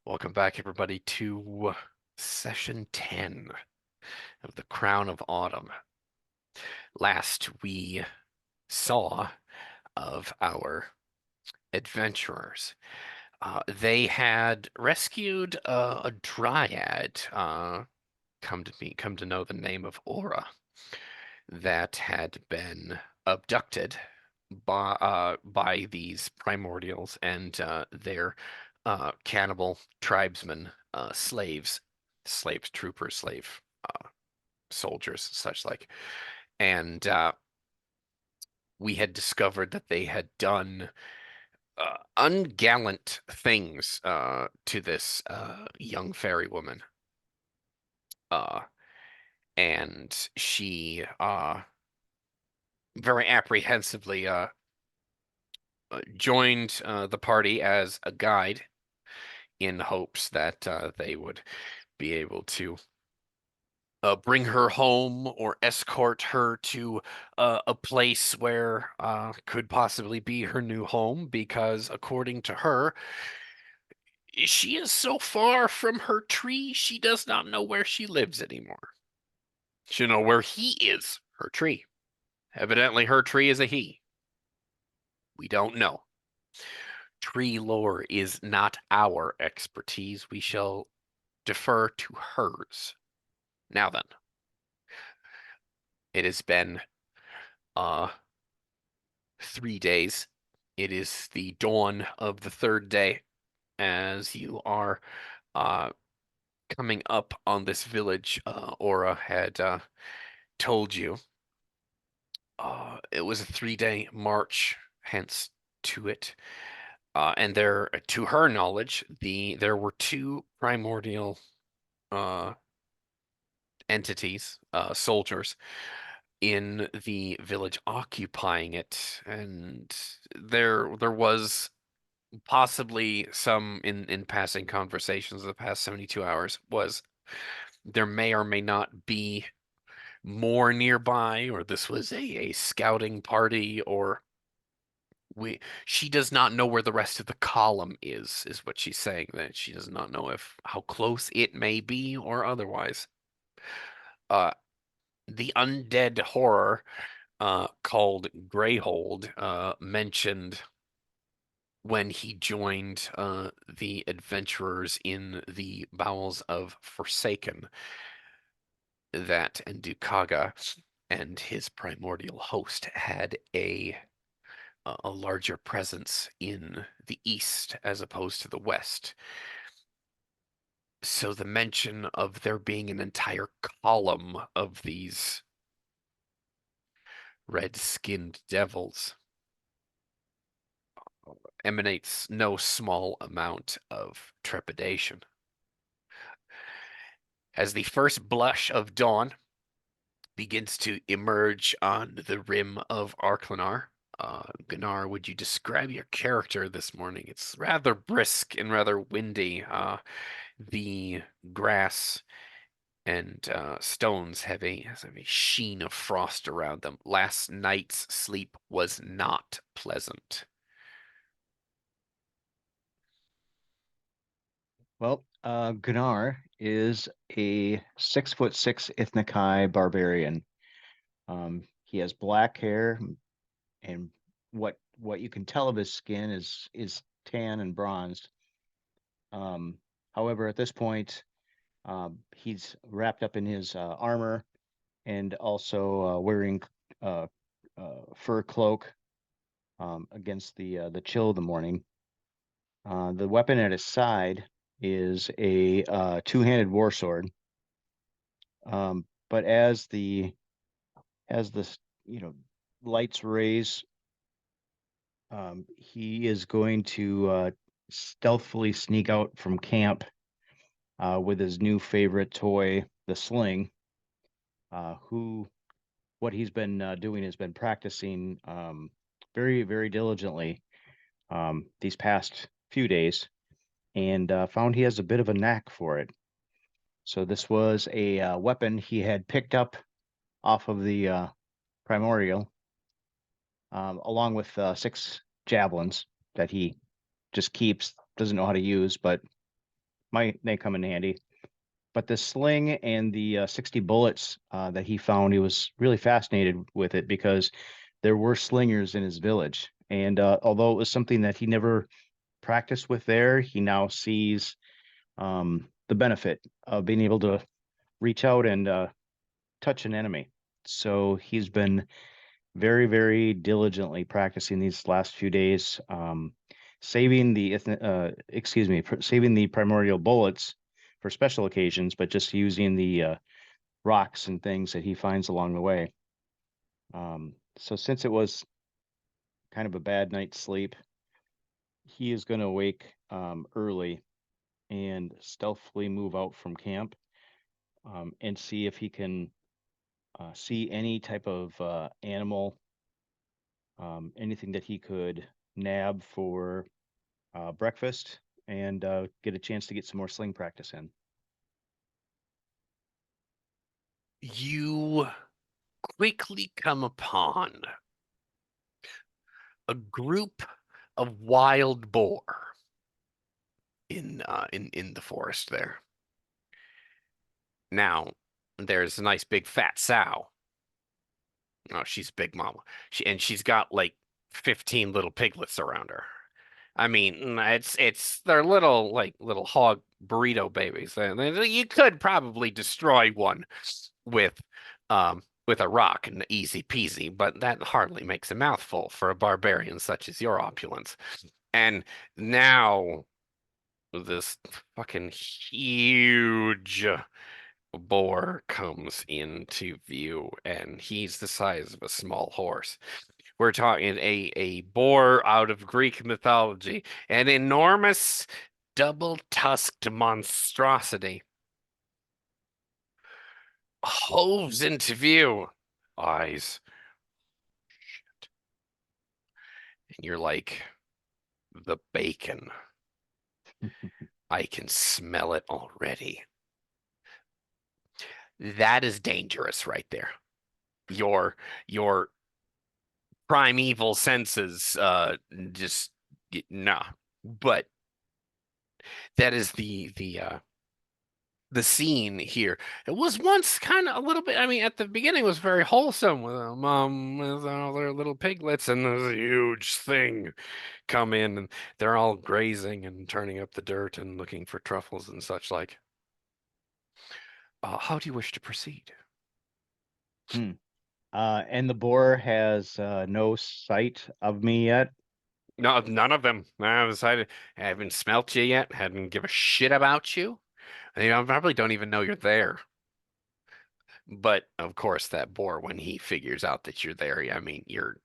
Welcome back, everybody, to session 10 of the Crown of Autumn. Last we saw of our adventurers, they had rescued a dryad, come to know the name of Aura, that had been abducted by these primordials and their cannibal tribesmen, slaves, troopers, soldiers, such like. And we had discovered that they had done ungallant things to this young fairy woman. Uh, and she very apprehensively joined the party as a guide in hopes that they would be able to bring her home or escort her to a place where could possibly be her new home, because according to her, she is so far from her tree, she does not know where she lives anymore. She know where he is, her tree. Evidently, her tree is a he. We don't know. Tree lore is not our expertise. We shall defer to hers. Now then, it has been uh 3 days. It is the dawn of the third day as you are uh coming up on this village. Aura had told you it was a 3-day march, hence to it. And there, to her knowledge, there were two primordial uh entities, soldiers in the village occupying it, and there was possibly some in passing conversations of the past 72 hours was there may or may not be more nearby, or this was a scouting party, or we she does not know where the rest of the column is what she's saying, that she does not know if how close it may be or otherwise. uh the undead horror called Greyhold mentioned when he joined the adventurers in the bowels of Forsaken that Endukaga and his primordial host had a larger presence in the east as opposed to the west. So the mention of there being an entire column of these red-skinned devils emanates no small amount of trepidation. As the first blush of dawn begins to emerge on the rim of Arklanar, Gunnar, would you describe your character this morning? It's rather brisk and rather windy. The grass and stones have a sheen of frost around them. Last night's sleep was not pleasant. Well, Gunnar is a 6'6" Ithnakai barbarian. He has black hair, and what you can tell of his skin is tan and bronzed. Um, However, at this point, he's wrapped up in his armor and also wearing uh, fur cloak against the chill of the morning. The weapon at his side is a two-handed war sword. But as the lights raise, he is going to stealthily sneak out from camp with his new favorite toy, the sling. Who What he's been doing has been practicing very, very diligently these past few days, and found he has a bit of a knack for it. So this was a weapon he had picked up off of the primordial, along with 6 javelins that he just keeps, doesn't know how to use, but they come in handy. But the sling and the 60 bullets that he found, he was really fascinated with it because there were slingers in his village. And although it was something that he never practiced with there, he now sees the benefit of being able to reach out and touch an enemy. So he's been very, very diligently practicing these last few days, saving the saving the primordial bullets for special occasions, but just using the rocks and things that he finds along the way. So since it was kind of a bad night's sleep, he is going to wake early and stealthily move out from camp and see if he can see any type of animal, anything that he could nab for breakfast and get a chance to get some more sling practice in. You quickly come upon a group of wild boar in the forest there. Now, there's a nice big fat sow. Oh, she's big mama. She's got like 15 little piglets around her. I mean, it's they're little hog burrito babies. You could probably destroy one with with a rock and easy peasy, but that hardly makes a mouthful for a barbarian such as your opulence. And now this fucking huge boar comes into view, and he's the size of a small horse. We're talking a boar out of Greek mythology, an enormous double-tusked monstrosity. Hoves into view. Eyes. And you're like, the bacon. I can smell it already. That is dangerous right there. Your primeval senses just nah. But that is the scene here. It was once kind of a little bit. I mean, at the beginning, it was very wholesome with with all their little piglets, and there's a huge thing come in, and they're all grazing and turning up the dirt and looking for truffles and such like. How do you wish to proceed? Hmm. And the boar has no sight of me yet. No, none of them. I decided I haven't smelt you yet. Hadn't give a shit about you. I probably don't even know you're there. But of course, that boar, when he figures out that you're there, I mean, you're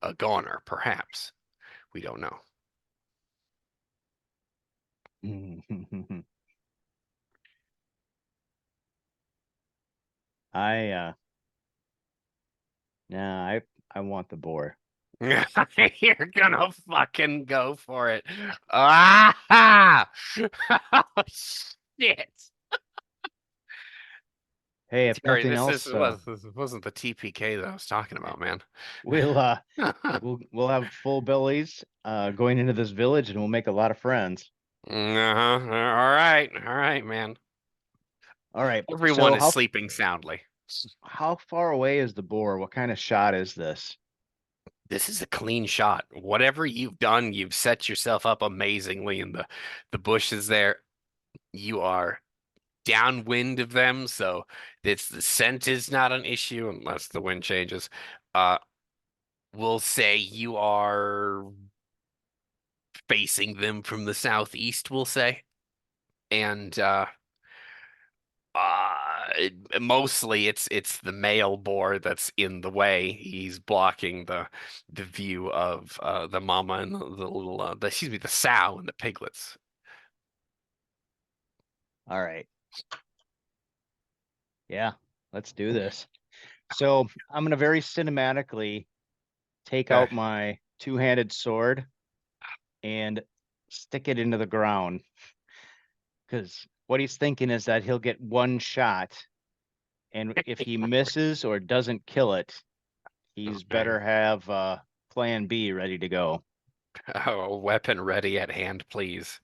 a goner, perhaps. We don't know. I nah, I want the boar. You're gonna fucking go for it. Ah! Oh, shit. Hey, if Terry, nothing else, this wasn't the TPK that I was talking about, man. we'll we'll have full bellies going into this village, and we'll make a lot of friends. Uh-huh. All right, man. All right. Everyone So is sleeping soundly. how far away is the boar? What kind of shot is this? This is a clean shot. Whatever you've done, you've set yourself up amazingly in the bushes there. You are downwind of them, so it's the scent is not an issue unless the wind changes. Uh, we'll say you are facing them from the southeast, we'll say. And mostly it's the male boar that's in the way. He's blocking the view of the mama and the little excuse me, the sow and the piglets. All right. Yeah, let's do this. So I'm gonna very cinematically take Okay. out my two-handed sword and stick it into the ground because what he's thinking is that he'll get one shot, and if he misses or doesn't kill it, he's Okay. better have plan B ready to go. Oh, weapon ready at hand, please.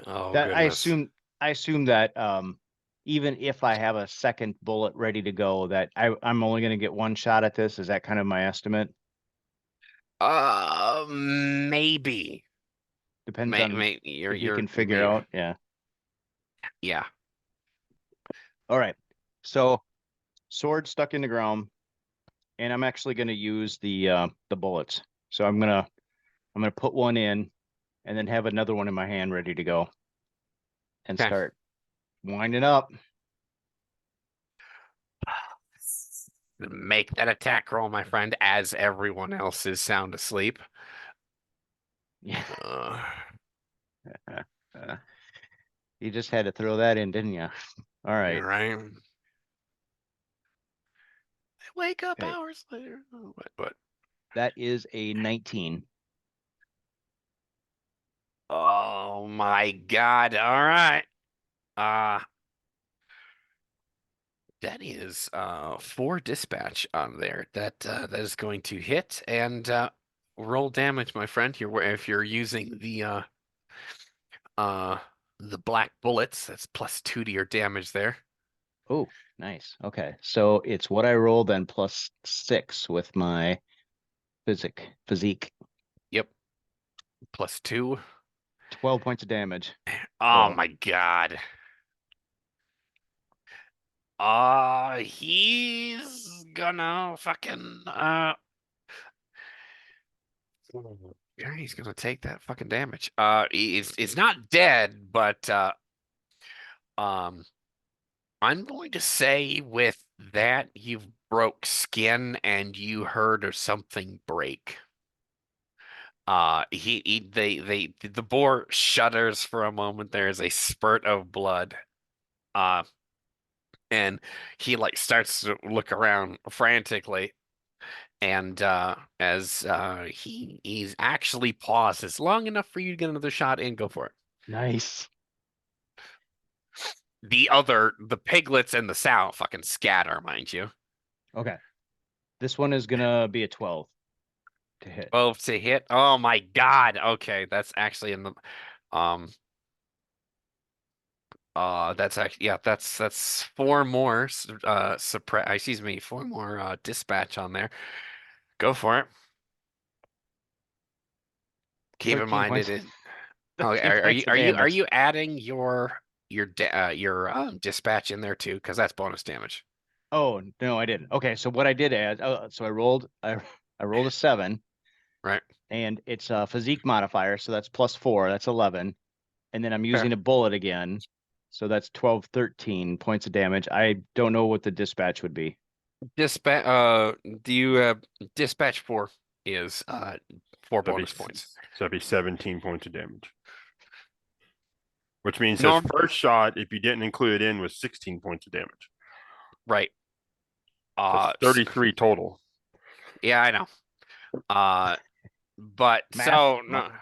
Oh That goodness. I assume that even if I have a second bullet ready to go, that I'm only going to get one shot at this. Is that kind of my estimate? Maybe. Depends on You're if he you're can figure you're out. Yeah. yeah. All right. So sword stuck in the ground, and I'm actually going to use the bullets. So I'm gonna put one in, and then have another one in my hand ready to go, and Okay. start winding up. Make that attack roll, my friend, as everyone else is sound asleep. Yeah. Uh, You just had to throw that in, didn't you? All you're right. right. Wake up Okay. hours later. Oh, what? That is a 19. Oh my God. All right. Uh, that is four dispatch on there. That is going to hit and roll damage, my friend. You're if you're using uh the black bullets, that's +2 to your damage there. Oh, nice. Okay. So it's what I rolled then plus 6 with my physique. Yep, +2. 12 points of damage Oh total. my God. He's gonna fucking yeah, he's gonna take that fucking damage. He's not dead, but um I'm going to say with that you've broke skin and you heard of something break. The boar shudders for a moment. There is a spurt of blood. Uh, and he like starts to look around frantically. And as he's actually pauses long enough for you to get another shot and go for it. Nice. The piglets and the sow fucking scatter, mind you. Okay. This one is gonna be a 12 to hit. 12 to hit. Oh my God. Okay, that's actually in the um that's actually yeah, that's four more suppress excuse me, four more dispatch on there. Go for it. Keep in 13 mind it points, is. Oh, 13 are you points of are you are damage. you adding your dispatch in there too? Because that's bonus damage. Oh, no, I didn't. Okay, so what I did add, so I rolled a 7, Right. and it's a physique modifier, so that's plus 4, that's 11. And then I'm Okay. using a bullet again. So that's 12, 13 points of damage. I don't know what the dispatch would be. Dispatch. Do you dispatch four is four So that'd bonus be points. so that'd be 17 points of damage. Which means his No, first shot, if you didn't include it in, was 16 points of damage. right. So it's Uh, s- 33 total. yeah, I know. Uh, but Math. so no.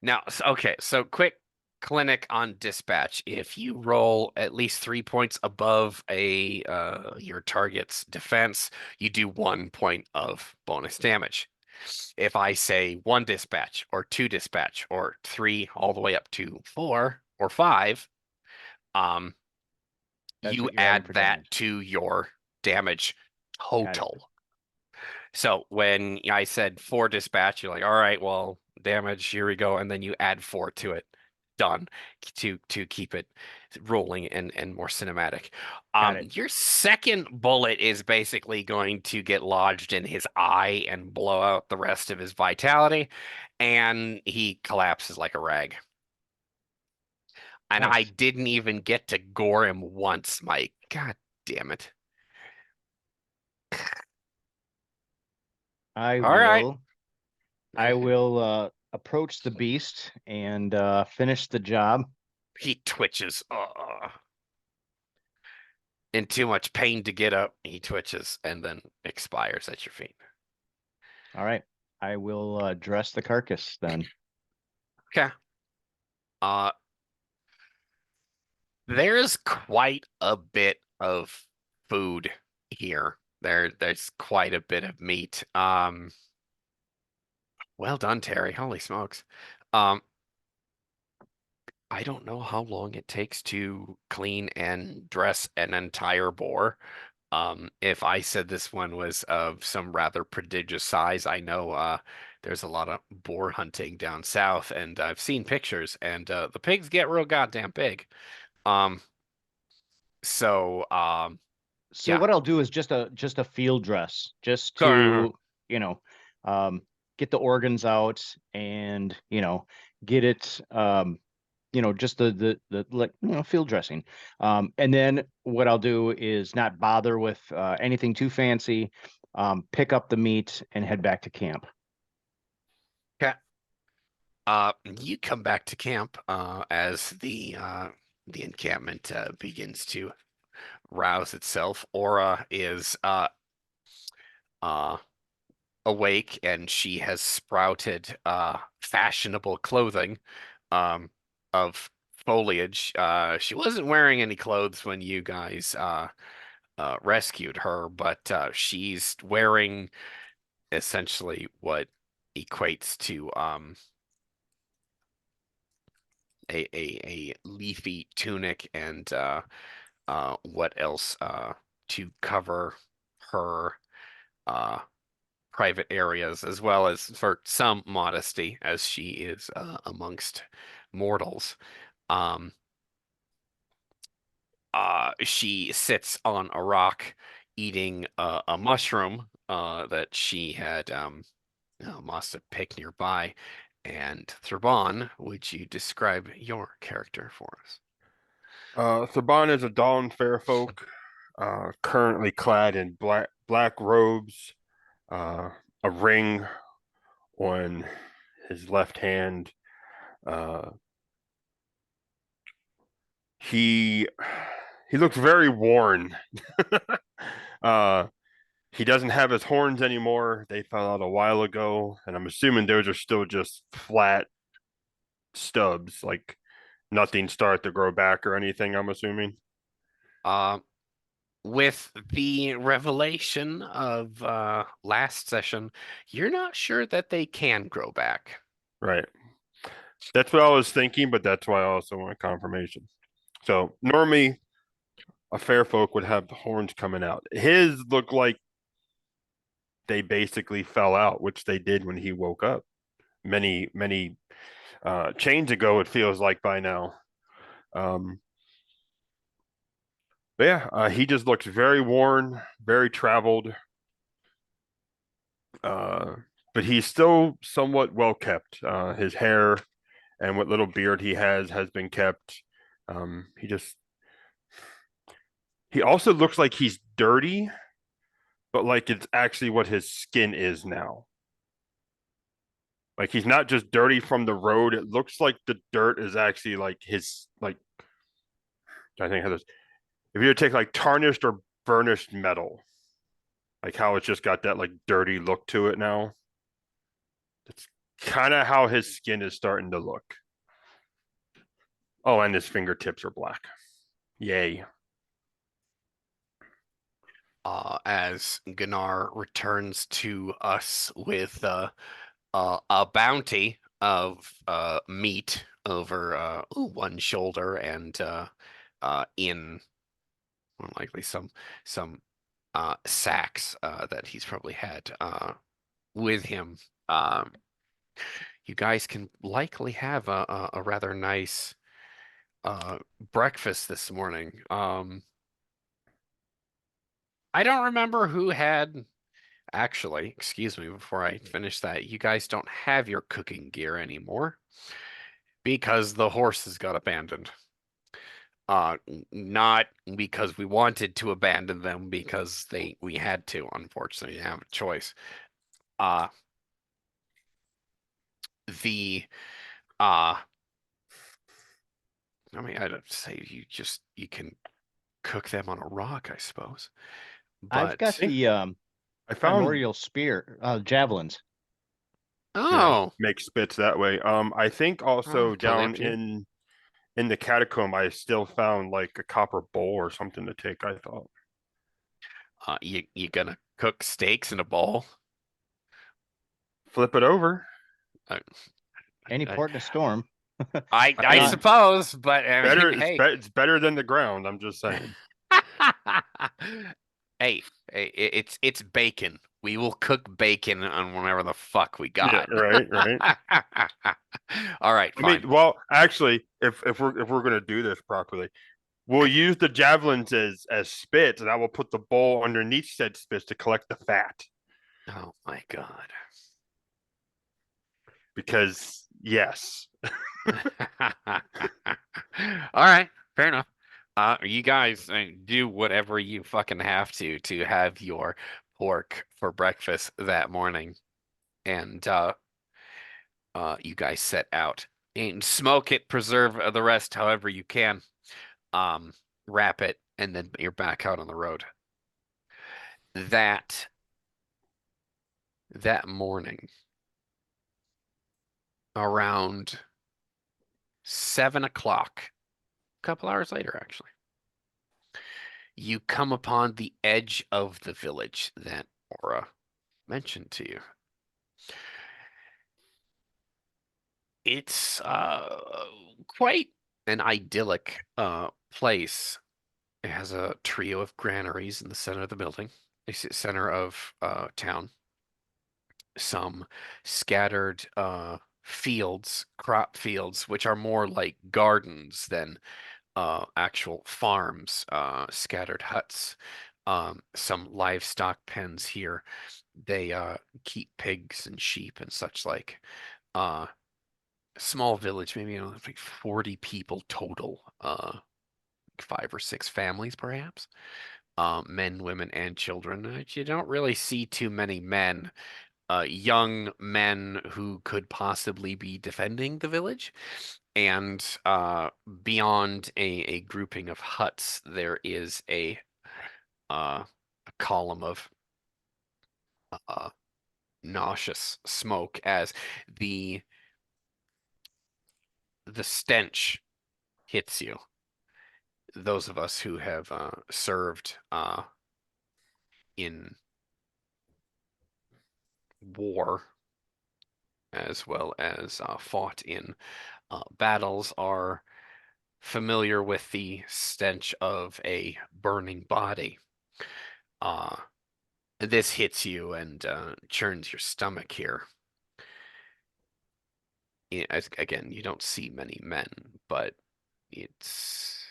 Now, okay. So quick clinic on dispatch. If you roll at least 3 points above a your target's defense, you do 1 point of bonus damage. If I say one dispatch or two dispatch or three all the way up to four or five, um, That's you what you're adding add for that damage. to your damage Got it. total. So when I said four dispatch, you're like, all right, well, damage, here we go, and then you add four to it. Done to keep it rolling and more cinematic. Got it. Your second bullet is basically going to get lodged in his eye and blow out the rest of his vitality, and he collapses like a rag. And I Nice. didn't even get to gore him once, Mike. God damn it. I All right. will I will approach the beast and finish the job. He twitches. In too much pain to get up, he twitches and then expires at your feet. All right. I will dress the carcass then. Okay. Uh, there's quite a bit of food here. There's quite a bit of meat. Well done, Terry. Holy smokes. Um, I don't know how long it takes to clean and dress an entire boar. If I said this one was of some rather prodigious size, I know there's a lot of boar hunting down south, and I've seen pictures, and the pigs get real goddamn big. Um, so So yeah. what I'll do is just a field dress, just Uh, to, you know, um, get the organs out and, get it, just the like, field dressing. And then what I'll do is not bother with anything too fancy, pick up the meat and head back to camp. Okay. You come back to camp as the encampment begins to rouse itself. Aura is uh awake and she has sprouted fashionable clothing um of foliage. She wasn't wearing any clothes when you guys rescued her, but she's wearing essentially what equates to a leafy tunic and what else to cover her uh private areas, as well as for some modesty, as she is amongst mortals. Um, she sits on a rock eating a mushroom that she had must have picked nearby. And Thurban, would you describe your character for us? Saban is a Dawn Fairfolk, currently clad in black robes, uh, a ring on his left hand. Uh, he he looks very worn. uh, he doesn't have his horns anymore. They fell out a while ago, and I'm assuming those are still just flat stubs, like nothing started to grow back or anything. I'm assuming. Uh, with the revelation of last session, you're not sure that they can grow back. Right. That's what I was thinking, but that's why I also want confirmation. So normally a fair folk would have the horns coming out. His look like they basically fell out, which they did when he woke up many chains ago. It feels like by now. Um, but yeah, he just looks very worn, very traveled. Uh, but he's still somewhat well kept. His hair and what little beard he has been kept. He just he also looks like he's dirty, but like it's actually what his skin is now. Like he's not just dirty from the road. It looks like the dirt is actually like his like I think how this if you were to take like tarnished or burnished metal, like how it's just got that like dirty look to it now. It's kind of how his skin is starting to look. Oh, and his fingertips are black. Yay. As Gunnar returns to us with a bounty of meat over one shoulder and in more likely some sacks that he's probably had with him. Um, you guys can likely have a rather nice breakfast this morning. I don't remember who had. Actually, excuse me, before I finish that, you guys don't have your cooking gear anymore because the horses got abandoned. Not because we wanted to abandon them, because we had to, unfortunately, have a choice. Uh, the uh, I mean, I'd say you can cook them on a rock, I suppose. I've got But the I found primordial spear, javelins. yeah, oh, make spits that way. I think also totally up down to you. in the catacomb, I still found like a copper bowl or something to take. I thought. You gonna cook steaks in a bowl? Flip it over. I, Any I, port in a storm. I Not- suppose, but I Better, mean, hey. it's better than the ground. I'm just saying. Hey, it's bacon. We will cook bacon on whatever the fuck we Yeah, got. right, right. All right, I fine. mean, well, actually, if we're gonna do this properly, we'll use the javelins as spits, and I will put the bowl underneath said spits to collect the fat. Oh my God. Because yes, All right, fair enough. You guys do whatever you fucking have to have your pork for breakfast that morning, and you guys set out and smoke it, preserve the rest however you can. Wrap it, and then you're back out on the road. That that morning, around 7 o'clock, a couple hours later, actually, you come upon the edge of the village that Aura mentioned to you. It's quite an idyllic place. It has a trio of granaries in the center of the building, center of town. Some scattered fields, crop fields, which are more like gardens than actual farms, scattered huts, some livestock pens here. They keep pigs and sheep and such like. Uh, Small village, maybe like 40 people total, 5 or 6 families perhaps, men, women, and children. You don't really see too many men, young men who could possibly be defending the village. And beyond a grouping of huts, there is a column of uh, nauseous smoke as the the stench hits you. Those of us who have served in war as well as fought in battles are familiar with the stench of a burning body. Uh, this hits you and churns your stomach here. Again, you don't see many men, but it's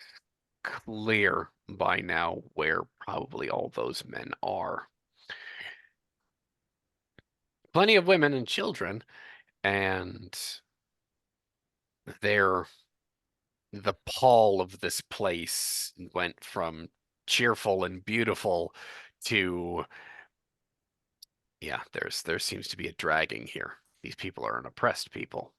clear by now where probably all those men are. Plenty of women and children, and they're the pall of this place went from cheerful and beautiful to, yeah, there seems to be a dragging here. These people are an oppressed people.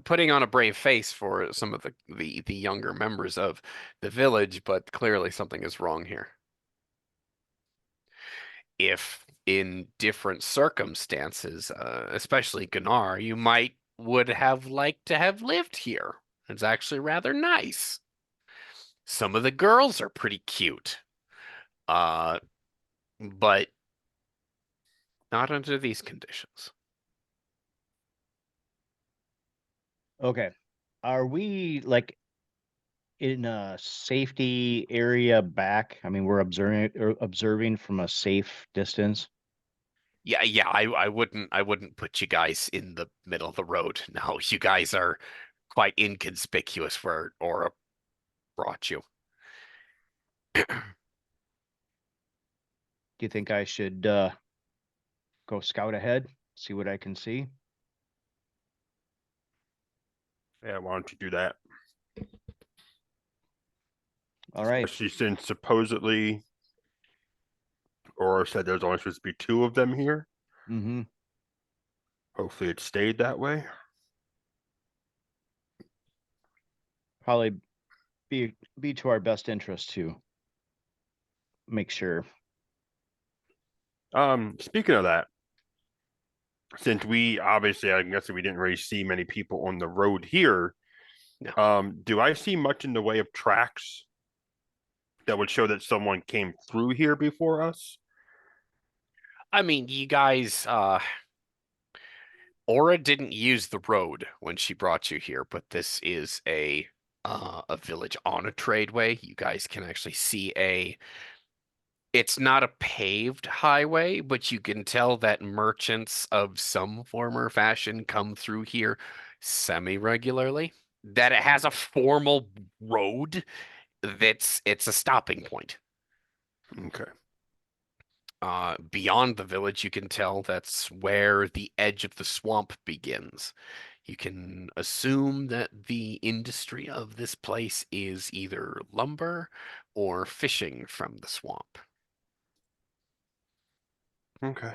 Putting on a brave face for some of the younger members of the village, but clearly something is wrong here. If in different circumstances, especially Gunnar, you might would have liked to have lived here. It's actually rather nice. Some of the girls are pretty cute. Uh, but not under these conditions. Okay. Are we like in a safety area back? I mean, we're observing from a safe distance. Yeah, yeah, I wouldn't put you guys in the middle of the road. No, you guys are quite inconspicuous where Aura brought you. Do you think I should go scout ahead, see what I can see? yeah. Why don't you do that? All right. Especially since supposedly, Aura said there's only supposed to be 2 of them here. Mm-hmm. Hopefully, it stayed that way. Probably be to our best interest to make sure. Speaking of that, since we obviously, I'm guessing we didn't really see many people on the road here. No. Do I see much in the way of tracks that would show that someone came through here before us? I mean, you guys, Aura didn't use the road when she brought you here, but this is a village on a tradeway. You guys can actually see it's not a paved highway, but you can tell that merchants of some form or fashion come through here semi-regularly. That it has a formal road it's a stopping point. Okay. Beyond the village, you can tell that's where the edge of the swamp begins. You can assume that the industry of this place is either lumber or fishing from the swamp. Okay.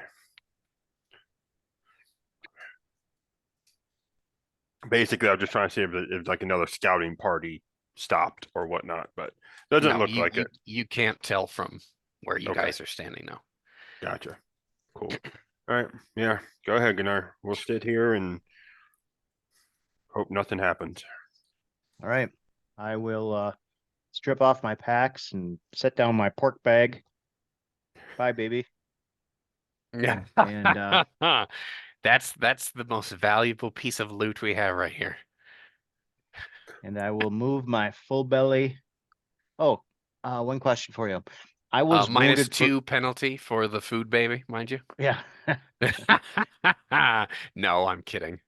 Basically, I was just trying to see if like another scouting party stopped or whatnot, but doesn't No, look like it. you can't tell from where you Okay. guys are standing now. Gotcha. Cool. All right. Yeah. Go ahead, Gunnar. We'll sit here and hope nothing happens. All right. I will strip off my packs and set down my pork bag. Bye, baby. Yeah. And That's the most valuable piece of loot we have right here. and I will move my full belly. Oh, one question for you. I was Minus wounded for 2 penalty for the food baby, mind you. yeah. No, I'm kidding.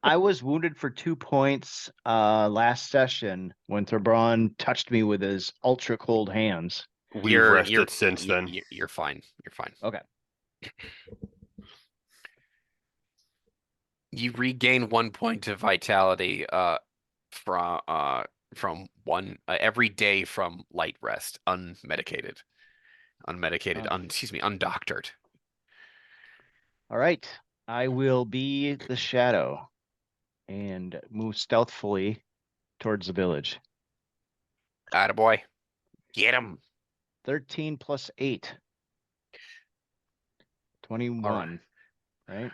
I was wounded for 2 points last session when Thrbron touched me with his ultra cold hands. We've rested since then. You're fine. You're fine. Okay. You regain 1 point of vitality from one every day from light rest, unmedicated. Excuse me, undoctored. All right. I will be the shadow and move stealthily towards the village. Attaboy. Get him. 13 plus 8. 21. Right?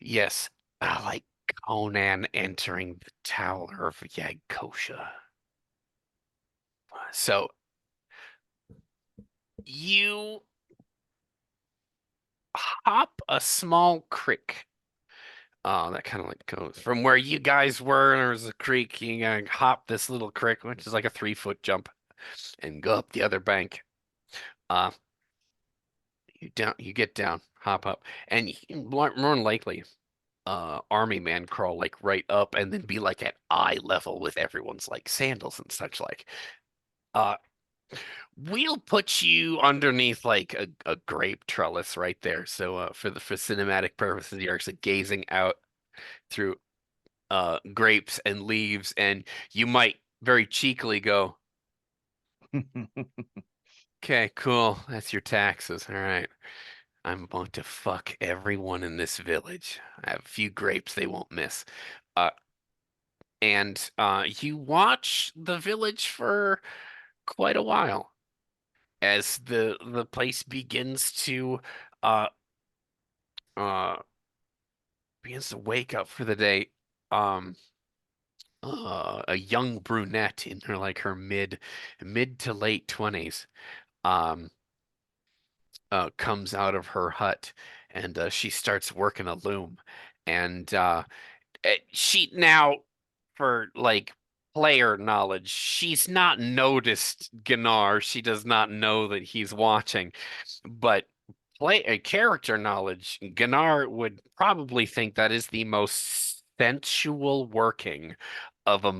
Yes, like Conan entering the Tower of Yagkosha. So you hop a small creek. That kind of like goes from where you guys were. There's a creek. You gotta hop this little creek, which is like a 3-foot jump, and go up the other bank. Uh, you get down, hop up, and more than likely, army man crawl like right up, and then be like at eye level with everyone's like sandals and such like. Uh, we'll put you underneath like a grape trellis right there. So for cinematic purposes, you're actually gazing out through grapes and leaves, and you might very cheekily go, "Okay, cool. That's your taxes. All right. I'm about to fuck everyone in this village. I have a few grapes they won't miss." Uh, and you watch the village for quite a while as the place uh uh begins to wake up for the day. Um, a young brunette in her mid to late 20s um comes out of her hut, and she starts working a loom, and she now, for like player knowledge, she's not noticed Gunnar. She does not know that he's watching, but play character knowledge, Gunnar would probably think that is the most sensual working of a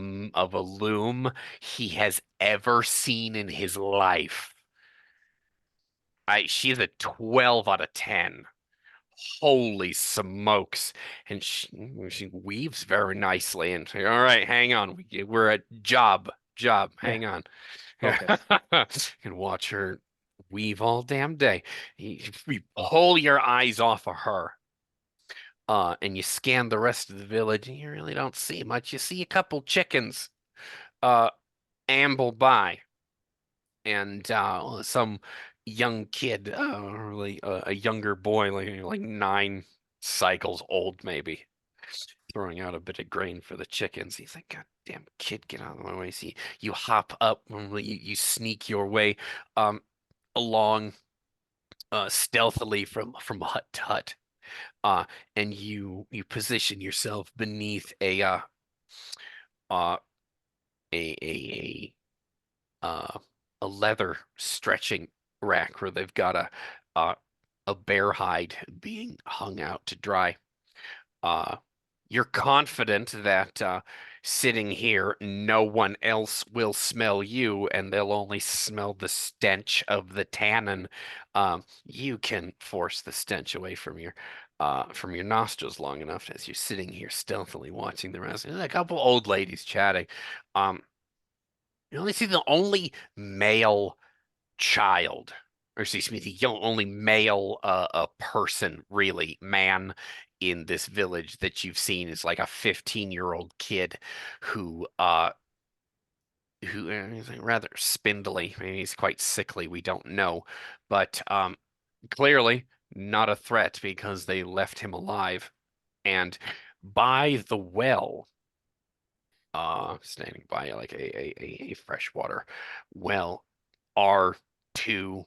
loom he has ever seen in his life. She's a 12 out of 10. Holy smokes. And she weaves very nicely. And say, all right, hang on. We're at job. Hang on. Focus. And watch her weave all damn day. You pull your eyes off of her. And you scan the rest of the village, and you really don't see much. You see a couple chickens uh amble by, and some young kid, really a younger boy, like 9 cycles old, maybe, throwing out a bit of grain for the chickens. He's like, "God damn kid, get out of my way!" See, you hop up, you sneak your way along stealthily from hut to hut. and you position yourself beneath uh a a uh, a leather stretching rack where they've got uh, a bear hide being hung out to dry. Uh, you're confident that sitting here, no one else will smell you, and they'll only smell the stench of the tannin. You can force the stench away from your nostrils long enough as you're sitting here stealthily watching the rest. And a couple old ladies chatting. Um, you only see the only male child, or excuse me, the only male person, really, man in this village that you've seen is like a 15-year-old kid who is like rather spindly. Maybe he's quite sickly, we don't know. But clearly not a threat because they left him alive. And by the well, standing by like a freshwater well, are two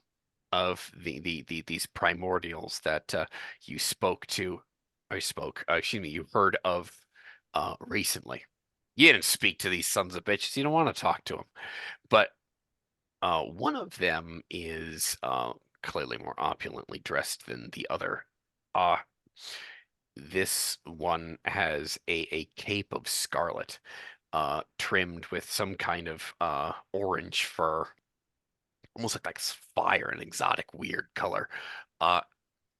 of these primordials that you spoke to, I spoke, excuse me, you heard of recently. You didn't speak to these sons of bitches. You don't want to talk to them. But one of them is clearly more opulently dressed than the other. Uh, this one has a cape of scarlet, trimmed with some kind of orange fur, almost like fire, an exotic, weird color. Uh,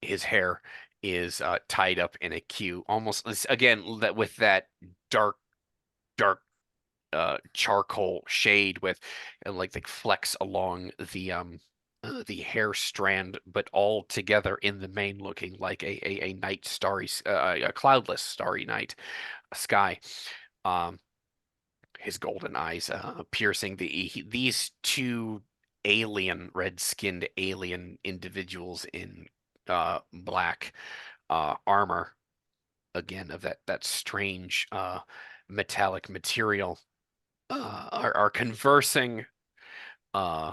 his hair is tied up in a queue, almost again that with that dark charcoal shade with like flecks along the hair strand, but all together in the main, looking like a night starry, a cloudless starry night sky. Um, his golden eyes piercing these two red-skinned alien individuals in black armor, again of that strange metallic material, are conversing uh,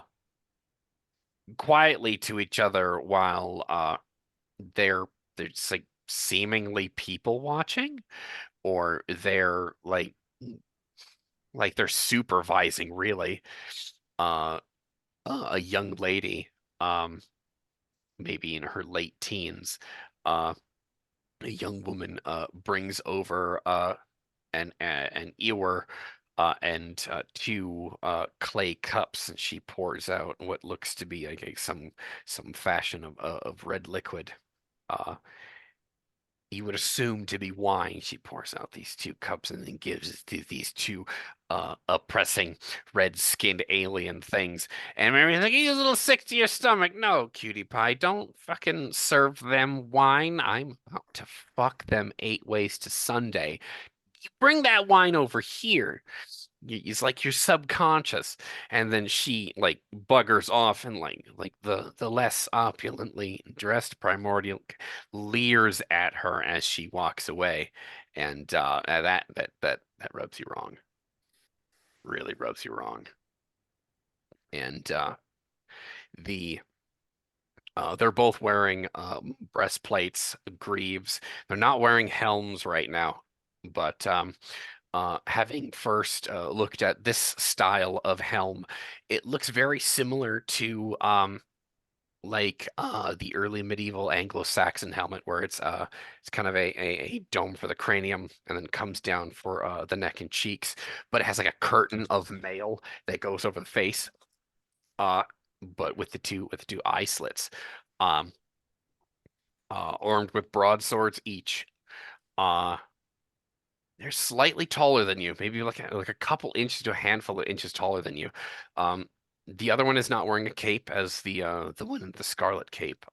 quietly to each other while they're just like seemingly people watching, or they're like they're supervising, really. Uh, a young lady, um, maybe in her late teens, uh, a young woman brings over an ewer and two clay cups, and she pours out what looks to be like some fashion of red liquid. Uh, you would assume to be wine. She pours out these two cups and then gives it to these two oppressing red-skinned alien things. And Mary's like, "You a little sick to your stomach." No, cutie pie, don't fucking serve them wine. I'm about to fuck them 8 ways to Sunday. You bring that wine over here. It's like your subconscious. And then she like buggers off, and like the less opulently dressed primordial leers at her as she walks away. And that rubs you wrong. Really rubs you wrong. And the they're both wearing breastplates, greaves. They're not wearing helms right now, but having first looked at this style of helm, it looks very similar to the early medieval Anglo-Saxon helmet, where it's kind of a dome for the cranium and then comes down for the neck and cheeks, but it has like a curtain of mail that goes over the face, uh, but with the two eye slits, um, armed with broadswords each. Uh, They're slightly taller than you, maybe like a couple inches to a handful of inches taller than you. Um, the other one is not wearing a cape, as the one in the scarlet cape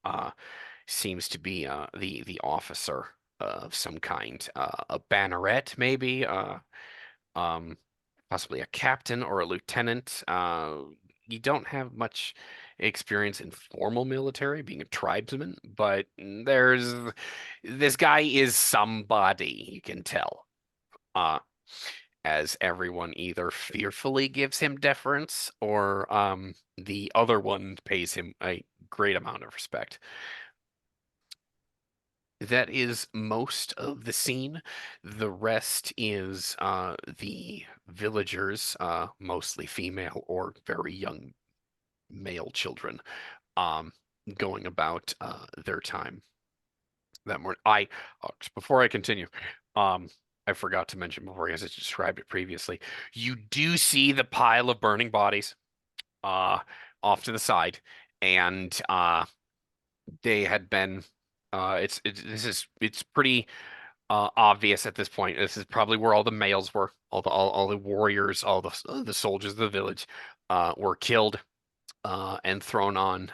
seems to be the officer of some kind, a banneret maybe, um, possibly a captain or a lieutenant. You don't have much experience in formal military, being a tribesman, but this guy is somebody, you can tell. Uh, as everyone either fearfully gives him deference, or the other one pays him a great amount of respect. That is most of the scene. The rest is the villagers, mostly female or very young male children, um, going about their time that morning. Before I continue, um, I forgot to mention before, as I described it previously, you do see the pile of burning bodies uh, off to the side, and they had been. It's pretty obvious at this point. This is probably where all the males were, all the warriors, all the soldiers of the village were killed and thrown on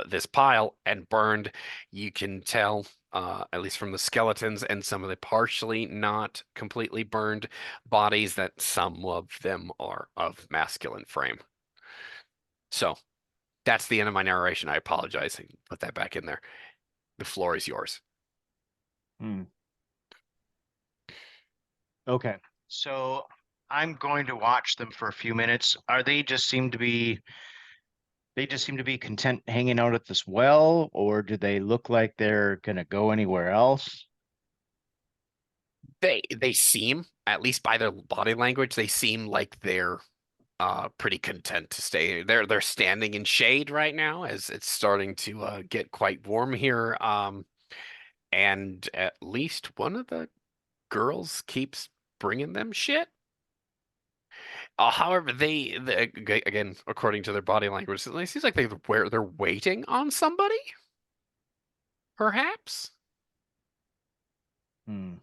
this pile and burned. You can tell, at least from the skeletons and some of the partially not completely burned bodies, that some of them are of masculine frame. So that's the end of my narration. I apologize. I put that back in there. The floor is yours. Hmm. Okay, so I'm going to watch them for a few minutes. Are they just seem to be they just seem to be content hanging out at this well, or do they look like they're gonna go anywhere else? They seem, at least by their body language, they seem like they're pretty content to stay. They're standing in shade right now as it's starting to get quite warm here. And at least one of the girls keeps bringing them shit. However, again, according to their body language, it seems like they're waiting on somebody, perhaps. Hmm.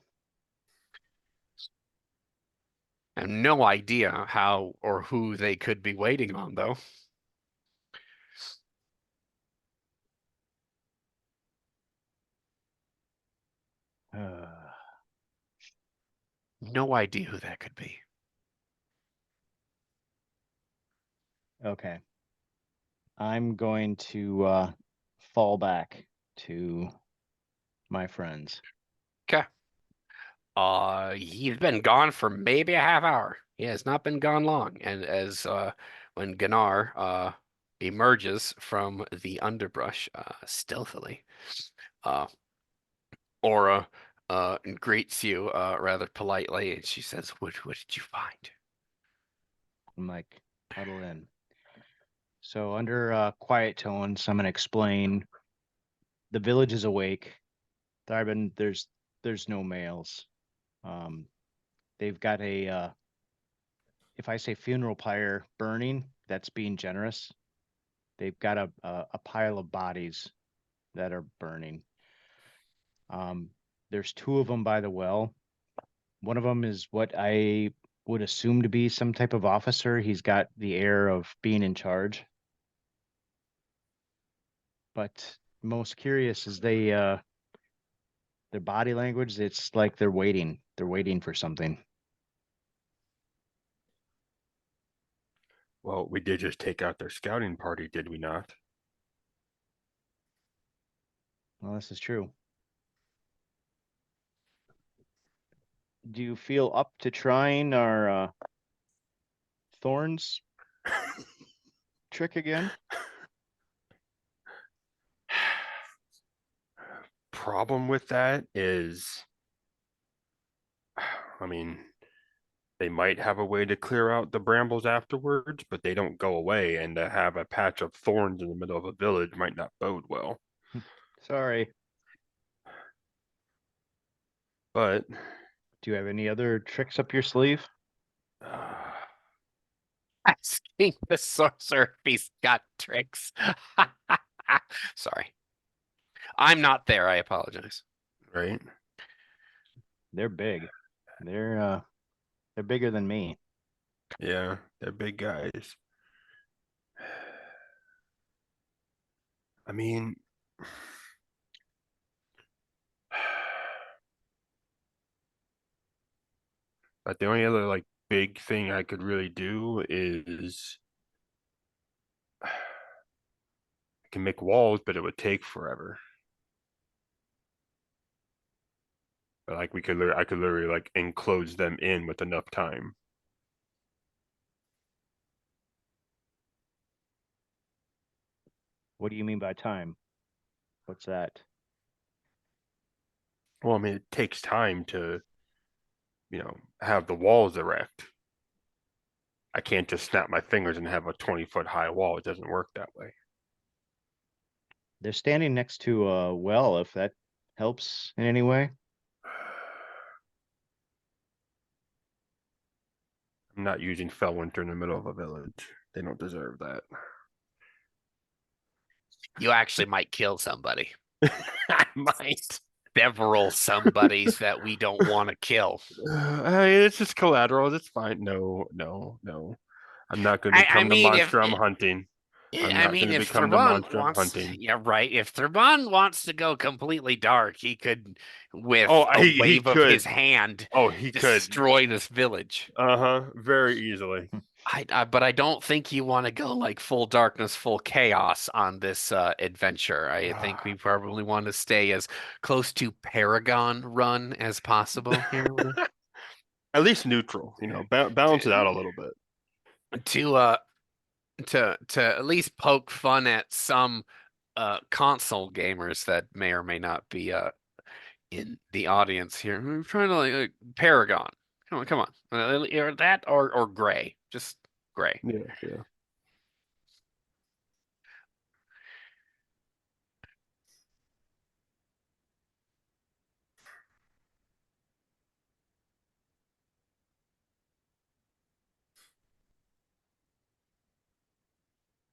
I have no idea how or who they could be waiting on, though. Uh, No idea who that could be. okay, I'm going to fall back to my friends. Okay. He's been gone for maybe a half hour. He has not been gone long. And as when Gunnar emerges from the underbrush stealthily, uh, Aura greets you rather politely, and she says, "What did you find?" I'm like, huddle in. So under quiet tones, I'm gonna explain the village is awake. There's no males. Um, they've got a if I say funeral pyre burning, that's being generous. They've got a pile of bodies that are burning. Um, there's two of them by the well. One of them is what I would assume to be some type of officer. He's got the air of being in charge. But most curious is their body language. It's like they're waiting. They're waiting for something. Well, we did just take out their scouting party, did we not? Well, this is true. Do you feel up to trying our thorns trick again? Problem with that is, I mean, they might have a way to clear out the brambles afterwards, but they don't go away, and to have a patch of thorns in the middle of a village might not bode well. Sorry. But Do you have any other tricks up your sleeve? Asking the sorcerer if he's got tricks. Sorry. I'm not there. I apologize. right? They're big. They're bigger than me. Yeah, they're big guys. I mean, but the only other like big thing I could really do is I can make walls, but it would take forever. But like I could literally like enclose them in with enough time. What do you mean by time? What's that? Well, I mean, it takes time to, have the walls erect. I can't just snap my fingers and have a 20-foot high wall. It doesn't work that way. They're standing next to a well, if that helps in any way. I'm not using Fellwinter in the middle of a village. They don't deserve that. You actually might kill somebody. I might. Several somebodies that we don't want to kill. It's just collateral. It's fine. No, no, no. I'm not going to I become the mean, if monster I'm hunting. I'm I not mean, going to if become the Thurban monster I'm wants, hunting. yeah, right. If Thurban wants to go completely dark, he could, with Oh, a he wave of could. his hand, Oh, he could. destroy this village. Uh-huh. Very easily. But I don't think you want to go like full darkness, full chaos on this adventure. I think we probably want to stay as close to Paragon Run as possible here. At least neutral, balance it out a little bit. To to at least poke fun at some console gamers that may or may not be in the audience here. I'm trying to like Paragon. Come on. Or that or gray. Just gray. Yeah, yeah.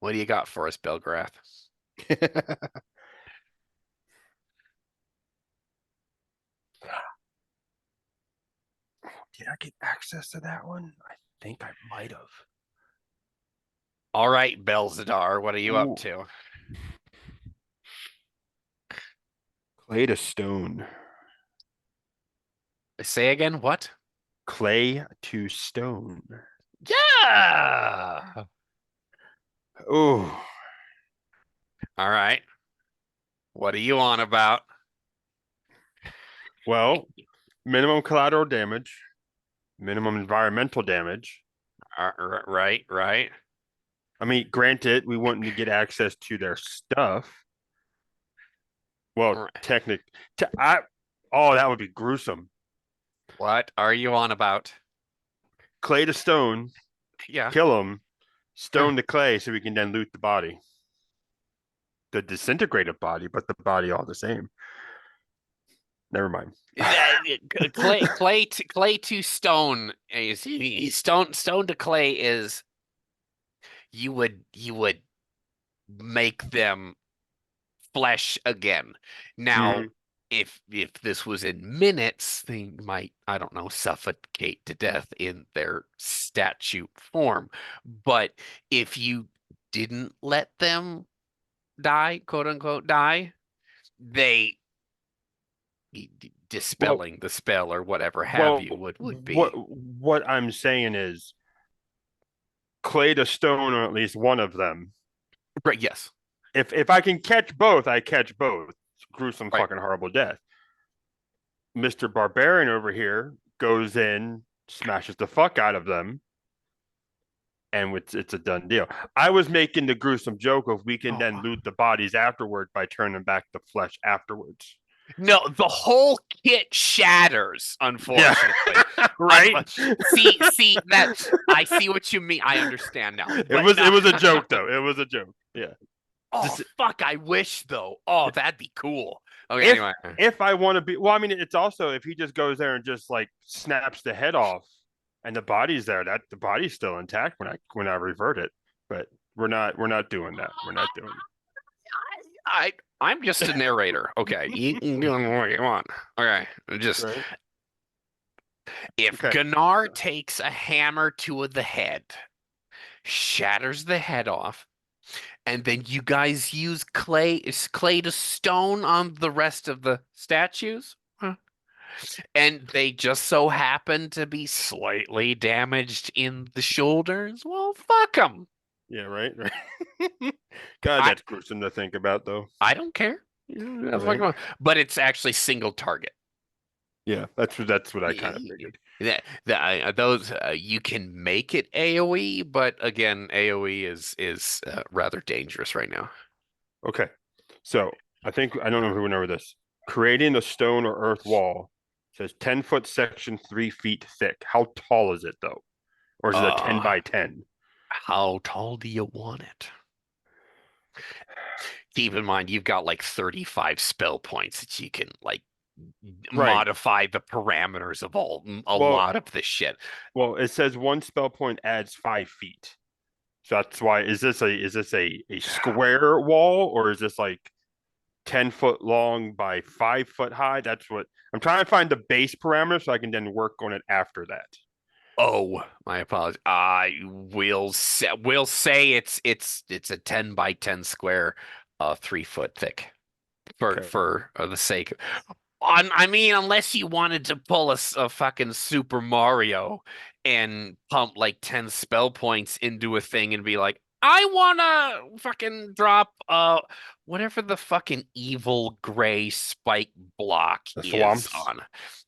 What do you got for us, Belgrath? Did I get access to that one? I think I might have. All right, Belzadar, what are you Ooh. up to? Clay to stone. Say again, what? Clay to stone. Yeah. Oh, All right. What are you on about? well, minimum collateral damage, minimum environmental damage. Right, right. I mean, granted, we want to get access to their stuff. Well, Right. oh, that would be gruesome. What are you on about? Clay to stone, Yeah. kill him, stone to clay, so we can then loot the body. The disintegrated body, but the body all the same. Never mind. Clay to stone is stone to clay is you would make them flesh again. Now, if this was in minutes, they might, I don't know, suffocate to death in their statue form. But if you didn't let them die, quote unquote, die, they dispelling the spell or whatever have you would be. What I'm saying is clay to stone, or at least one of them. Right, yes. If I can catch both, I catch both. Gruesome, Right. fucking horrible death. Mr. Barbarian over here goes in, smashes the fuck out of them, and it's a done deal. I was making the gruesome joke of we can then loot the bodies afterward by turning back the flesh afterwards. No, the whole kit shatters, unfortunately. Right? See that I see what you mean. I understand now. It was a joke though. It was a joke. Yeah. Oh fuck, I wish though. Oh, that'd be cool. Okay, anyway. If I want to be, well, I mean, it's also if he just goes there and just like snaps the head off, and the body's there, that the body's still intact when I revert it. But we're not doing that. We're not doing it. I'm just a narrator. Okay, you can do what you want. Okay, just Right. if Gunnar takes a hammer to the head, shatters the head off, and then you guys use clay to stone on the rest of the statues, and they just so happen to be slightly damaged in the shoulders, well, fuck them. Yeah, right. God, that's gruesome to think about, though. I don't care. Right. But it's actually single target. Yeah, that's what I kind of figured. Those you can make it AOE, but again, AOE is rather dangerous right now. Okay, so I don't know if we went over this. creating a stone or earth wall. It says 10-foot section, 3 feet thick. How tall is it though? Or is it a 10 Uh, by 10? how tall do you want it? Keep in mind, you've got like 35 spell points that you can like Right. modify the parameters of a Well, lot of this shit. well, it says one spell point adds 5 feet. So that's why is this a square wall or is this like 10 foot long by 5 foot high? That's what I'm trying to find the base parameter so I can then work on it after that. Oh, my apologies. I will say it's a 10 by 10 square, 3 foot thick Okay. for the sake. I mean, unless you wanted to pull a fucking Super Mario and pump like 10 spell points into a thing and be like, I wanna fucking drop whatever the fucking evil gray spike block The is thwomps. on.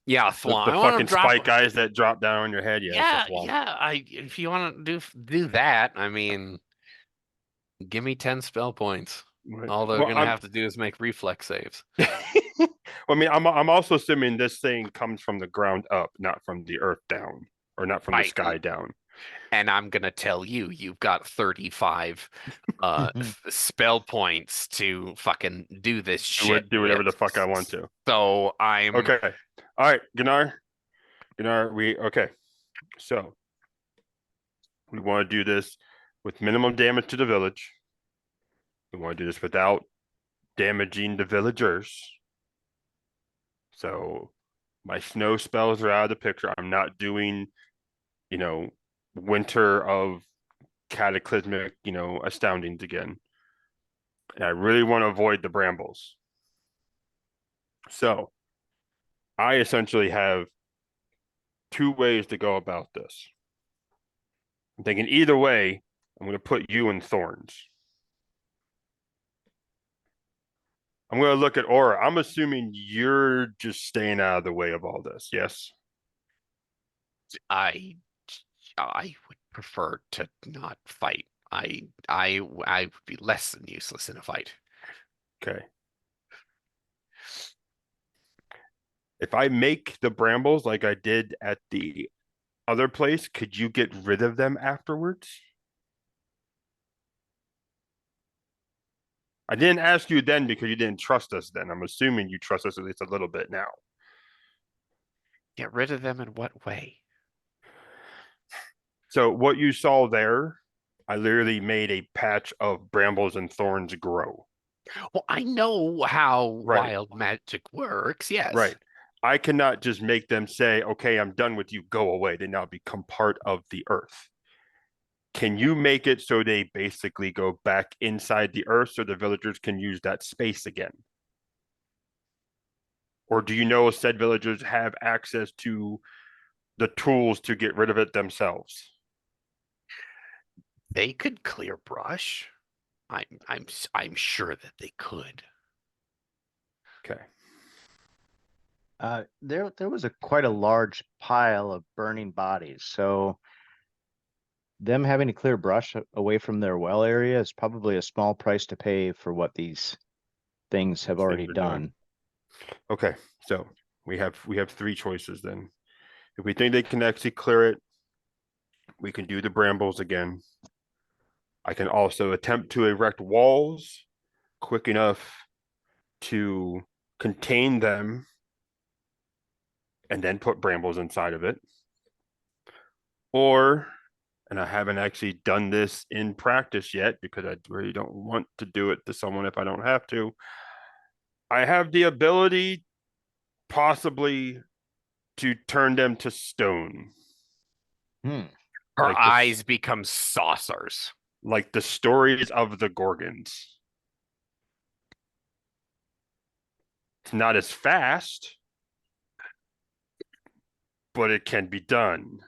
Yeah, Thwomp. The I want to fucking drop. spike guys that drop down on your head. Yeah, it's a Yeah, thwomp. yeah. If you want to do that, I mean, give me 10 spell points. Right. All they're Well, gonna have to do is make reflex saves. well, I mean, I'm also assuming this thing comes from the ground up, not from the earth down, or not from the Right. sky down. And I'm gonna tell you, you've got 35 spell points to fucking do this shit Do whatever with. the fuck I want to. So I'm Okay. All right, Gunnar. Okay. So we want to do this with minimum damage to the village. We want to do this without damaging the villagers. So my snow spells are out of the picture. I'm not doing, winter of cataclysmic, astoundings again. And I really want to avoid the brambles. So I essentially have two ways to go about this. I'm thinking either way, I'm going to put you in thorns. I'm going to look at Aura. I'm assuming you're just staying out of the way of all this. Yes. I I would prefer to not fight. I would be less than useless in a fight. Okay. If I make the brambles like I did at the other place, could you get rid of them afterwards? I didn't ask you then because you didn't trust us then. I'm assuming you trust us at least a little bit now. Get rid of them in what way? So what you saw there, I literally made a patch of brambles and thorns grow. Well, I know how Right. wild magic works, yes. Right. I cannot just make them say, okay, I'm done with you, go away. They now become part of the earth. Can you make it so they basically go back inside the earth so the villagers can use that space again? Or do you know said villagers have access to the tools to get rid of it themselves? They could clear brush. I'm sure that they could. Okay. There was quite a large pile of burning bodies, so them having to clear brush away from their well area is probably a small price to pay for what these things have already done. Okay, so we have three choices then. If we think they can actually clear it, we can do the brambles again. I can also attempt to erect walls quick enough to contain them and then put brambles inside of it. Or, and I haven't actually done this in practice yet because I really don't want to do it to someone if I don't have to. I have the ability possibly to turn them to stone. Hmm. Her Like eyes become saucers. Like the stories of the Gorgons. It's not as fast, but it can be done.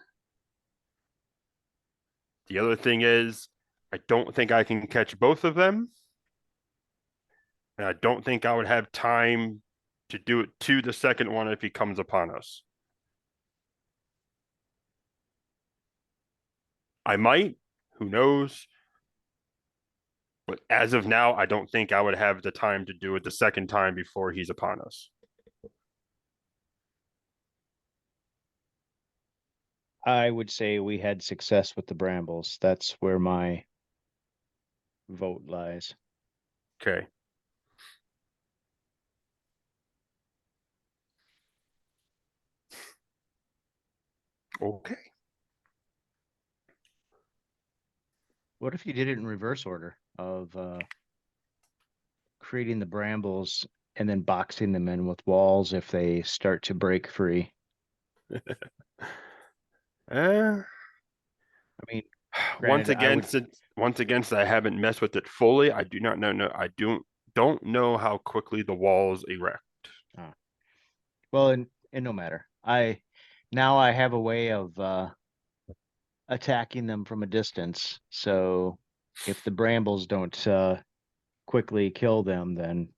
The other thing is, I don't think I can catch both of them. And I don't think I would have time to do it to the second one if he comes upon us. I might, who knows? But as of now, I don't think I would have the time to do it the second time before he's upon us. I would say we had success with the brambles. That's where my vote lies. Okay. Okay. What if you did it in reverse order of creating the brambles and then boxing them in with walls if they start to break free? Uh, I mean, once granted, I again, would. since I haven't messed with it fully, I do not know. No, I don't know how quickly the walls erect. Well, and no matter. I have a way of attacking them from a distance. So if the brambles don't quickly kill them, then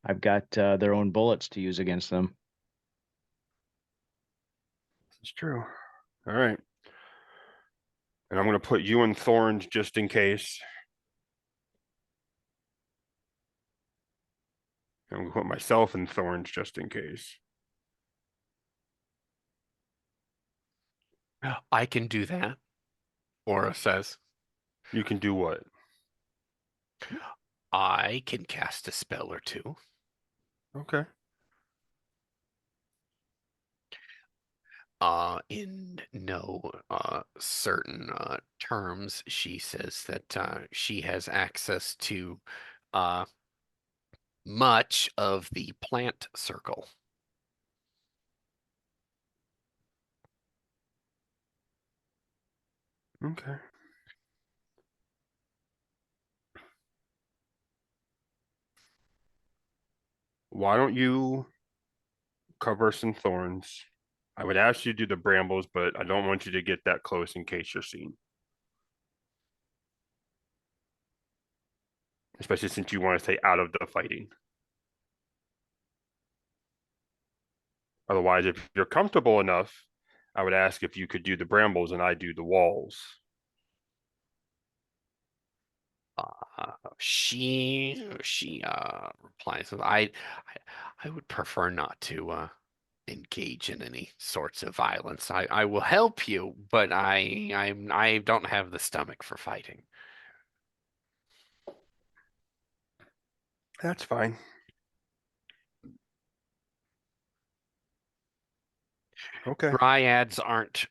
I've got their own bullets to use against them. It's true. All right. And I'm going to put you in thorns just in case. I'm going to put myself in thorns just in case. I can do that, Aura says. You can do what? I can cast a spell or two. Okay. In no certain terms, she says that she has access to uh, much of the plant circle. Okay. Why don't you cover some thorns? I would ask you to do the brambles, but I don't want you to get that close in case you're seen. Especially since you want to stay out of the fighting. Otherwise, if you're comfortable enough, I would ask if you could do the brambles and I do the walls. She replies with, I would prefer not to engage in any sorts of violence. I will help you, but I don't have the stomach for fighting. That's fine. Okay. Dryads aren't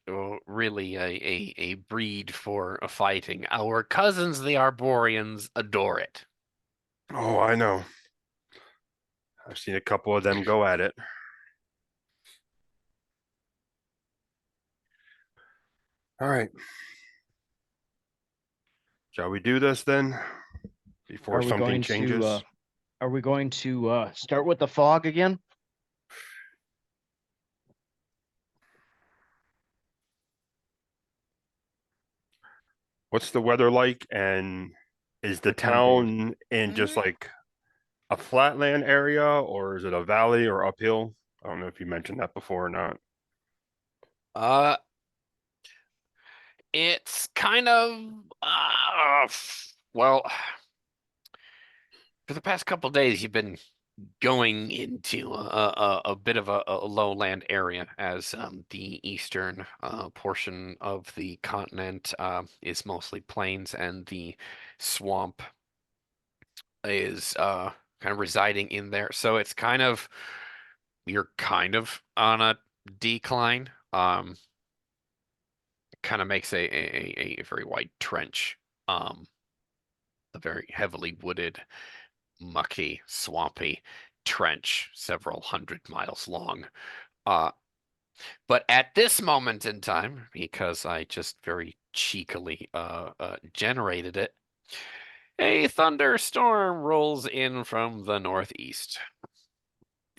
really a breed for fighting. Our cousins, the Arborians, adore it. Oh, I know. I've seen a couple of them go at it. All right. Shall we do this then? Before Are we something going to changes? start with the fog again? What's the weather like? And is the What time of day? town in just like a flatland area or is it a valley or uphill? I don't know if you mentioned that before or not. Uh, it's kind of well, for the past couple days, you've been going into a bit of a lowland area as the eastern portion of the continent is mostly plains and the swamp is kind of residing in there. So it's kind of you're kind of on a decline. Kind of makes a very wide trench. A very heavily wooded, mucky, swampy trench, several 100 miles long. Uh, but at this moment in time, because I just very cheekily generated it, a thunderstorm rolls in from the northeast.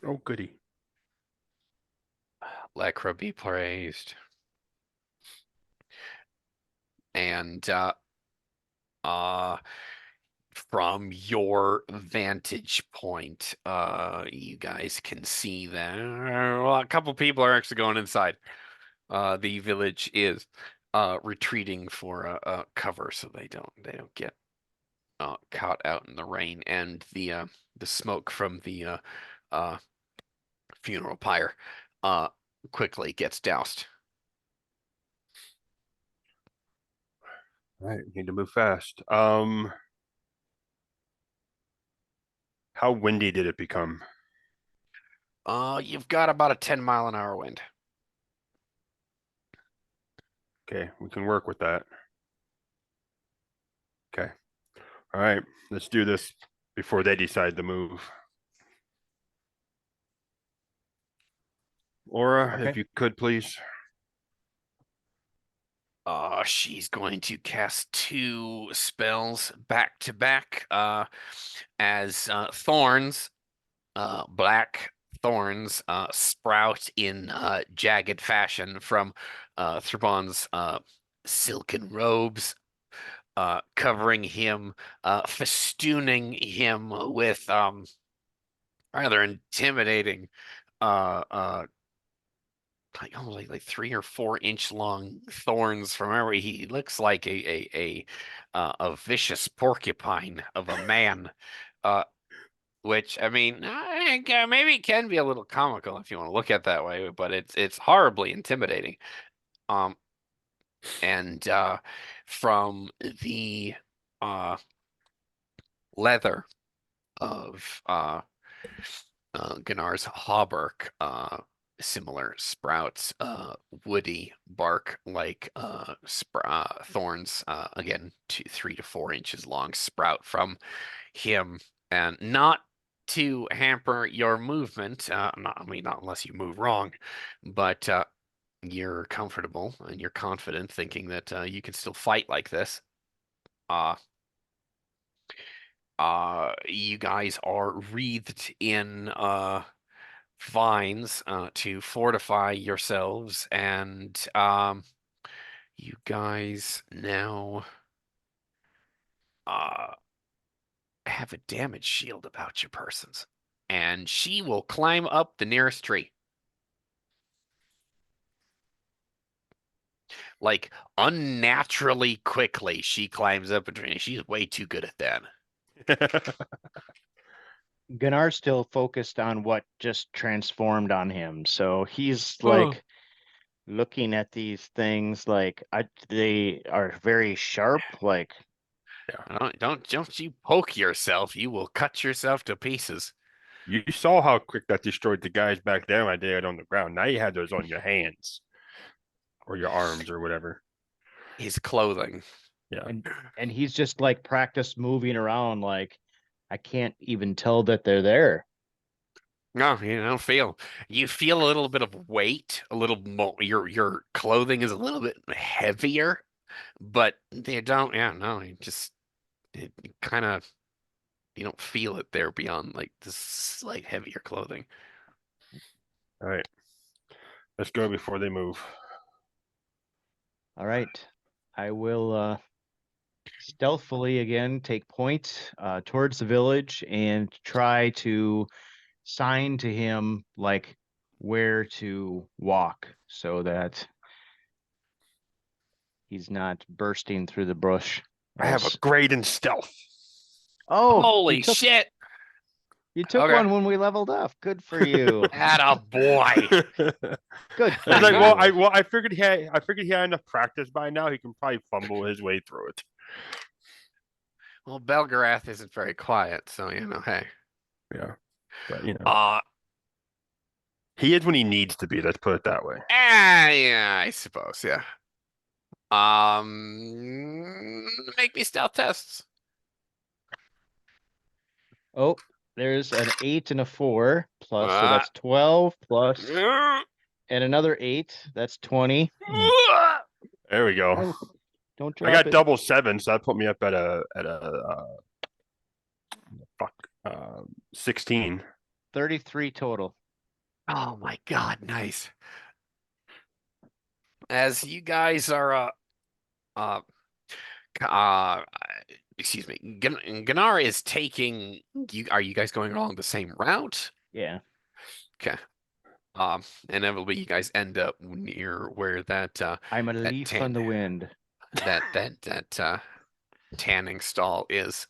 Oh, goody. Lekra be praised. And uh from your vantage point, you guys can see that well, a couple people are actually going inside. The village is retreating for cover so they don't get caught out in the rain, and the smoke from the uh funeral pyre uh quickly gets doused. All right, need to move fast. How windy did it become? You've got about a 10-mile-an-hour wind. Okay, we can work with that. Okay. All right, let's do this before they decide to move. Laura, if Okay. you could please. She's going to cast 2 spells back to back, as thorns, black thorns, sprout in jagged fashion from Thraban's silken robes, covering him, festooning him with rather intimidating like almost like 3 or 4 inch long thorns from everywhere. He looks like a vicious porcupine of a man, uh, which I mean, I think, maybe it can be a little comical if you want to look at it that way, but it's horribly intimidating. Um, and from the uh leather of Gunnar's hauberk, similar sprouts, woody bark like thorns, again 3 to 4 inches long, sprout from him, and not to hamper your movement. I mean, not unless you move wrong, but you're comfortable and you're confident, thinking that you can still fight like this. Uh, you guys are wreathed in vines to fortify yourselves, and you guys now uh have a damage shield about your persons, and she will climb up the nearest tree, like unnaturally quickly. She climbs up a tree. She's way too good at that. Gunnar's still focused on what just transformed on him. So he's Oh. like looking at these things like they are very sharp. Like, Don't you poke yourself. You will cut yourself to pieces. You saw how quick that destroyed the guys back there when I did it on the ground. Now you have those on your hands or your arms or whatever. His clothing. Yeah. and he's just like practice moving around. Like, I can't even tell that they're there. No, you don't feel. You feel a little bit of weight, a little more. Your clothing is a little bit heavier, but you don't. Yeah, no, you just it kind of you don't feel it there beyond like this slight heavier clothing. All right. Let's go before they move. All right. I will stealthily again take point towards the village and try to sign to him like where to walk so that he's not bursting through the brush. I have a grade in stealth. Oh, Holy shit! You took Okay. one when we leveled up. Good for you. Atta boy. Good for I was like, you. I figured he had enough practice by now. He can probably fumble his way through it. Well, Belgarath isn't very quiet, so hey. Yeah. But Uh, he is when he needs to be, let's put it that way. yeah, I suppose, yeah. Make me stealth tests. Oh, there's an 8 and a 4 plus, so that's 12 plus, and another 8. That's 20. There we go. Oh, don't drop I got it. double 7, so that put me up at a 16. 33 total. Oh my God, nice. As you guys are uh uh excuse me, Gunnar is taking you. Are you guys going along the same route? Yeah. Okay. Inevitably you guys end up near where that I'm a that leaf on the wind. that tanning stall is,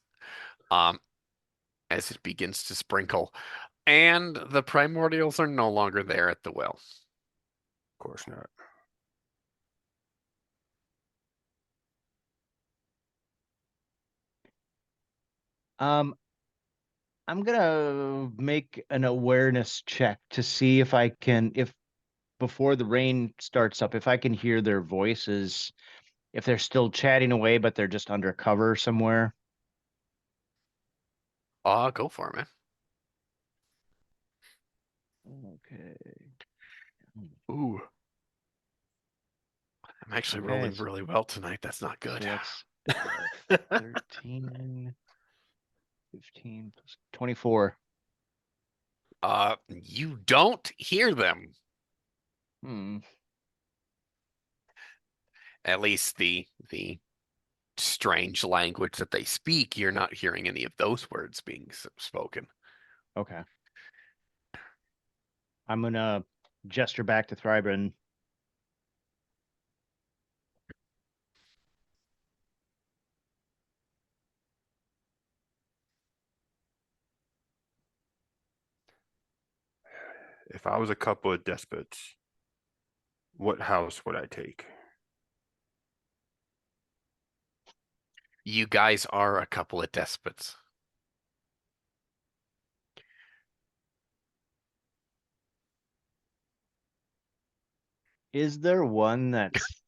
as it begins to sprinkle, and the primordials are no longer there at the well. Of course not. Um, I'm gonna make an awareness check to see if I can, if before the rain starts up, if I can hear their voices, if they're still chatting away, but they're just under cover somewhere. Go for it, man. Okay. Ooh, I'm actually Okay, rolling really well tonight. That's not good. so that's 13, 15 plus 24. You don't hear them. Hmm. At least the strange language that they speak, you're not hearing any of those words being spoken. Okay. I'm gonna gesture back to Thryben. If I was a couple of despots, what house would I take? You guys are a couple of despots. Is there one that's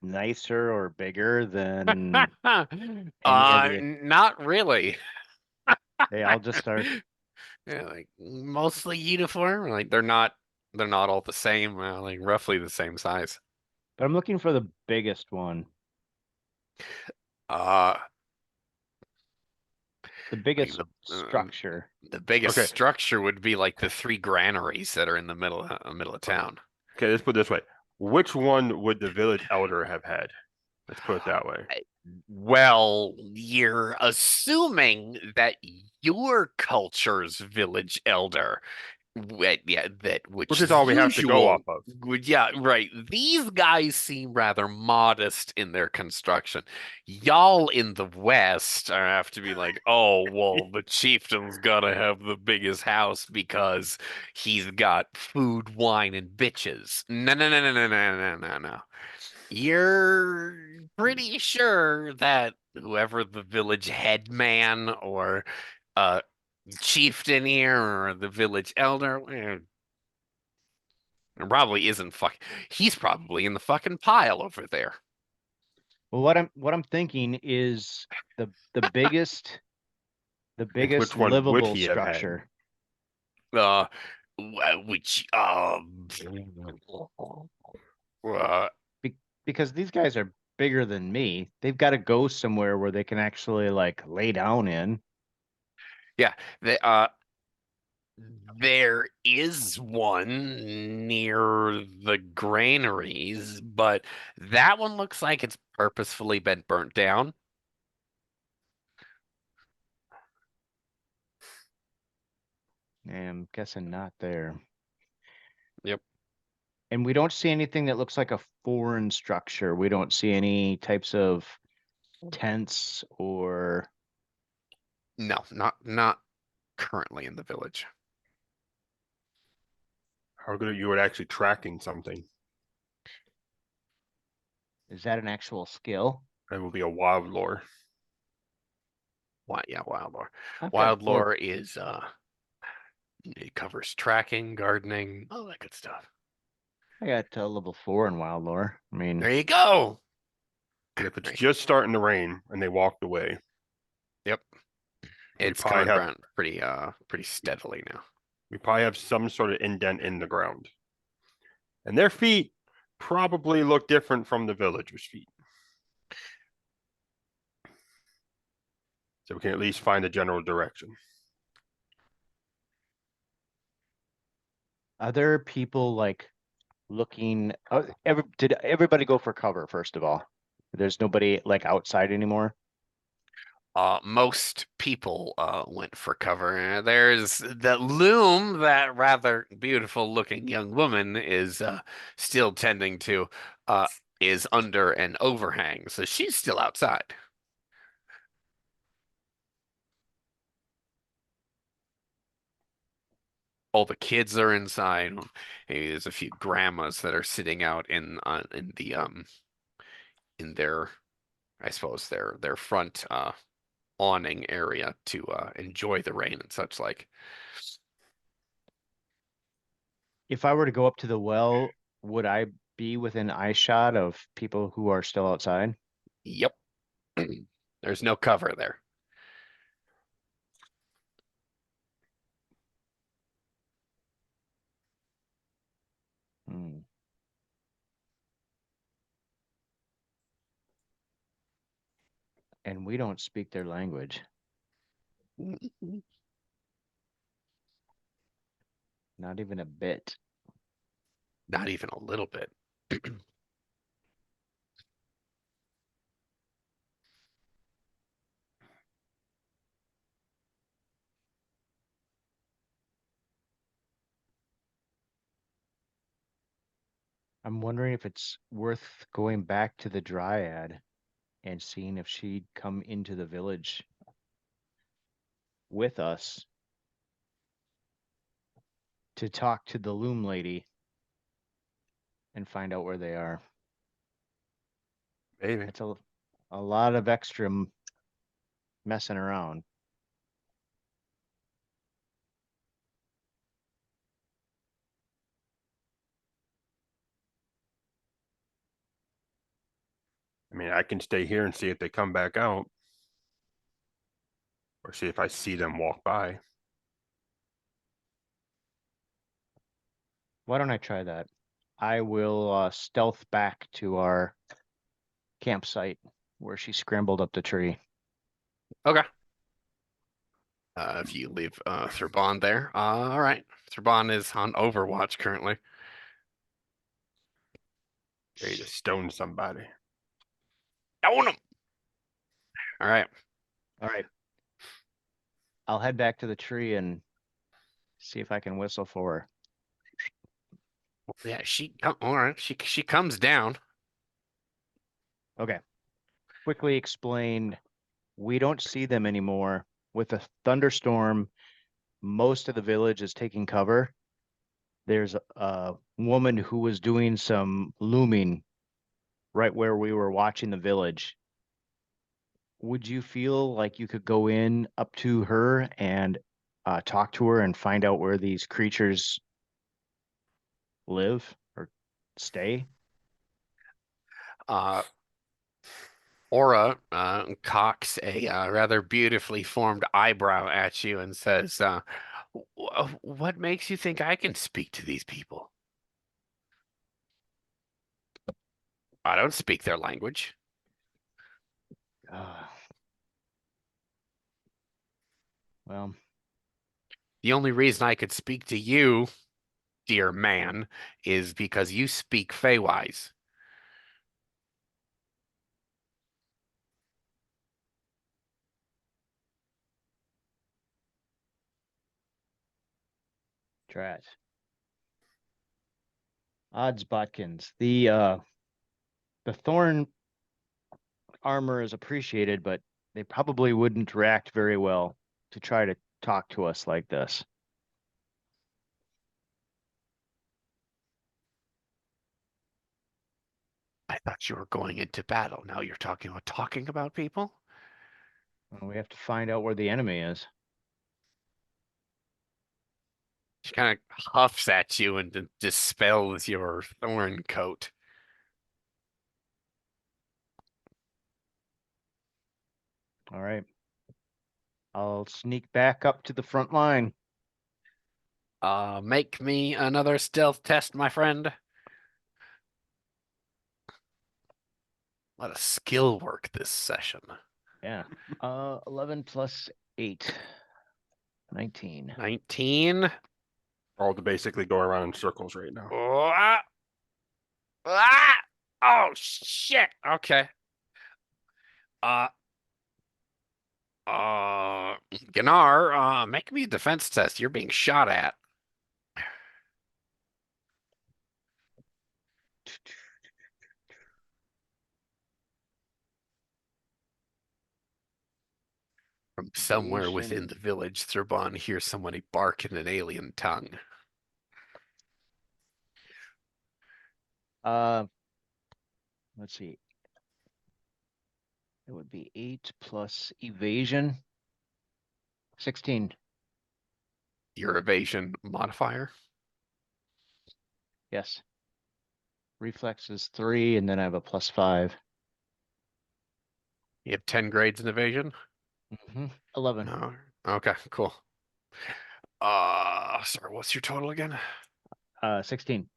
nicer or bigger than any of the? Not really. Hey, I'll just start. Yeah, like mostly uniform. Like they're not all the same. Like roughly the same size. But I'm looking for the biggest one. Uh, The like biggest structure. the biggest Okay, structure would be like the three granaries that are in the middle of town. okay, let's put it this way. Which one would the village elder have had? Let's put it that way. Well, you're assuming that your culture's village elder, yeah, that Which which is all we have to go off of. yeah, right. These guys seem rather modest in their construction. Y'all in the West have to be like, oh, well, the chieftain's gotta have the biggest house because he's got food, wine, and bitches. No, no, no, no, no, no, no, no, no. You're pretty sure that whoever the village headman or uh chieftain here or the village elder probably isn't he's probably in the fucking pile over there. Well, what I'm thinking is the biggest the It's biggest which one would livable he have had? structure. Uh which uh Be because these guys are bigger than me. They've got to go somewhere where they can actually like lay down in. yeah, they there is one near the granaries, but that one looks like it's purposefully been burnt down. I'm guessing not there. Yep. And we don't see anything that looks like a foreign structure. We don't see any types of tents or No, not currently in the village. How good are you at actually tracking something? is that an actual skill? That would be a wild lore. Why, yeah, wild lore. I've got Wild four. lore is it covers tracking, gardening, all that good stuff. I got level 4 in wild lore. I mean, There you go. And if it's Right. just starting to rain and they walked away, Yep. we It's probably coming have around pretty steadily now. we probably have some sort of indent in the ground. And their feet probably look different from the villagers' feet. So we can at least find a general direction. other people like looking. Did everybody go for cover first of all? There's nobody like outside anymore. Most people went for cover. There's the loom that rather beautiful looking young woman is still tending to is under an overhang, so she's still outside. All the kids are inside. Maybe there's a few grandmas that are sitting out in the in their I suppose their front awning area to enjoy the rain and such like. If I were to go up to the well, would I be within eyeshot of people who are still outside? Yep. There's no cover there. Hmm. And we don't speak their language. Not even a bit. Not even a little bit. I'm wondering if it's worth going back to the Dryad and seeing if she'd come into the village with us to talk to the loom lady and find out where they are. Maybe. It's a lot of extra messing around. I mean, I can stay here and see if they come back out. Or see if I see them walk by. Why don't I try that? I will stealth back to our campsite where she scrambled up the tree. Okay. If you leave Thurbon there. All right. Thurbon is on Overwatch currently. Ready to stone somebody. Own him. All right. All right. I'll head back to the tree and see if I can whistle for her. Yeah, all right. She comes down. Okay. Quickly explain, we don't see them anymore. With a thunderstorm, most of the village is taking cover. There's a woman who was doing some looming right where we were watching the village. Would you feel like you could go in up to her and talk to her and find out where these creatures live or stay? Uh, Aura cocks a rather beautifully formed eyebrow at you and says, "What makes you think I can speak to these people? I don't speak their language. Uh, well, The only reason I could speak to you, dear man, is because you speak Feywise." trash. Odds Botkins. The thorn armor is appreciated, but they probably wouldn't react very well to try to talk to us like this. I thought you were going into battle. Now you're talking about people? Well, we have to find out where the enemy is. She kind of huffs at you and dispels your thorn coat. All right. I'll sneak back up to the front line. Make me another stealth test, my friend. A lot of skill work this session. Yeah. 11 plus 8. 19. 19. All to basically go around in circles right now. Oh, ah! Oh, shit. Okay. Uh, Gnar, make me a defense test. You're being shot at. From somewhere within the village, Thurbon hears somebody bark in an alien tongue. Uh, let's see. It would be 8 plus evasion. 16. Your evasion modifier. Yes. Reflex is 3, and then I have a +5. You have 10 grades in evasion. 11. Oh, okay, cool. Sorry, what's your total again? 16.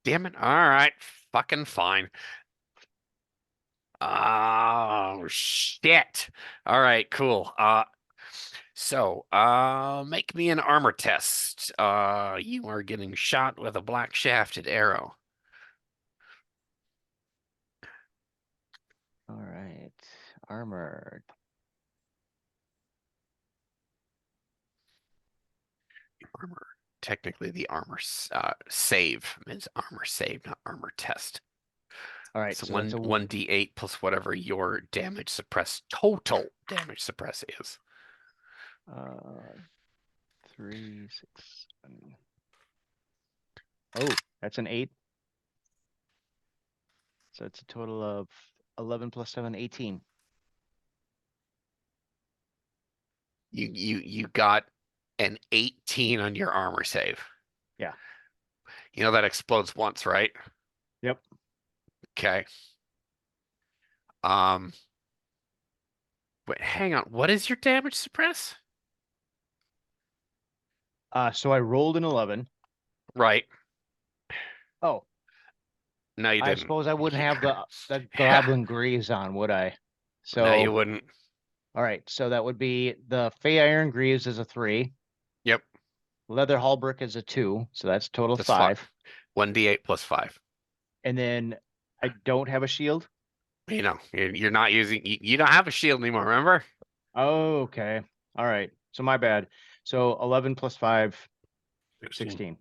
Damn it. All right, fucking fine. Oh shit. All right, cool. Make me an armor test. You are getting shot with a black shafted arrow. All right. Armor. Armor. Technically, the armor save is armor save, not armor test. All right. So So that's a 1d8 plus whatever your damage suppress total damage suppress is. 3, 6, 7. Oh, that's an 8. So it's a total of 11 plus 7, 18. You got an 18 on your armor save. Yeah. You know that explodes once, right? Yep. Okay. Wait, hang on. What is your damage suppress? So I rolled an 11. Right. Oh, No, you I didn't. suppose I wouldn't have the goblin greaves on, would I? No, you So, wouldn't. all right. So that would be the Fey Iron Greaves is a 3. Yep. Leather Halberd is a 2. So that's a total of That's 5. 1d8 plus 5. And then I don't have a shield. You know, you're not using. You don't have a shield anymore. Remember? Oh, okay. All right. So my bad. So 11 plus 5, 16. 16.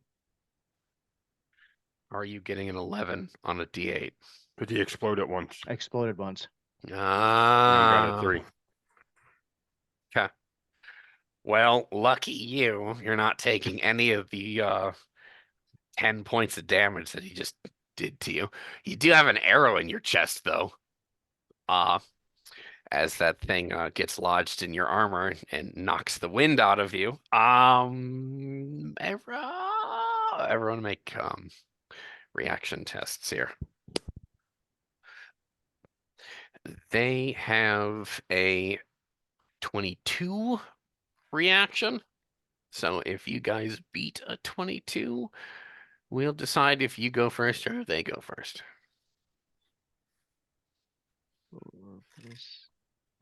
Are you getting an 11 on a d8? But he exploded once. I exploded once. And you got a Ah. 3. Okay. Well, lucky you. You're not taking any of the 10 points of damage that he just did to you. You do have an arrow in your chest, though. As that thing gets lodged in your armor and knocks the wind out of you. Everyone make reaction tests here. They have a 22 reaction. So if you guys beat a 22, we'll decide if you go first or if they go first.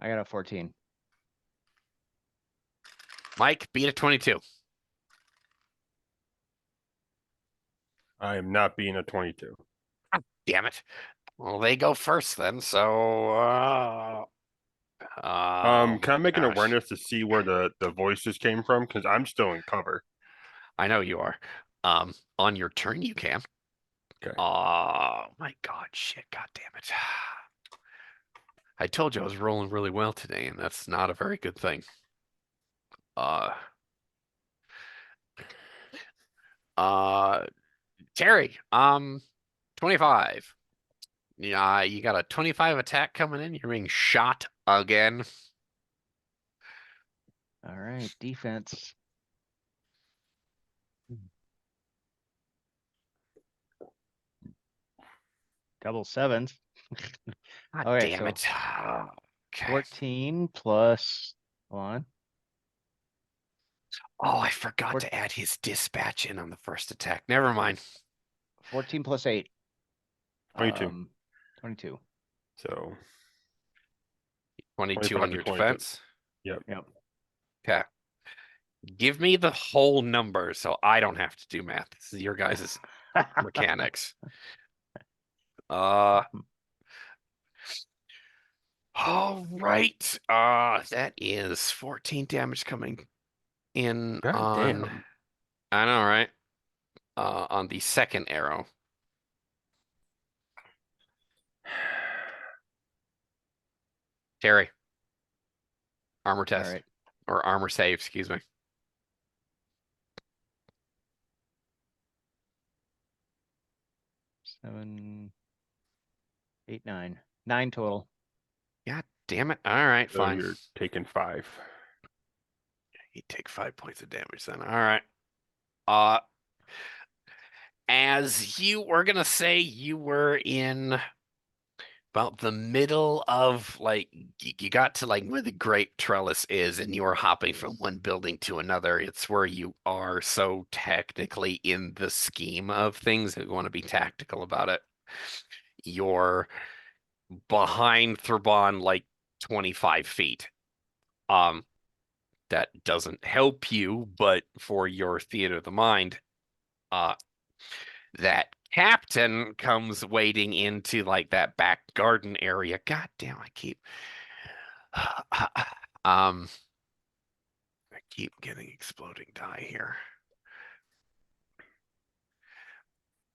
I got a 14. Mike, beat a 22. I am not being a 22. Damn it. Well, they go first then, so Can I make an gosh. awareness to see where the voices came from? Because I'm still in cover. I know you are. On your turn you can. Okay. Oh my god, shit, god damn it. I told you I was rolling really well today, and that's not a very good thing. Terry, 25. Yeah, you got a 25 attack coming in. You're being shot again. All right. Defense. Double sevens. God All right, damn so it. Okay. 14 plus 1. Oh, I forgot to add his dispatch in on the first attack. Never mind. 14 plus 8. 22. 22. So 22 on 25 to your 22. defense. Yep. Okay. Give me the whole number so I don't have to do math. This is your guys' mechanics. All right. That is 14 damage coming in God on. damn. I know, right? On the second arrow. Terry. Armor All test. right. Or armor save, excuse me. 7. 8, 9. 9 total. God damn it. All right, So fine. you're taking 5. You take 5 points of damage then. All right. Uh, as you were gonna say, you were in about the middle of like you got to like where the Great Trellis is, and you were hopping from one building to another. It's where you are so technically in the scheme of things that you want to be tactical about it. You're behind Thurbon like 25 feet. Um, that doesn't help you, but for your theater of the mind, uh, that captain comes wading into like that back garden area. God damn, um, I keep getting exploding die here.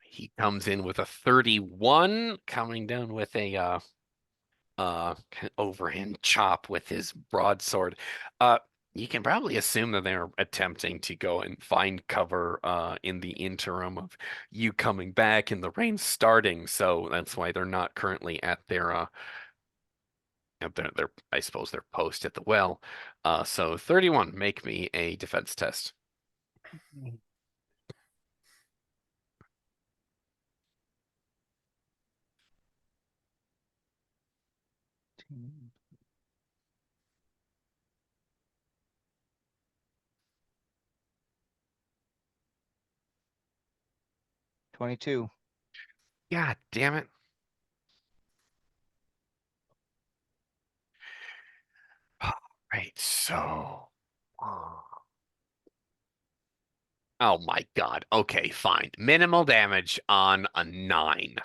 He comes in with a 31, coming down with a overhand chop with his broadsword. You can probably assume that they're attempting to go and find cover in the interim of you coming back and the rain starting, so that's why they're not currently at their I suppose their post at the well. So 31, make me a defense test. 22. God damn it. Right, so oh my God. Okay, fine. Minimal damage on a 9.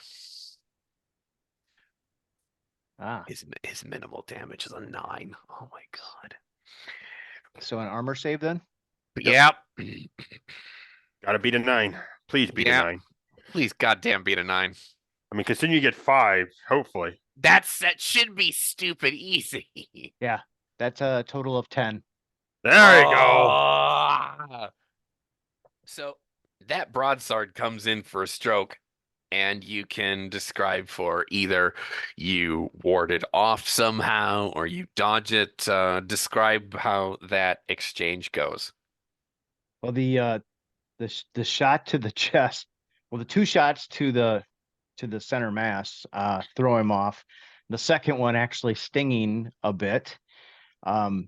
Ah, His minimal damage is a 9. Oh my God. so an armor save then? Yep. Gotta beat a 9. Please beat a Yep. 9. Please goddamn beat a 9. I mean, considering you get 5, hopefully. That should be stupid easy. Yeah, that's a total of 10. There you go. Ah. So that broadsword comes in for a stroke, and you can describe for either you ward it off somehow or you dodge it. Describe how that exchange goes. Well, the shot to the chest, well, the 2 shots to the center mass throw him off. The second one actually stinging a bit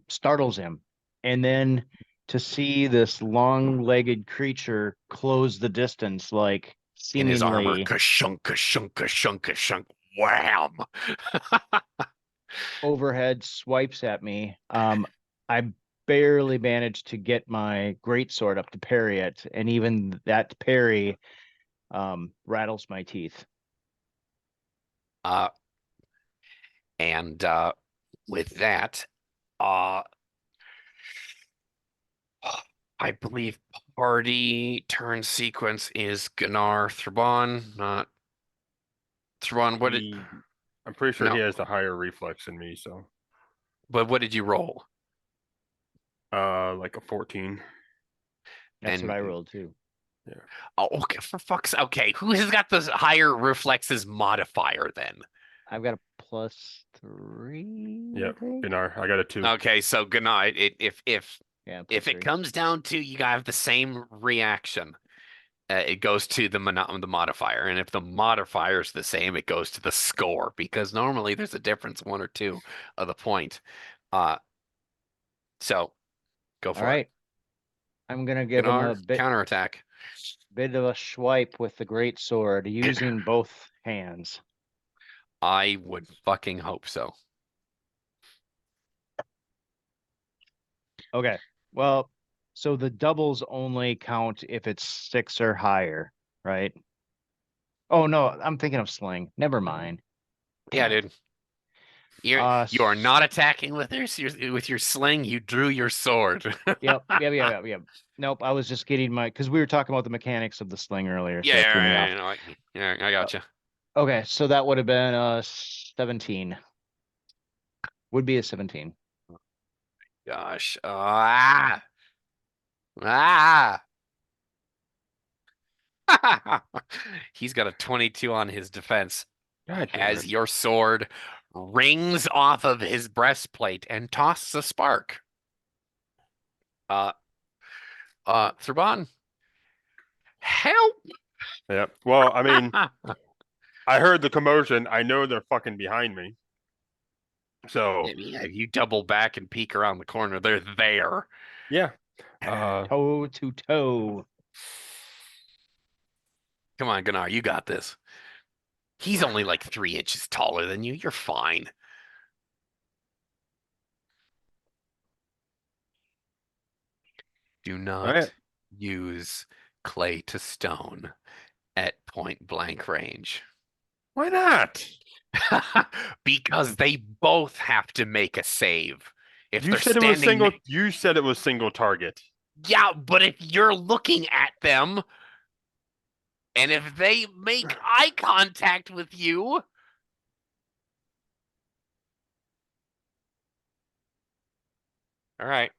startles him. And then to see this long-legged creature close the distance, like In his armor, seemingly ka-shunk, ka-shunk, ka-shunk, ka-shunk, wham! overhead swipes at me, I barely managed to get my greatsword up to parry it, and even that parry rattles my teeth. Uh, and with that, uh, I believe party turn sequence is Gunnar Thraban, not Thraban. I'm pretty sure No, he has the higher reflex than me, so but what did you roll? like a 14. That's what I And rolled too. oh, okay, for fuck's okay, who has got the higher reflexes modifier then? I've got a +3, I Yep, think. Gunnar, I got a 2. Okay, so Gunnar, Yeah, if it +3. comes down to you gotta have the same reaction, it goes to the modifier, and if the modifier is the same, it goes to the score because normally there's a difference 1 or 2 of the point. Uh, so go All for it. right. I'm gonna give him a Gunnar, counterattack. bit of a swipe with the great sword using both hands. I would fucking hope so. Okay. Well, so the doubles only count if it's 6 or higher, right? Oh no, I'm thinking of sling. Never mind. Yeah, Damn it. dude. You are not attacking with your sling. You drew your sword. Yep. Nope, I was just getting my because we were talking about the mechanics of the sling earlier, so Yeah, that threw me yeah, off. yeah, I got you. Okay, so that would have been 17. Would be a 17. Gosh. Ah. He's got a 22 on his defense. God damn as it. your sword rings off of his breastplate and tosses a spark. Uh, Thurban, help! Yeah. Well, I mean, I heard the commotion. I know they're fucking behind me. So Yeah, you double back and peek around the corner. They're there. yeah. Toe to toe. Come on, Gunnar, you got this. He's only like 3 inches taller than you. You're fine. Do All right. not use clay to stone at point blank range. Why not? Because they both have to make a save. If You they're said it was standing, single. You said it was single target. yeah, but if you're looking at them and if they make eye contact with you, all right.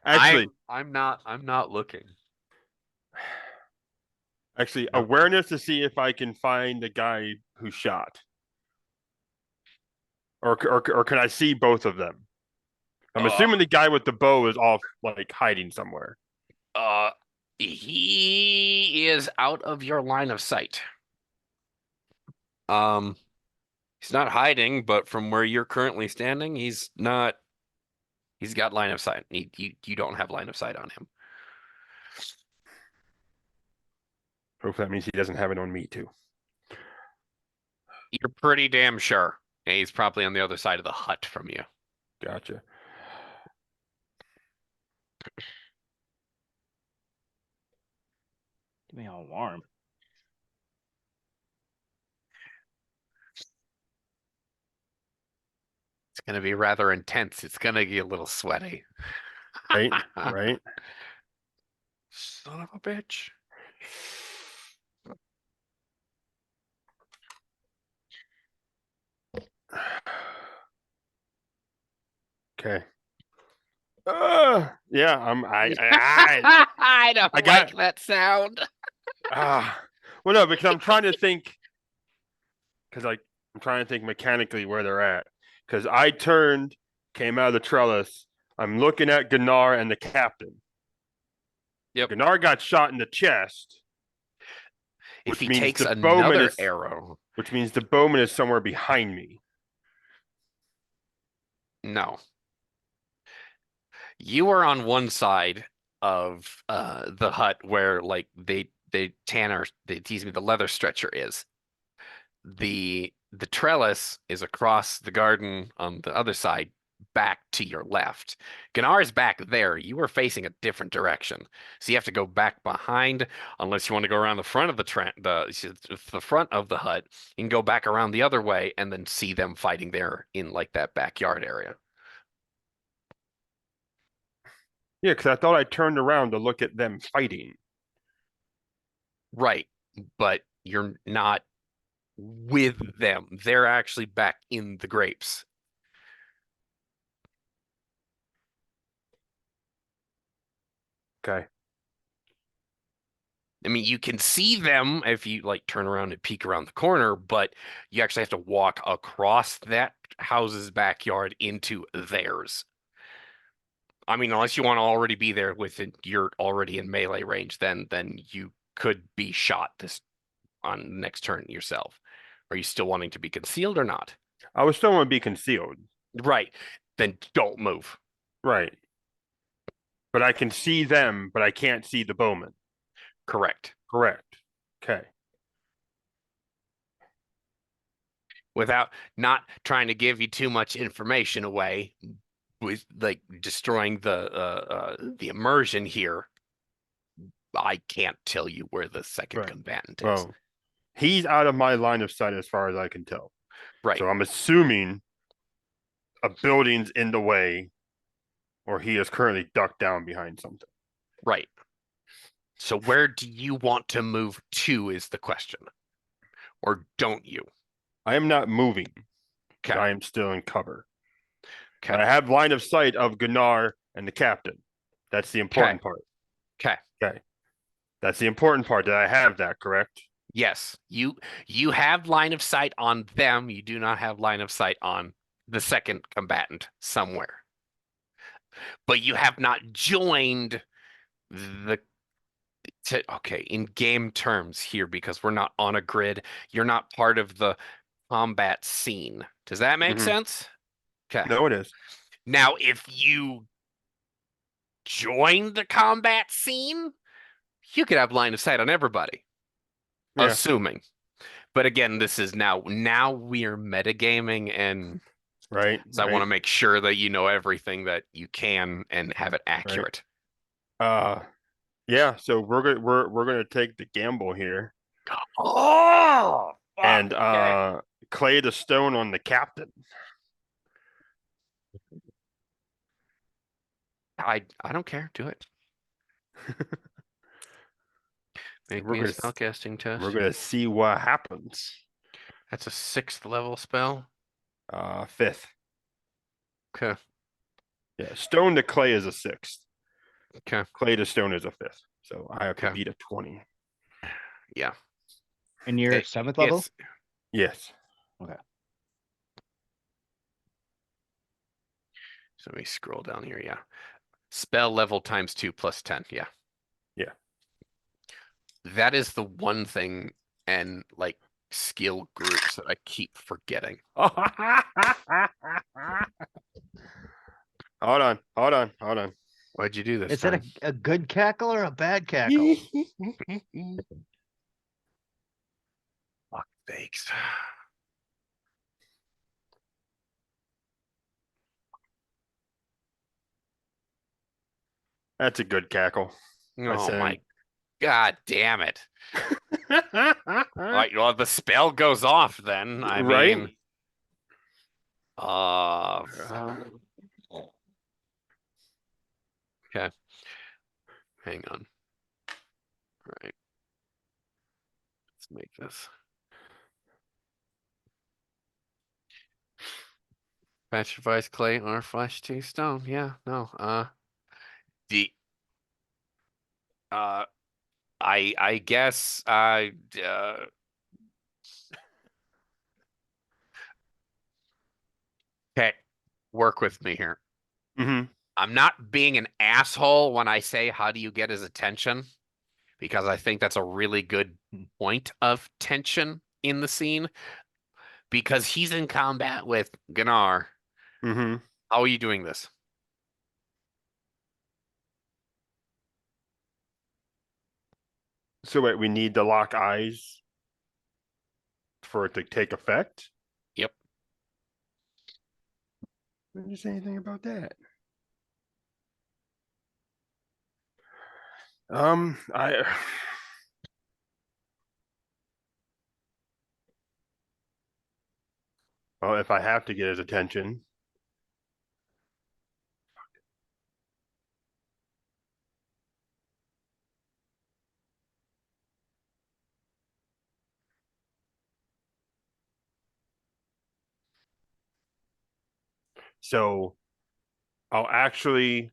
Actually, I'm not looking. No. awareness to see if I can find the guy who shot, or can I see both of them? I'm assuming the guy with the bow is off, like hiding somewhere. Uh, he is out of your line of sight. He's not hiding, but from where you're currently standing, he's not. He's got line of sight. You don't have line of sight on him. Hopefully that means he doesn't have it on me too. You're pretty damn sure. Yeah, he's probably on the other side of the hut from you. Gotcha. Get me all warm. It's gonna be rather intense. It's gonna get a little sweaty. Right, right. Son of a bitch. Okay. Yeah, I don't I got- like that sound. well, no, because I'm trying to think, because I'm trying to think mechanically where they're at. Because I turned, came out of the trellis. I'm looking at Gunnar and the captain. Yep. Gunnar got shot in the chest. If Which he means takes the bowman another is- arrow, Which means the bowman is somewhere behind me. no. You are on one side of the hut where like the leather stretcher is. The trellis is across the garden on the other side, back to your left. Gunnar's back there. You were facing a different direction, so you have to go back behind. Unless you want to go around the front of the front of the hut, you can go back around the other way and then see them fighting there in like that backyard area. Yeah, because I thought I turned around to look at them fighting. Right, but you're not with them. They're actually back in the grapes. Okay. I mean, you can see them if you like turn around and peek around the corner, but you actually have to walk across that house's backyard into theirs. I mean, unless you want to already be there you're already in melee range, then you could be shot this on next turn yourself. Are you still wanting to be concealed or not? I was still want to be concealed. Right. Then don't move. Right. But I can see them, but I can't see the bowman. Correct. Correct. Okay. Without not trying to give you too much information away, with like destroying the immersion here, I can't tell you where the second Right. combatant is. Well, he's out of my line of sight as far as I can tell. Right. So I'm assuming a building's in the way, or he is currently ducked down behind something. Right. So where do you want to move to is the question. Or don't you? I am not moving. Okay. I am still in cover. Okay. But I have line of sight of Gunnar and the captain. That's the important part. Okay. Okay. That's the important part. That I have that, correct? Yes, you have line of sight on them. You do not have line of sight on the second combatant somewhere. But you have not joined the okay, in game terms here because we're not on a grid. You're not part of the combat scene. Does that make Mhm. sense? Okay. No, it is. Now, if you join the combat scene, you could have line of sight on everybody, Yeah. assuming. But again, this is now we are metagaming, and Right. so I want to make sure that you know everything that you can and have it accurate. Yeah. So we're gonna take the gamble here, Oh, fuck, and okay. Clay the Stone on the captain. I don't care. Do it. Make We're me a gonna spellcasting test. we're gonna see what happens. That's a 6th level spell. 5th. Okay. Yeah. Stone to Clay is a 6th. Okay. Clay to Stone is a 5th. So I have to Okay. beat a 20. Yeah. And you're It 7th level? gets- Yes. So let me scroll down here. Yeah. Spell level times 2 plus 10. Yeah. Yeah. That is the one thing and like skill groups that I keep forgetting. Hold on. Why'd you do this Is that time? a good cackle or a bad cackle? Fuck sakes. That's a good cackle. Oh my god damn it. Alright, well the spell goes off then. I Right? mean okay. Hang on. All right. Let's make this. Petrifies clay or flesh to stone. Yeah, no. The I guess okay, work with me here. hmm I'm not being an asshole when I say how do you get his attention, because I think that's a really good point of tension in the scene, because he's in combat with Gunnar. hmm How are you doing this? So wait, we need to lock eyes for it to take effect? Yep. Didn't you say anything about that? I well, if I have to get his attention. So I'll actually,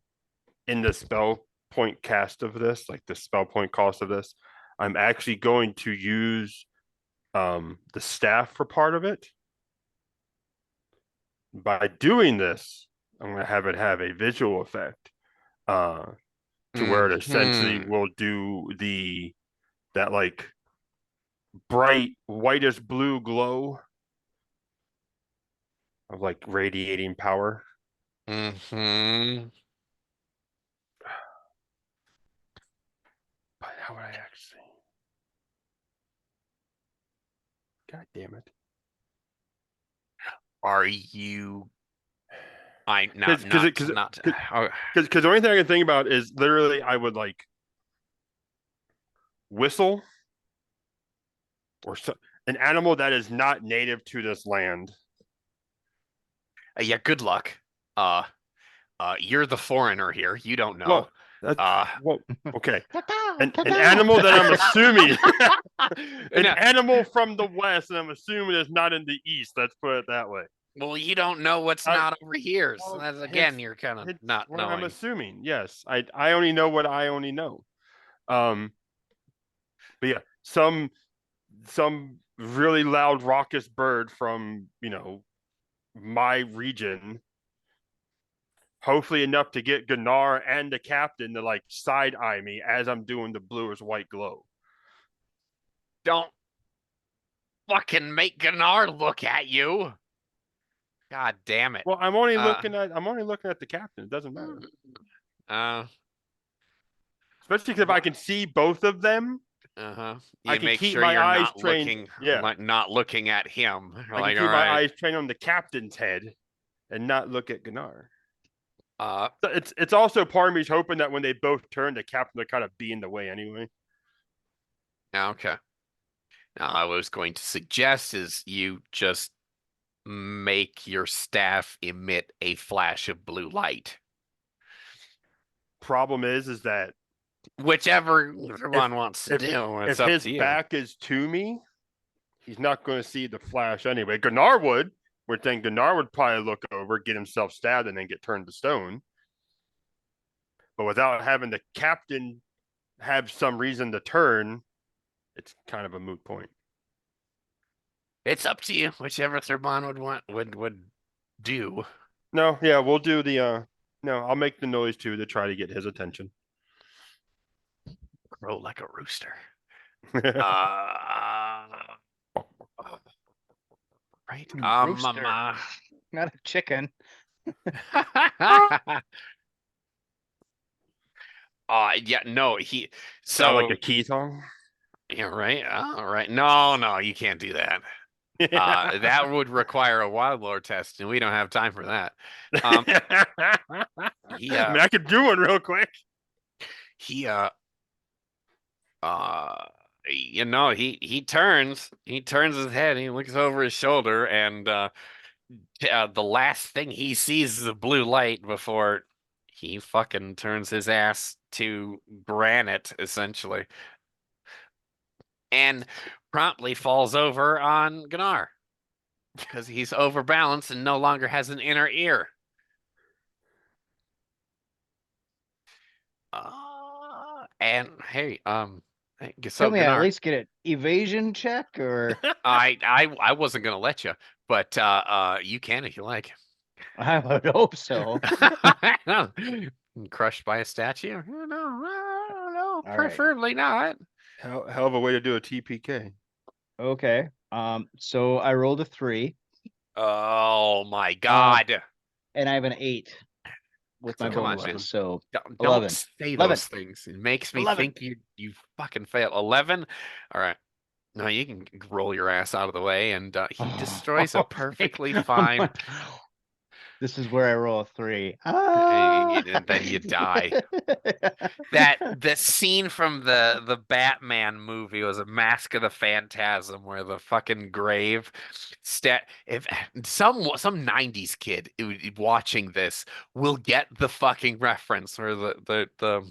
in the spell point cast of this, like the spell point cost of this, I'm actually going to use the staff for part of it. By doing this, I'm going to have it have a visual effect to where it essentially Mhm. will do that like bright whitish blue glow of like radiating power. Mhm. But how would I actually? God damn it! Are you? I Because not. Oh, the only thing I can think about is literally I would like whistle or an animal that is not native to this land. yeah. Good luck. You're the foreigner here. You don't know. Well, that's Uh, well, okay. An animal that I'm assuming an no, animal from the west, and I'm assuming it's not in the east. Let's put it that way. well, you don't know what's I- not over here. So Well, that's again, it's- you're kind of it's not what I'm knowing. assuming. Yes, I only know what I only know. Um, but yeah, some some really loud raucous bird from, my region. Hopefully enough to get Gunnar and the captain to like side eye me as I'm doing the bluish white glow. Don't fucking make Gunnar look at you. God damn it. Well, I'm only looking at the captain. It doesn't matter. Especially because if I can see both of them, I I can make keep sure my you're eyes not trained. looking, Yeah. like not looking at him. I can Like, keep all my right. eyes trained on the captain's head and not look at Gunnar. Uh, So it's also part of me's hoping that when they both turn, the captain will kind of be in the way anyway. okay. Now, I was going to suggest is you just make your staff emit a flash of blue light. Problem is that Whichever one wants to do, it's if up his to you. back is to me, he's not going to see the flash anyway. Gunnar would, which then Gunnar would probably look over, get himself stabbed, and then get turned to stone. But without having the captain have some reason to turn, it's kind of a moot point. It's up to you. Whichever Thurbon would do. No, yeah, we'll do the no, I'll make the noise too to try to get his attention. Crow like a rooster. Right. Rooster. Not a chicken. Yeah, no, Sound like so a key song. yeah, right. All right. No, you can't do that. That would require a wild lore test, and we don't have time for that. I mean, I could do one real quick. He turns his head, he looks over his shoulder, and the last thing he sees is a blue light before he fucking turns his ass to granite, essentially, and promptly falls over on Gunnar because he's overbalanced and no longer has an inner ear. And hey, Tell me, I at Gunnar, least get an evasion check, or I wasn't gonna let you, but you can if you like. I would hope so. Crushed by a statue? No, I don't know. right. Preferably not. Hell of a way to do a TPK. Okay. So I rolled a 3, Oh my god. and I have an 8 with my Come on, bonuses. man. So Don't 11. say 11. those things. It makes me 11. think you fucking failed. 11? All right. No, you can roll your ass out of the way, and he destroys a perfectly fine. This is where I roll a 3. And then you die. The scene from the Batman movie was a Mask of the Phantasm, where the fucking grave if some 90s kid watching this will get the fucking reference where the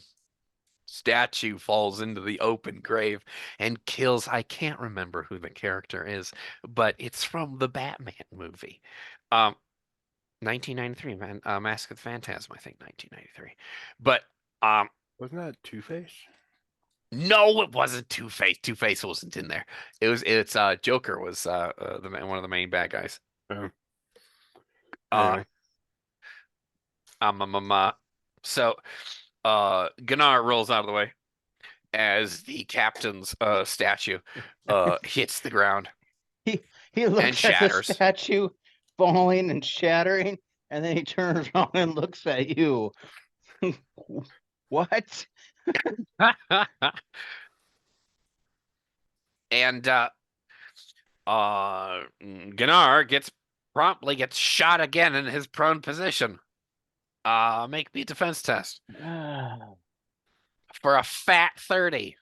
statue falls into the open grave and kills, I can't remember who the character is, but it's from the Batman movie. 1993, man. Mask of the Phantasm, I think 1993. But Wasn't that Two-Face? no, it wasn't Two-Face. Two-Face wasn't in there. It's Joker was one of the main bad guys. Anyway. So Gunnar rolls out of the way as the captain's statue hits the ground. He looks and at shatters. the statue falling and shattering, and then he turns around and looks at you. What? And Gunnar promptly gets shot again in his prone position. Make me a defense test for a fat 30.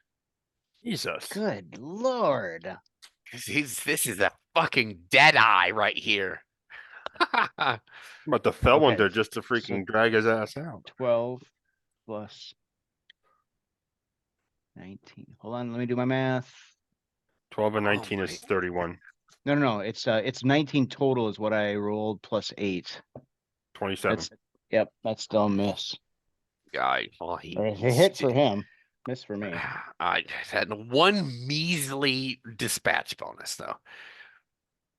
Jesus. Good Lord. This is a fucking dead eye right here. But the fell one Okay, there just to freaking drag his ass out. 12 plus 19. Hold on, let me do my math. 12 and 19 my- is 31. No. It's 19 total is what I rolled plus 8. 27. That's still a miss. Guy, well, Or a hit for him. Miss for me. I had one measly dispatch bonus though.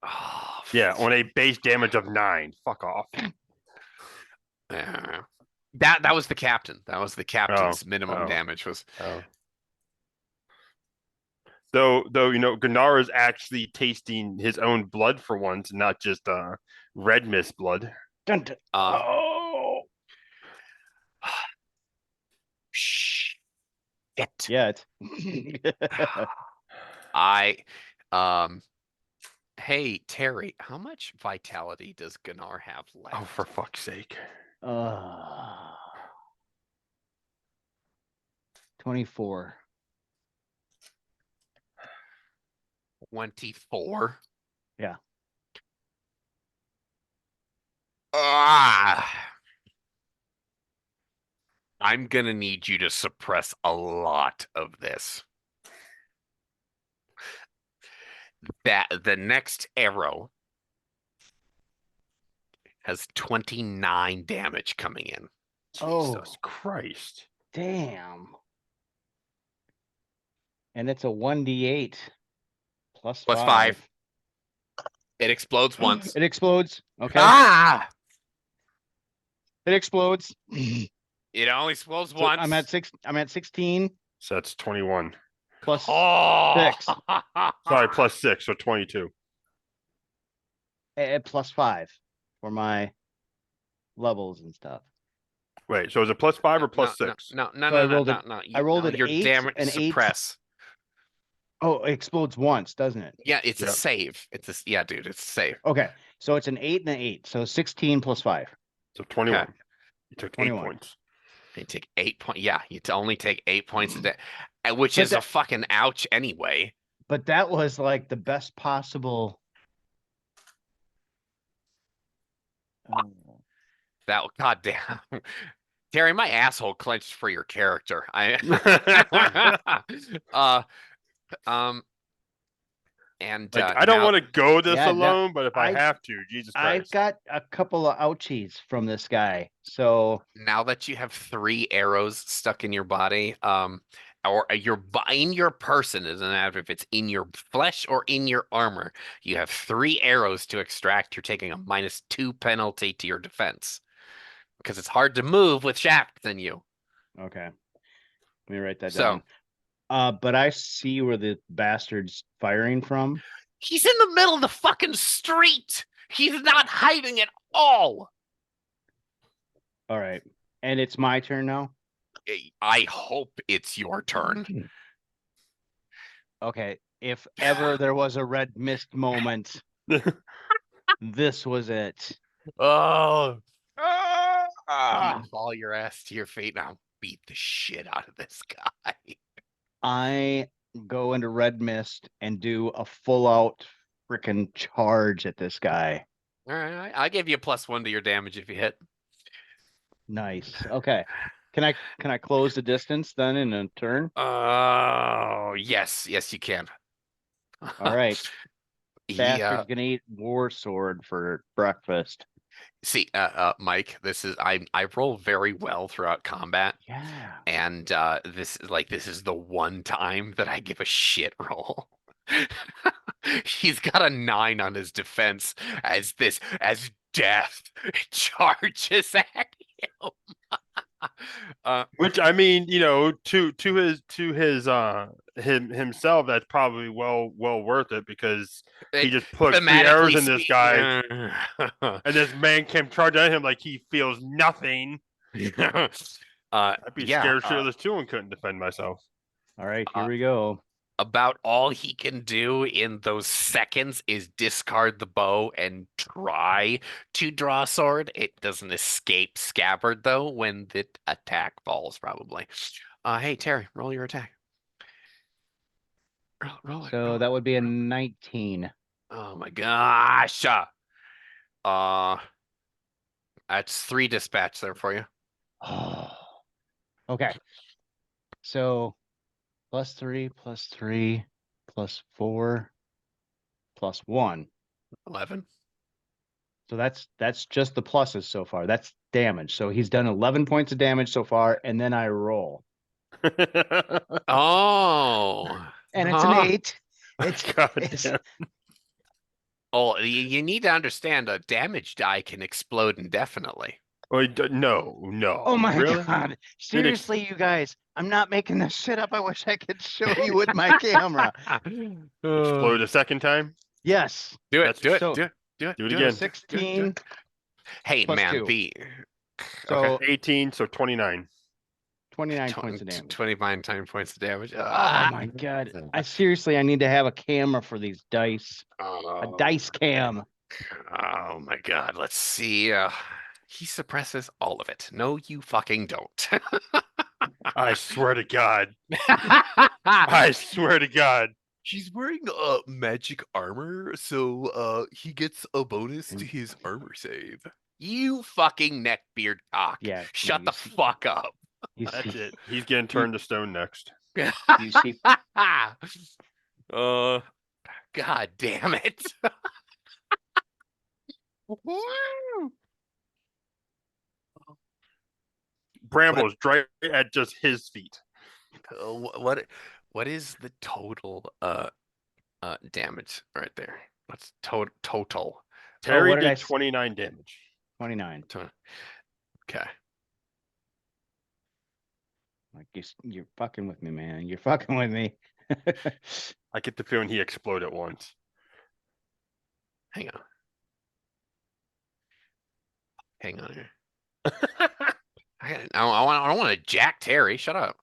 Oh, Yeah, on a base damage of 9. Fuck off. that was the captain. That was the captain's Oh, minimum oh. damage was. Oh. Though Gunnar is actually tasting his own blood for once, not just red mist blood. Dun, dun. Oh, Shit. yeah. I hey Terry, how much vitality does Gunnar have left? Oh, for fuck's sake. 24. 24. Yeah. I'm gonna need you to suppress a lot of this. That the next arrow has 29 damage coming in. Oh. Jesus Christ. Damn. And it's a 1d8 plus Plus 5. 5. It explodes once. It explodes. Okay. It explodes. It only explodes So once. I'm at 16 So that's 21. plus Oh, 6. Sorry, plus 6, so 22. Plus 5 for my levels and stuff. Wait, so is it plus 5 or plus 6? No. So I rolled it- I rolled an your 8, damage an 8. suppress. Oh, it explodes once, doesn't it? Yeah, it's a Yep. save. Yeah, dude, it's a save. Okay. So it's an 8 and an 8. So 16 plus 5. So 21. Okay. You took 21. 8 points. You take 8 points. Yeah, you only take 8 points a day, which But is a fucking ouch anyway. But that was like the best possible. That goddamn Terry, my asshole clenched for your character. And I don't want to go this Yeah, alone, but if I I- have to, Jesus I've Christ. got a couple of ouchies from this guy. So now that you have 3 arrows stuck in your body, or in your person, doesn't matter if it's in your flesh or in your armor, you have 3 arrows to extract. You're taking a -2 penalty to your defense because it's hard to move with shafts in you. okay. Let me write that So- down. But I see where the bastard's firing from. He's in the middle of the fucking street. He's not hiding at all. All right. And it's my turn now. I hope it's your turn. Okay. If ever there was a red mist moment, this was it. Oh. You fall your ass to your feet and I'll beat the shit out of this guy. I go into red mist and do a full out freaking charge at this guy. All right, I'll give you a +1 to your damage if you hit. Nice. Okay. Can I close the distance then in a turn? Oh, yes, you can. All right. Yeah. Bastard's gonna eat war sword for breakfast. See, Mike, I roll very well throughout combat, Yeah. and this is the one time that I give a shit roll. He's got a 9 on his defense as death charges at him. Which I mean, to his himself, that's probably well worth it because he just put 3 arrows in this guy, and this man came charging at him like he feels nothing. I'd be scared shitless too and couldn't defend myself. All right, here we go. About all he can do in those seconds is discard the bow and try to draw a sword. It doesn't escape scabbard though when the attack falls, probably. Hey Terry, roll your attack. Roll it. So that would be a 19. Oh my gosh. That's 3 dispatch there for you. Oh. Okay. So +3, +3, +4, +1. 11. So that's just the pluses so far. That's damage. So he's done 11 points of damage so far, and then I roll. Oh. And it's an Huh. 8. It's God it's damn. Oh, you need to understand a damage die can explode indefinitely. No, no. oh my Really? god. Seriously, you guys, I'm not making this shit up. I wish I could show you with my camera. Explode a second time? Yes. Do it, That's do it, so do it, do it, do it do again. it, do it, do it, do 16 it. Hey, plus man, 2. the okay. So 18, so 29. 29 points of damage. 29 points of damage. Oh Ah. my god. I need to have a camera for these dice. A Oh, dice cam. oh my god, let's see. He suppresses all of it. No, you fucking don't. I swear to God. I swear to God. He's wearing magic armor, so he gets a bonus to his armor save. You fucking neckbeard cock. Yeah. Shut you the see- fuck up. You That's see, it. He's getting turned to stone next. you see uh God damn it. Brambles right at just his feet. What is the total damage right there? What's total? Terry what did I did s- 29 damage. 29. Okay. Like you're fucking with me, man. You're fucking with me. I get the feeling he exploded once. Hang on. Hang on here. I don't want to jack Terry. Shut up.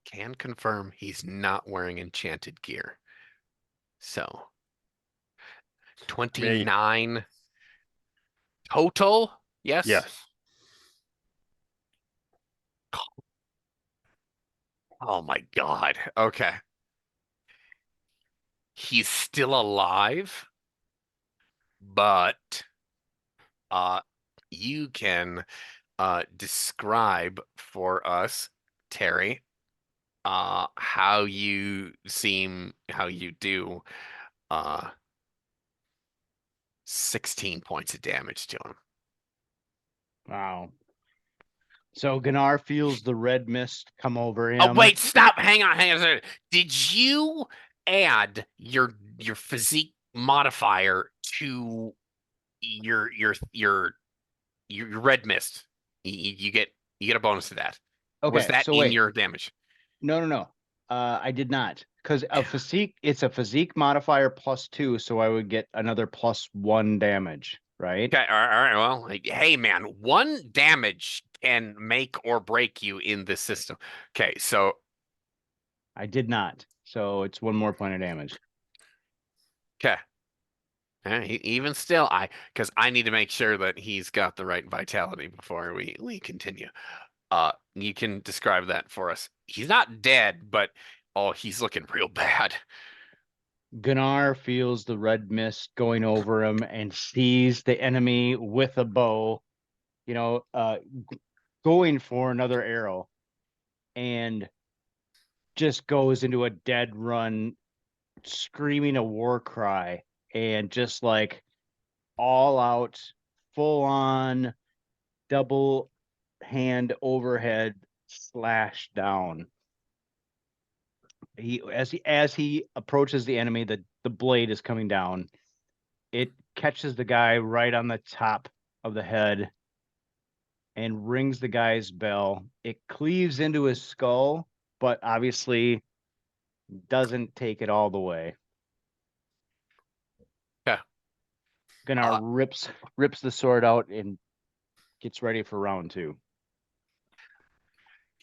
Can confirm he's not wearing enchanted gear. So 29 total? Yes. Yes. Oh my God. Okay. He's still alive, but you can describe for us, Terry, how you do 16 points of damage to him. Wow. So Gunnar feels the red mist come over him. Oh wait, stop. Hang on a second. Did you add your physique modifier to your red mist? You get a bonus to that. Was Okay, that so in wait. your damage? No. I did not. Because a physique, it's a physique modifier +2, so I would get another +1 damage, right? Okay, all right. Well, hey man, 1 damage can make or break you in this system. Okay, so I did not. So it's 1 more point of damage. okay. Even still, because I need to make sure that he's got the right vitality before we continue. You can describe that for us. He's not dead, but oh, he's looking real bad. Gunnar feels the red mist going over him and sees the enemy with a bow, going for another arrow, and just goes into a dead run, screaming a war cry, and just like all out, full on, double hand overhead slash down. As he approaches the enemy, the blade is coming down. It catches the guy right on the top of the head and rings the guy's bell. It cleaves into his skull, but obviously doesn't take it all the way. Yeah. Gunnar rips the sword out and gets ready for round 2.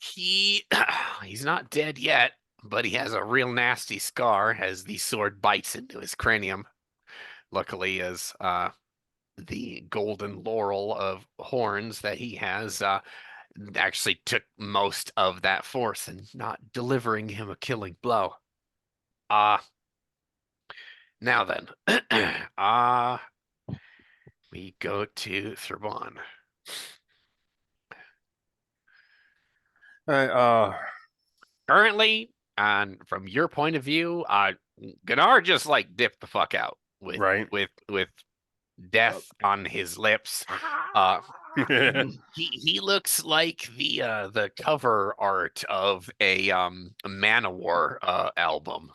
He's not dead yet, but he has a real nasty scar as the sword bites into his cranium. Luckily, as the golden laurel of horns that he has actually took most of that force and not delivering him a killing blow. Now then, we go to Thurbon. All right, Currently, and from your point of view, Gunnar just like dipped the fuck out with Right. with death on his lips. He looks like the cover art of a Manowar album.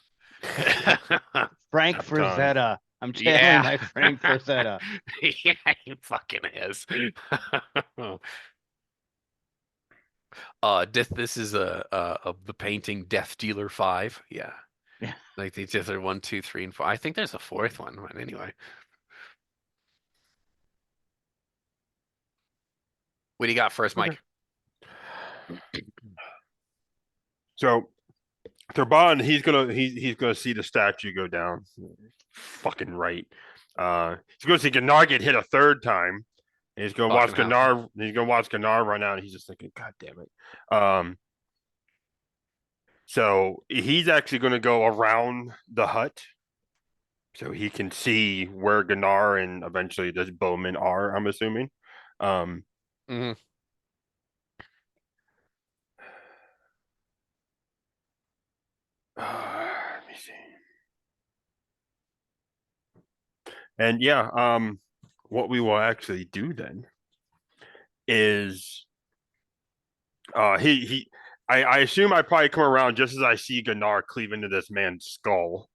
Frank Done. Frazetta. I'm Yeah. channeling my Frank Frazetta. Yeah, he fucking is. This is of the painting Death Dealer 5. Yeah. Yeah. Like these are 1, 2, 3, and 4. I think there's a fourth one, but anyway. What do you got first, Mike? So Turban, he's gonna see the statue go down. Fucking right. He's gonna see Gnar get hit a third time. And he's gonna watch Fucking hell. Gnar. He's gonna watch Gnar run out. And he's just thinking, God damn it. So he's actually gonna go around the hut, so he can see where Gnar and eventually this Bowman are. I'm assuming. Mhm. Let me see. And yeah, what we will actually do then is I assume I probably come around just as I see Gnar cleave into this man's skull.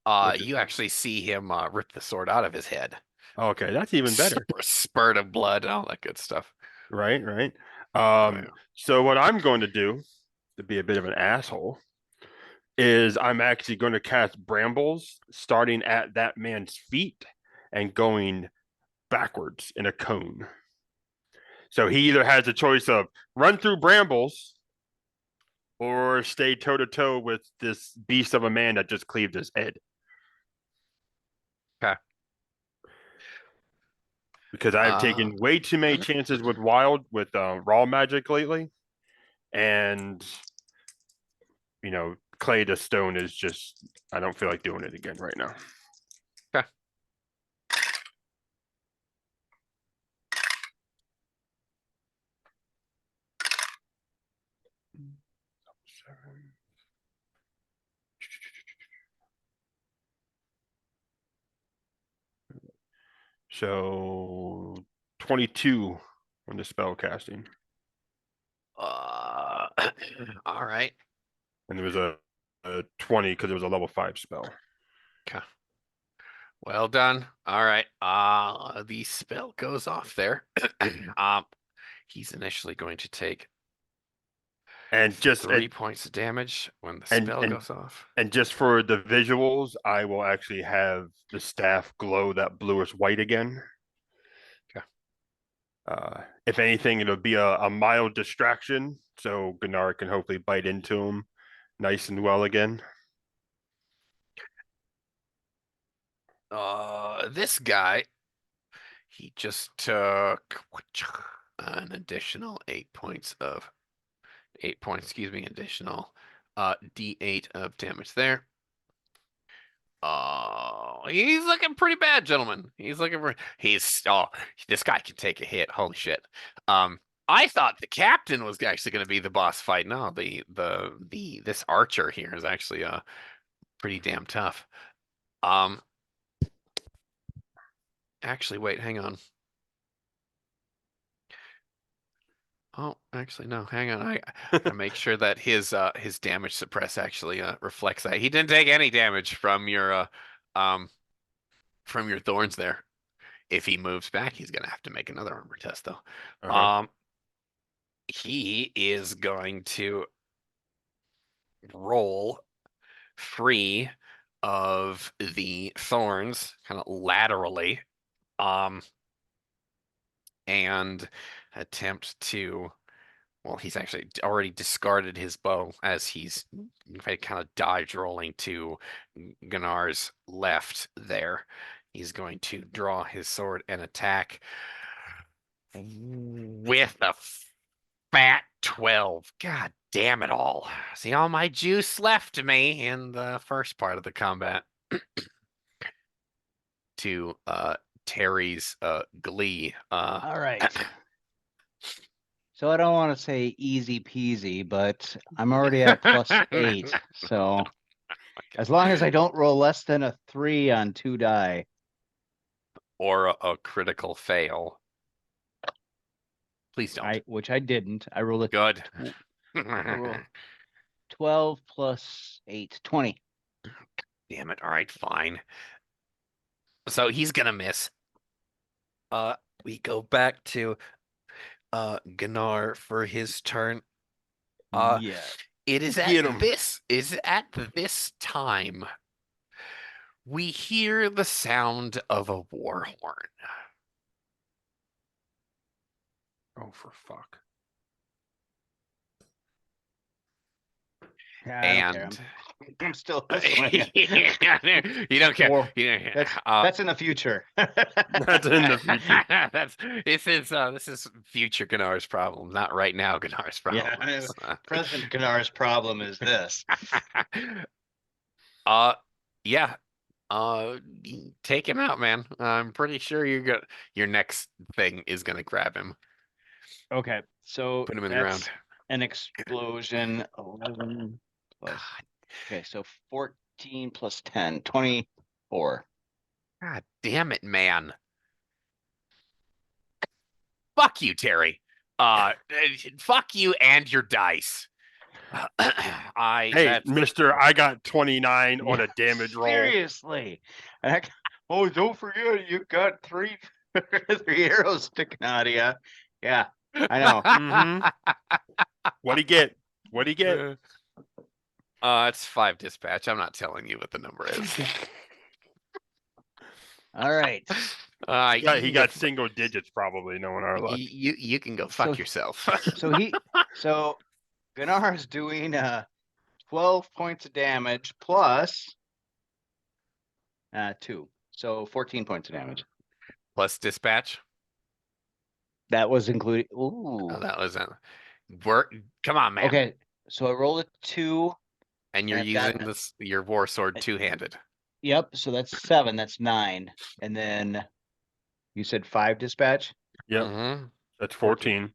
You actually see him rip the sword out of his head. Okay, that's even better. Spurt of blood, all that good stuff. Right, right. Yeah. So what I'm going to do, to be a bit of an asshole, is I'm actually going to cast Brambles starting at that man's feet and going backwards in a cone. So he either has a choice of run through Brambles or stay toe to toe with this beast of a man that just cleaved his head. Okay. Because I've taken way too many chances with raw magic lately, and clay to stone is just, I don't feel like doing it again right now. Okay. So 22 on the spell casting. All right. And there was a 20 because it was a level 5 spell. Okay. Well done. All right. The spell goes off there. He's initially going to take And just 3 points of damage when the spell goes off. And just for the visuals, I will actually have the staff glow that bluish white again. Okay. If anything, it'll be a mild distraction, so Gnar can hopefully bite into him nice and well again. This guy, he just took an additional 8 points, additional D8 of damage there. He's looking pretty bad, gentlemen. This guy can take a hit. Holy shit. I thought the captain was actually going to be the boss fight. No, this archer here is actually pretty damn tough. Actually, wait, hang on. Oh, actually, no, hang on. I gotta make sure that his damage suppress actually reflects that. He didn't take any damage from your thorns there. If he moves back, he's gonna have to make another armor test though. He is going to roll free of the thorns kind of laterally and attempt to, well, he's actually already discarded his bow as he's kind of dodge rolling to Gnar's left there. He's going to draw his sword and attack with a fat 12. God damn it all. See all my juice left to me in the first part of the combat. To Terry's glee. All right. So I don't want to say easy peasy, but I'm already at +8. So as long as I don't roll less than a 3 on 2 die. or a critical fail. Please don't. Which I didn't. I rolled a Good. I rolled 12 plus 8, 20. Damn it. All right, fine. So he's gonna miss. We go back to Gunnar for his turn. Yeah. It is Get 'em. at this time we hear the sound of a war horn. Oh, for fuck. Yeah, I don't care. And I'm still whistling. you don't care. War- You don't, That's in the future. That's in the future. This is future Gunnar's problem, not right now Gunnar's Yeah, problems. President Gunnar's problem is this. Yeah. Take him out, man. I'm pretty sure your next thing is gonna grab him. Okay, so Put him in the that's ground. an explosion. 11 plus. God, Okay, so 14 plus 10, 24. God damn it, man. Fuck you, Terry. Fuck you and your dice. Hey, that's Mister, I got 29 on a damage roll. Seriously. Oh, don't forget, you got three arrows sticking out of you. Yeah, I know. Mhm. What'd he get? What'd he get? It's 5 dispatch. I'm not telling you what the number is. All right. He got single digits, probably, knowing our luck. You can go fuck So- yourself. So Gunnar is doing 12 points of damage plus 2. So 14 points of damage. Plus dispatch. That was included. Ooh. Oh, that was work. Come on, man. Okay. So I rolled a 2. And you're and I've got- using your war sword two-handed. Yep. So that's 7. That's 9. And then you said 5 dispatch. Yep, Mhm. that's 14.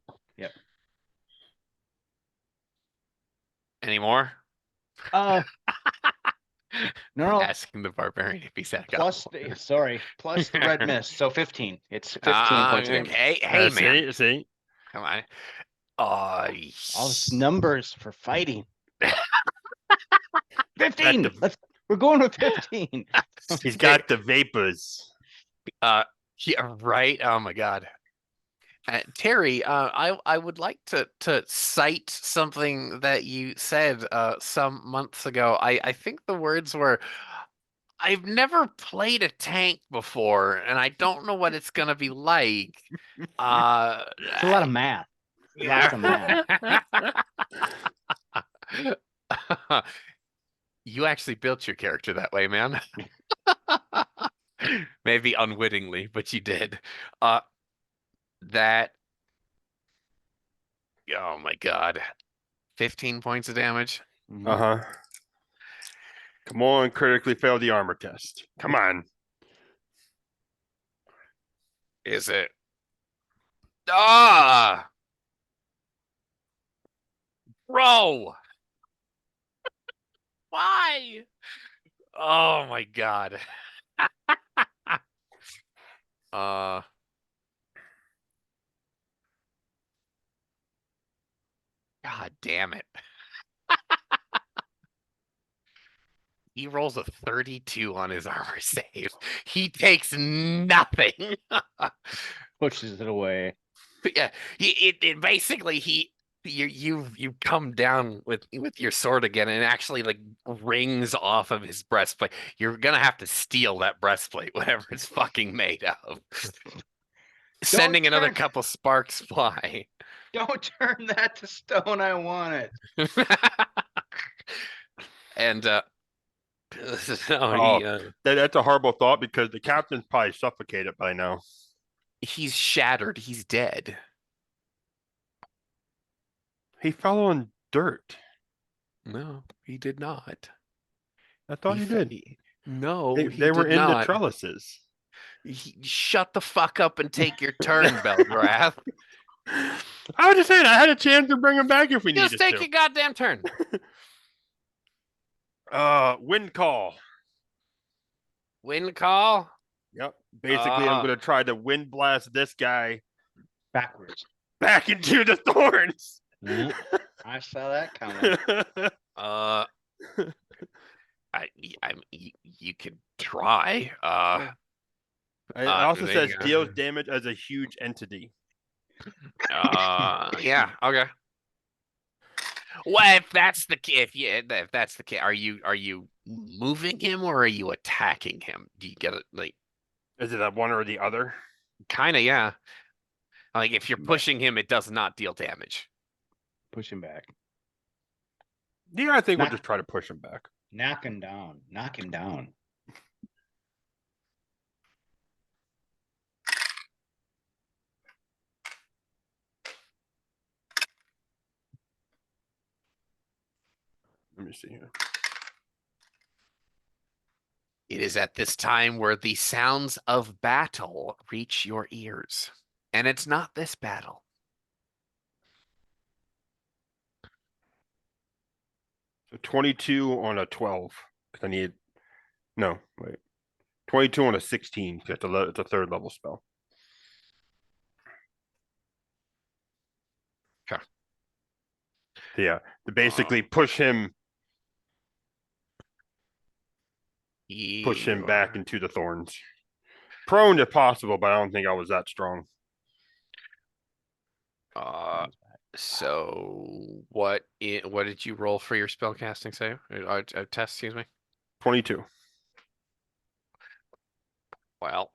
Any more? No. Asking the barbarian if he's that guy. Plus, plus the red mist. So 15. It's 15 points of damage. Hey, man. See? Come on. All these numbers for fighting. 15. the- We're going with 15. He's got the vapors. Yeah, right. Oh my God. Terry, I would like to cite something that you said some months ago. I think the words were, "I've never played a tank before, and I don't know what it's gonna be like." It's a lot of math. Lots of math. You actually built your character that way, man. Maybe unwittingly, but you did. That. Oh my God. 15 points of damage. Uh-huh. Come on, critically fail the armor test. Come on. Is it? Ah! Bro! Why? Oh my God. God damn it. He rolls a 32 on his armor save. He takes nothing. Pushes it away. But yeah, it basically you come down with your sword again and actually like rings off of his breastplate. You're gonna have to steal that breastplate, whatever it's fucking made of. Sending another turn- couple sparks fly. Don't turn that to stone. I want it. And That's a horrible thought because the captain's probably suffocated by now. he's shattered. He's dead. He fell on dirt. No, he did not. I thought he did. No, They, he they were did in the not. trellises. Shut the fuck up and take your turn, Belgrath. I was just saying, I had a chance to bring him back if we Just needed take to. your goddamn turn. Wind call. Wind call. Yep. Basically, I'm Uh, gonna try to wind blast this guy Backwards. back into the thorns. Yeah, I saw that coming. uh, you could try. It also There says you deals go. damage as a huge entity. Yeah, okay. Well, if that's the if that's the case, are you moving him or are you attacking him? Do you get it? Like, Is it a one or the other? kind of, yeah. Like, if you're Back. pushing him, it does not deal damage. Push him back. Yeah, I think we'll Knock- just try to push him back. Knock him down. Knock him down. Let me see here. It is at this time where the sounds of battle reach your ears. And it's not this battle. So 22 on a 12. Because I need. No, wait. 22 on a 16. It's a third level spell. Okay. So yeah, to basically push him back into the thorns. Prone if possible, but I don't think I was that strong. So what did you roll for your spell casting save? Test, excuse me. 22. Well,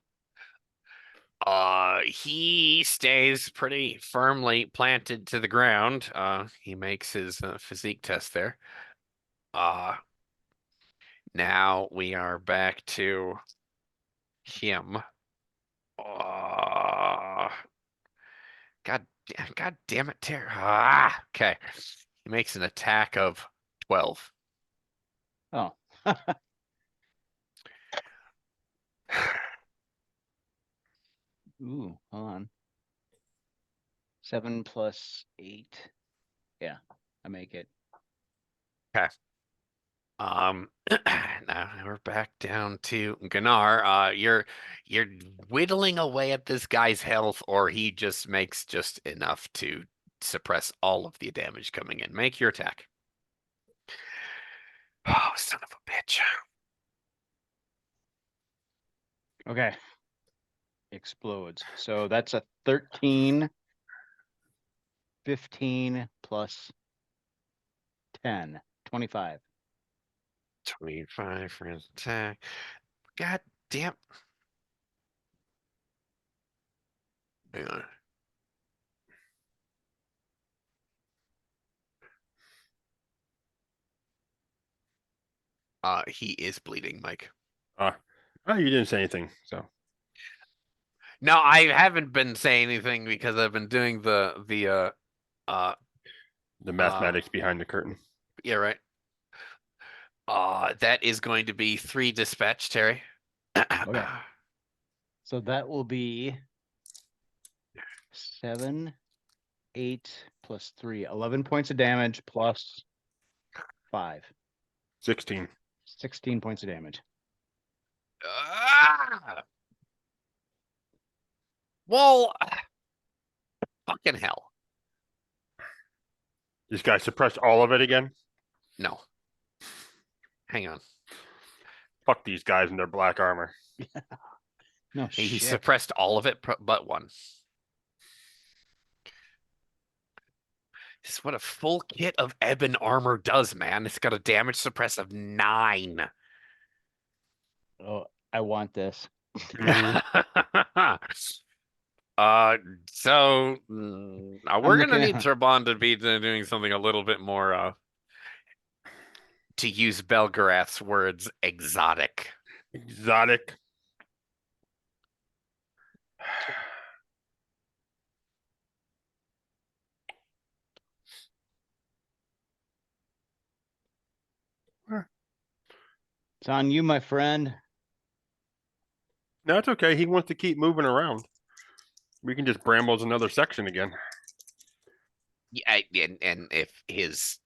he stays pretty firmly planted to the ground. He makes his physique test there. Now we are back to him. God damn it, Terry. Okay. He makes an attack of 12. Oh. Ooh, hold on. 7 plus 8. Yeah, I make it. Now we're back down to Gunnar. You're whittling away at this guy's health, or he just makes just enough to suppress all of the damage coming in. Make your attack. Oh, son of a bitch. Okay. Explodes. So that's a 13, 15 plus 10, 25. 25 for his attack. God damn. Hang on. He is bleeding, Mike. Oh, you didn't say anything, so. No, I haven't been saying anything because I've been doing the The mathematics behind the curtain. yeah, right. That is going to be 3 dispatch, Terry. Okay. So that will be 7, 8 plus 3, 11 points of damage plus 5, 16. 16 points of damage. Well, fucking hell. This guy suppressed all of it again? No. Hang on. Fuck these guys in their black armor. No He shit. suppressed all of it but 1. This is what a full kit of ebon armor does, man. It's got a damage suppress of 9. Oh, I want this. So we're gonna looking need at- Trebon to be doing something a little bit more to use Belgarath's words, exotic. Exotic. It's on you, my friend. No, it's okay. He wants to keep moving around. We can just brambles another section again. Yeah, and if his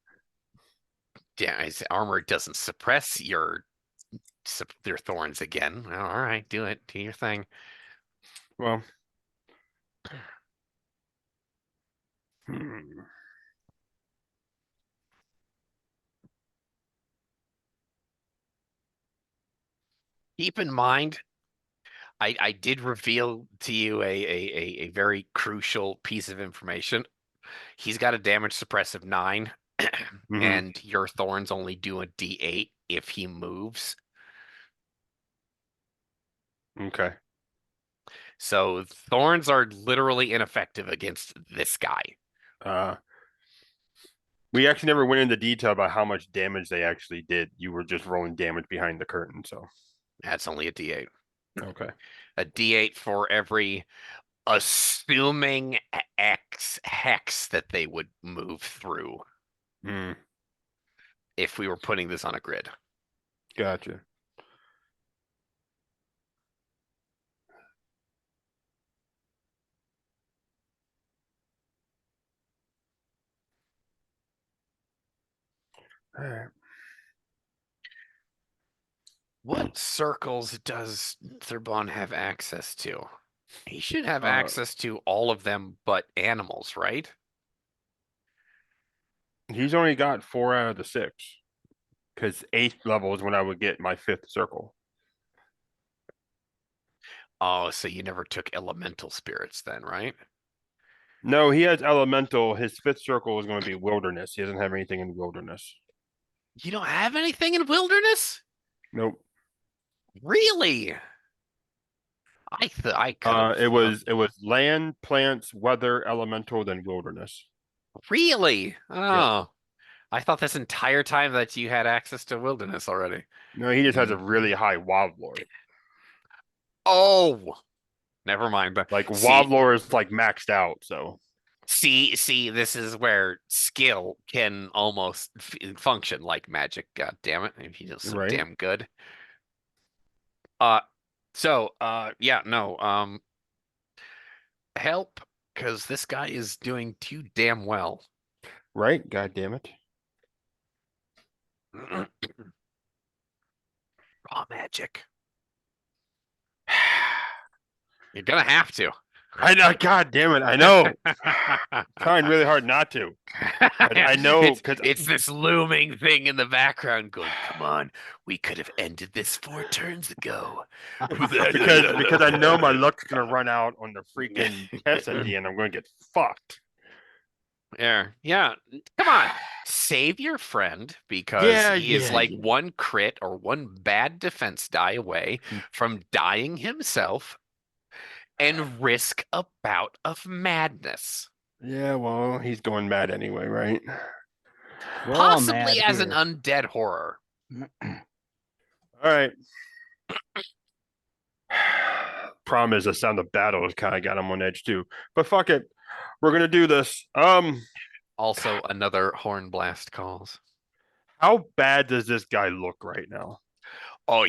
armor doesn't suppress your your thorns again. All right, do it. Do your thing. Well. Hmm. Keep in mind, I did reveal to you a very crucial piece of information. He's got a damage suppressive 9, Mhm. and your thorns only do a D8 if he moves. Okay. So thorns are literally ineffective against this guy. Uh, we actually never went into detail about how much damage they actually did. You were just rolling damage behind the curtain, so That's only a D8. okay. A D8 for every assuming X hex that they would move through Hmm. if we were putting this on a grid. Gotcha. All right. What circles does Thurbon have access to? He should have Uh, access to all of them but animals, right? He's only got 4 out of the 6. Because 8th level is when I would get my 5th circle. Oh, so you never took elemental spirits then, right? No, he has elemental. His 5th circle is going to be wilderness. He doesn't have anything in wilderness. You don't have anything in wilderness? Nope. Really? I could have It was land, plants, weather, elemental, then wilderness. really. Yep. Oh, I thought this entire time that you had access to wilderness already. No, he just has a really high wild lore. Oh, never mind. But Like see, wild lore is like maxed out. So see, this is where skill can almost function like magic. God damn it! If he's just so right. damn good. Yeah, no, help, because this guy is doing too damn well. Right. God damn it. Raw magic. You're gonna have to. I know. God damn it. I know. Trying really hard not to. I know it's because it's this looming thing in the background going, come on, we could have ended this 4 turns ago. because I know my luck's gonna run out on the freaking test at the end. I'm gonna get fucked. Yeah. Come on. Save your friend because Yeah, he is yeah, like yeah. one crit or one bad defense die away from dying himself and risk a bout of madness. Yeah, well, he's going mad anyway, right? We're all Possibly mad as an here. undead horror. All right. Problem is the sound of battle has kind of got him on edge too. But fuck it. We're gonna do this. Also, another horn blast calls. How bad does this guy look right now? Oh,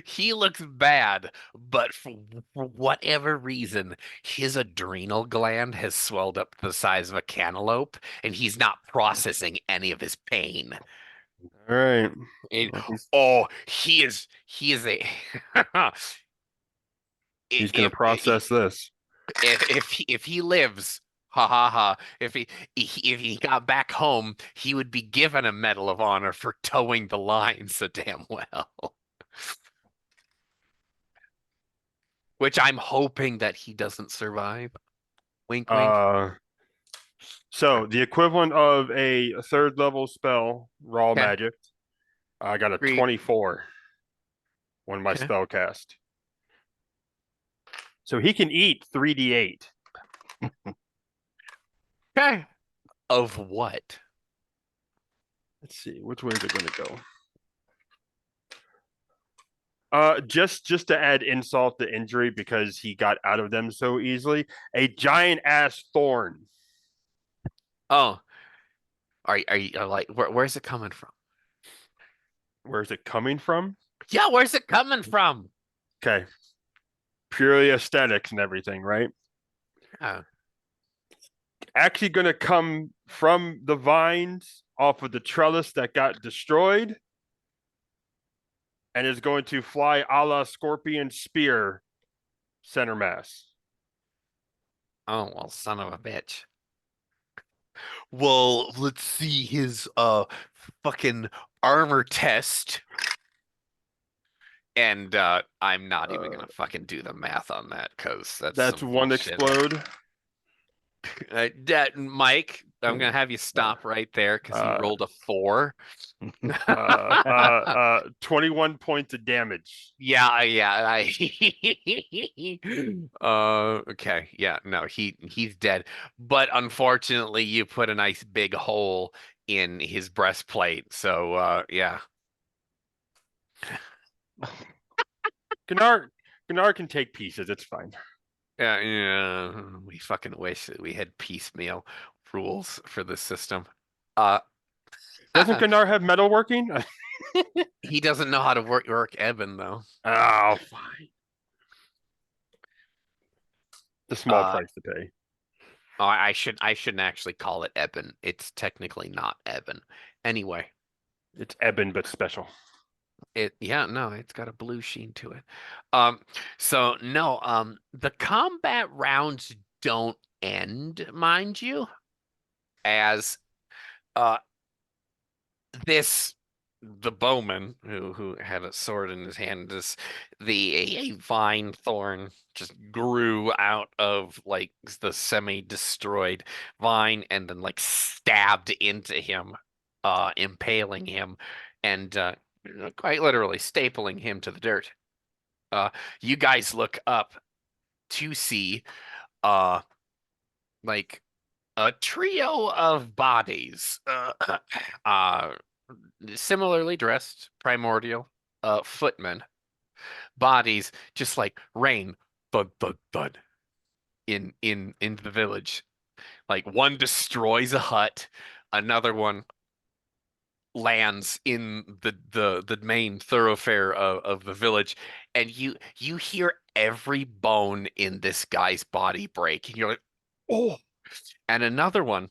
he looks bad, but for whatever reason, his adrenal gland has swelled up to the size of a cantaloupe, and he's not processing any of his pain. All right. And, Well, he is a he's gonna process this. if he lives, ha ha ha. If he got back home, he would be given a Medal of Honor for towing the line so damn well. Which I'm hoping that he doesn't survive. Wink, wink. So the equivalent of a 3rd level spell, raw Okay. magic. I got a Agreed. 24 on my Okay. spell cast. So he can eat 3d8. Okay. Of what? Let's see, which way is it gonna go? Just to add insult to injury because he got out of them so easily. A giant ass thorn. Oh, are you like where's it coming from? Where's it coming from? Yeah, where's it coming from? Okay. Purely aesthetics and everything, right? Yeah. actually going to come from the vines off of the trellis that got destroyed and is going to fly a la Scorpion Spear center mass. Oh, well, son of a bitch. Well, let's see his fucking armor test. And I'm not even gonna fucking do the math on that because That's some one bullshit. explode. Mike, I'm gonna have you stop right there because he rolled a 4. 21 points of damage. Yeah, okay, yeah, no, he's dead. But unfortunately, you put a nice big hole in his breastplate, so yeah. Gnar can take pieces. It's fine. Yeah, we fucking wish that we had piecemeal rules for this system. Doesn't Gnar have metalworking? He doesn't know how to work Eben though. Oh, fine. The small Uh, price to pay. Oh, I shouldn't actually call it Eben. It's technically not Eben. Anyway, It's Eben, but special. no, it's got a blue sheen to it. So no, the combat rounds don't end, mind you, as uh the bowman who had a sword in his hand, a vine thorn just grew out of like the semi-destroyed vine and then like stabbed into him, impaling him and quite literally stapling him to the dirt. You guys look up to see uh like a trio of bodies, uh similarly dressed, primordial, footmen, bodies just like rain, thud, thud, thud, in the village. Like one destroys a hut, another one lands in the main thoroughfare of the village, and you hear every bone in this guy's body break, and you're like, oh, and another one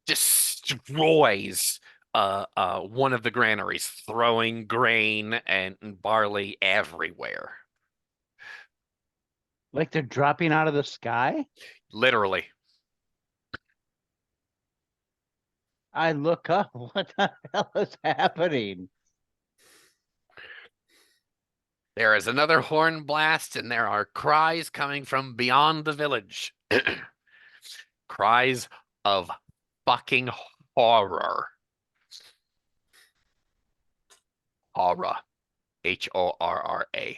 destroys one of the granaries, throwing grain and barley everywhere. Like they're dropping out of the sky? Literally. I look up. What the hell is happening? There is another horn blast, and there are cries coming from beyond the village. Cries of fucking horror. Horror. Horrra.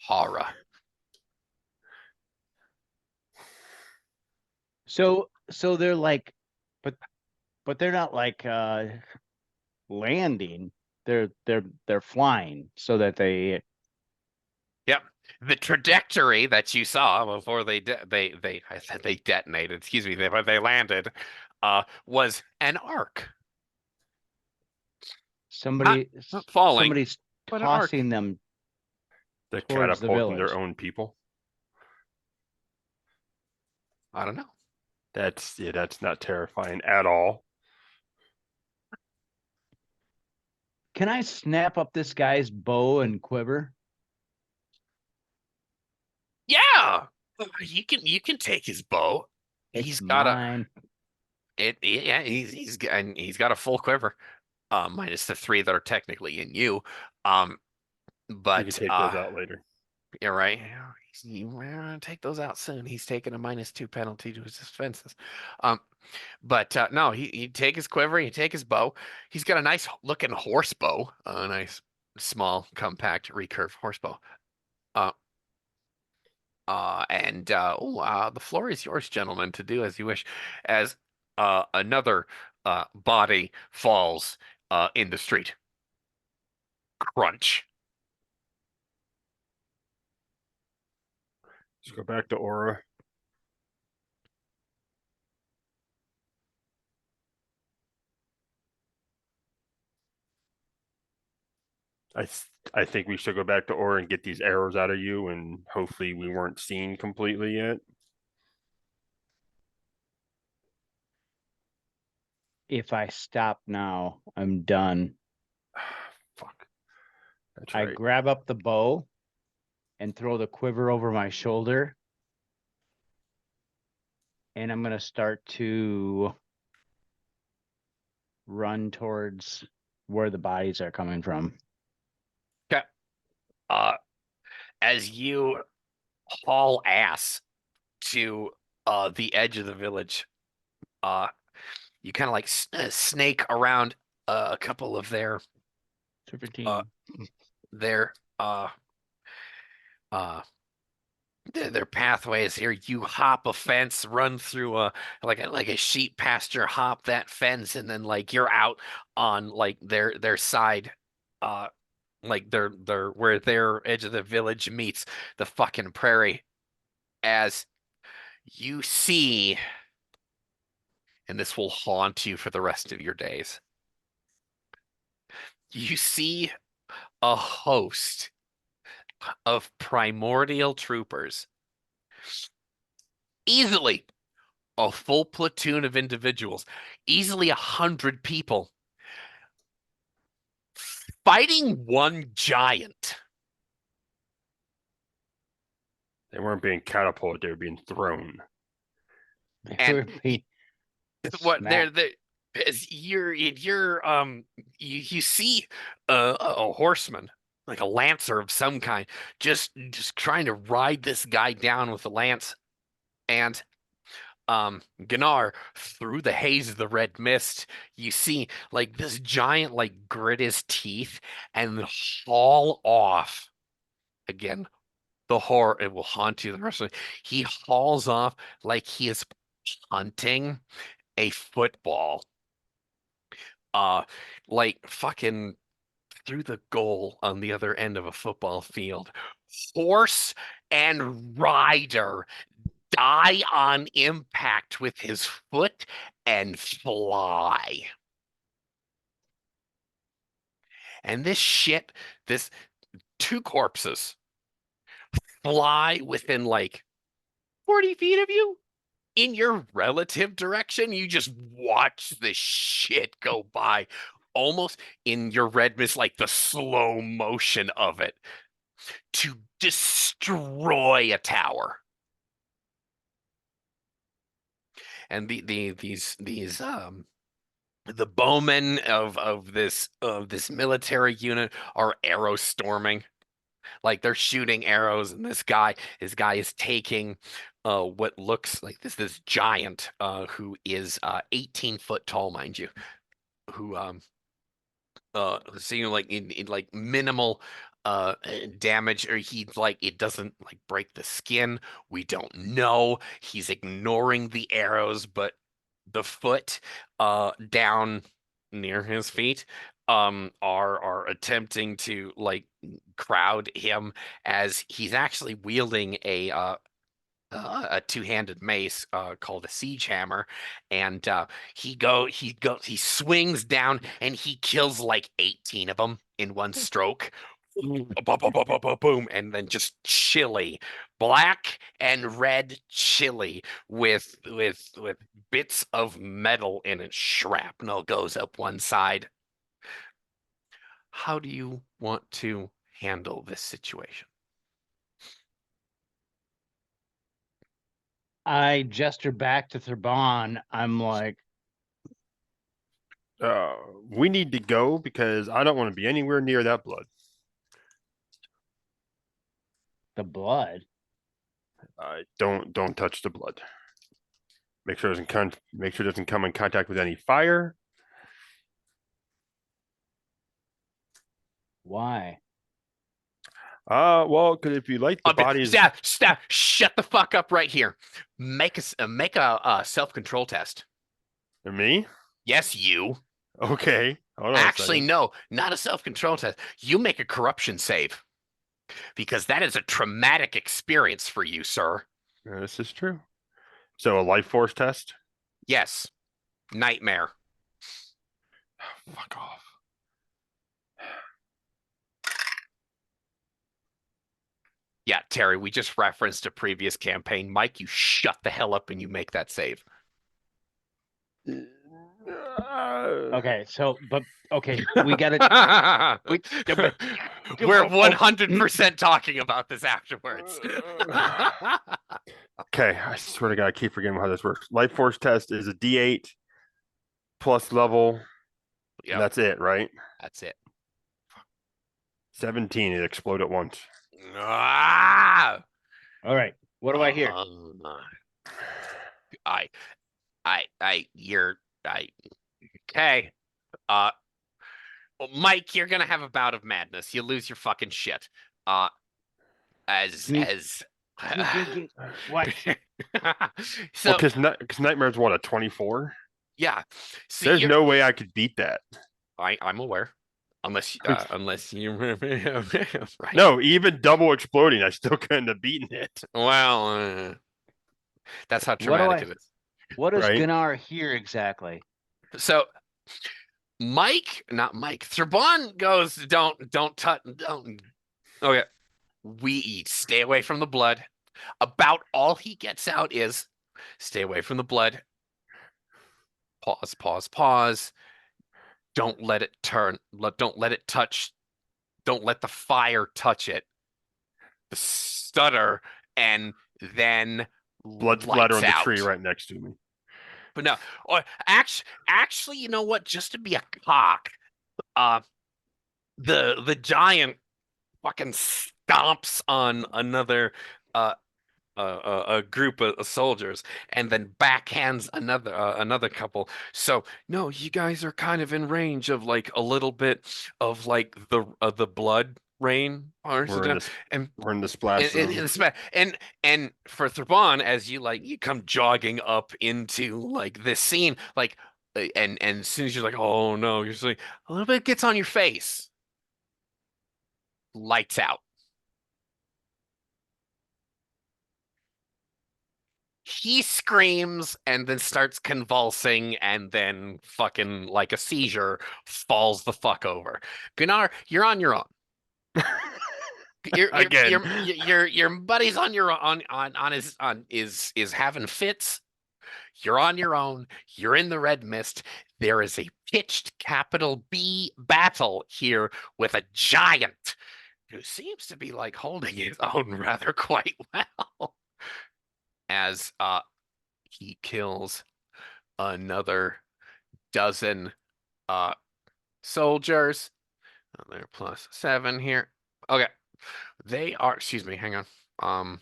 Horror. So they're like, but they're not like landing. They're flying so that they Yep. The trajectory that you saw before I said they detonated, excuse me, they landed, was an arc. somebody Not falling, somebody's but an arc. tossing them They're towards the catapulting their village. own people. I don't know. That's not terrifying at all. Can I snap up this guy's bow and quiver? Yeah, you can take his bow. It's He's got mine. yeah, he's got a full quiver, minus the 3 that are technically in you. You But can take those out later. you're right. We're gonna take those out soon. He's taking a -2 penalty to his defenses. But no, he'd take his quiver, he'd take his bow. He's got a nice looking horse bow, a nice small, compact, recurve horse bow. The floor is yours, gentlemen, to do as you wish. As another body falls in the street. Crunch. Let's go back to Aura. I think we should go back to Aura and get these arrows out of you, and hopefully we weren't seen completely yet. if I stop now, I'm done. Fuck. That's I right. grab up the bow and throw the quiver over my shoulder. And I'm gonna start to run towards where the bodies are coming from. Uh, as you haul ass to the edge of the village, you kind of like snake around a couple of Serpentine. their uh their pathways here. You hop a fence, run through like a sheep pasture, hop that fence, and then like you're out on like their side, like their where their edge of the village meets the fucking prairie. As you see, and this will haunt you for the rest of your days. You see a host of primordial troopers, easily a full platoon of individuals, easily 100 people, fighting one giant. They weren't being catapulted, they were being thrown. And what Smack. they're as you're you see a horseman, like a lancer of some kind, just trying to ride this guy down with a lance. And Gunnar, through the haze of the red mist, you see like this giant like grit his teeth and haul off. Again, the horror, it will haunt you the rest of it. He hauls off like he is hunting a football. Like fucking through the goal on the other end of a football field. Horse and rider die on impact with his foot and fly. And this shit, this two corpses fly within like 40 feet of you in your relative direction. You just watch the shit go by almost in your red mist, like the slow motion of it to destroy a tower. And these the bowmen of this military unit are arrow storming. Like they're shooting arrows, and this guy is taking what looks like this giant who is 18 foot tall, mind you, who seeing like in like minimal damage, or he like it doesn't like break the skin. We don't know. He's ignoring the arrows, but the foot down near his feet are attempting to like crowd him, as he's actually wielding a two-handed mace called a siege hammer, and he swings down and he kills like 18 of them in one stroke. Boom, boom, boom, boom, boom, boom, and then just chili, black and red chili with bits of metal in it. Shrapnel goes up one side. How do you want to handle this situation? I gesture back to Thurban. I'm like, We need to go because I don't want to be anywhere near that blood. the blood. Don't touch the blood. Make sure it doesn't come in contact with any fire. Why? Well, because if you light the bodies, Stop! Shut the fuck up right here. Make a self-control test. me, Yes, you. okay. Hold on a Actually, second. no, not a self-control test. You make a corruption save, because that is a traumatic experience for you, sir. This is true. So a life force test. Yes, nightmare. Fuck off. Yeah, Terry, we just referenced a previous campaign. Mike, you shut the hell up and you make that save. Okay, so okay, we gotta we yeah, but We're oh, 100% talking about this afterwards. Okay, I swear to God, I keep forgetting how this works. Life Force test is a D8 plus level, and Yep, that's it, right? that's it. 17, it explode at once. Ah! all right. What do I hear? I, you're, okay. Uh, Mike, you're gonna have a bout of madness. You lose your fucking shit. Uh, as, Give me- as, what? Well, so, because Nightmare's what, a 24? yeah. So There's you're, no way I could beat that. I'm aware. Unless you, right. No, even double exploding, I still couldn't have beaten it, Well, that's how What do traumatic I? it is. What does right? Gunnar hear exactly? So not Mike, Thraban goes, don't touch, don't. Okay, we eat. Stay away from the blood. About all he gets out is, stay away from the blood. Pause, pause, pause. Don't let it turn. Don't let it touch. Don't let the fire touch it. The stutter, and then Blood splatter lights on the tree out. right next to me. But no, or actually, you know what? Just to be a cock, the giant fucking stomps on another uh a group of soldiers and then backhands another couple. So no, you guys are kind of in range of like a little bit of like the blood rain parts We're in of this. and We're in the splash zone. and for Thraban, as you come jogging up into like this scene, like and as soon as you're like, oh no, you're just like a little bit gets on your face, lights out. He screams and then starts convulsing and then fucking like a seizure falls the fuck over. Gunnar, you're on your own. Again. Your buddy's on your on his on is having fits. You're on your own. You're in the red mist. There is a pitched capital B battle here with a giant who seems to be like holding his own rather quite well as he kills another dozen soldiers. They're +7 here. Okay. They are, excuse me, hang on.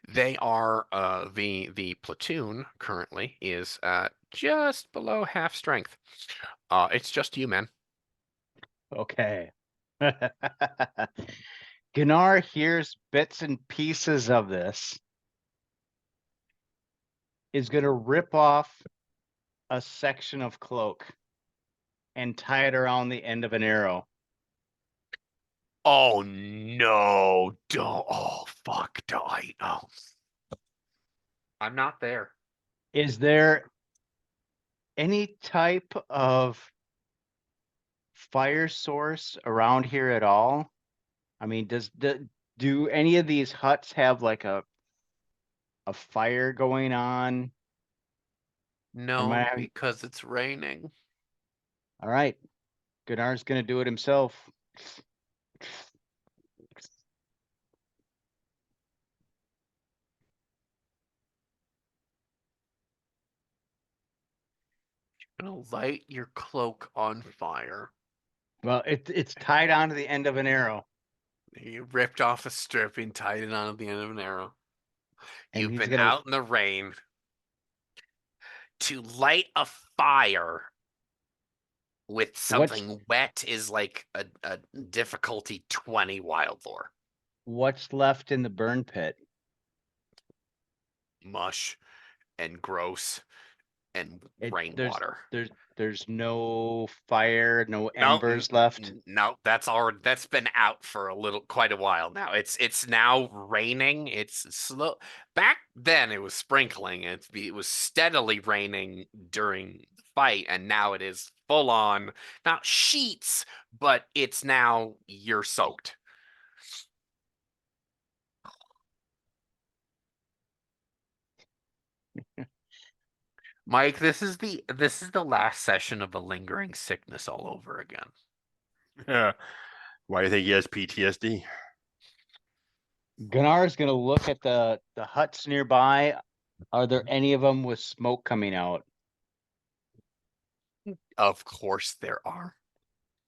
They are the platoon currently is just below half strength. It's just you, man. Okay. Gunnar hears bits and pieces of this. Is gonna rip off a section of cloak and tie it around the end of an arrow. Oh no, don't, oh fuck, don't, oh. I'm not there. Is there any type of fire source around here at all? I mean, do any of these huts have like a fire going on? Am No, I because it's raining. all right? Gunnar's gonna do it himself. Gonna light your cloak on fire. Well, it's tied onto the end of an arrow, You ripped off a strip and tied it on at the end of an arrow. and You've he's been gonna. out in the rain to light a fire with What's something wet is like a difficulty 20 wild lore. what's left in the burn pit? Mush and gross and It rainwater. there's no fire, no No, embers left. no, that's been out for quite a while now. It's now raining. It's slow. Back then it was sprinkling. It was steadily raining during the fight, and now it is full on, not sheets, but it's now you're soaked. Mike, this is the last session of a lingering sickness all over again. Yeah. Why do you think he has PTSD? Gunnar's gonna look at the huts nearby. Are there any of them with smoke coming out? Of course there are.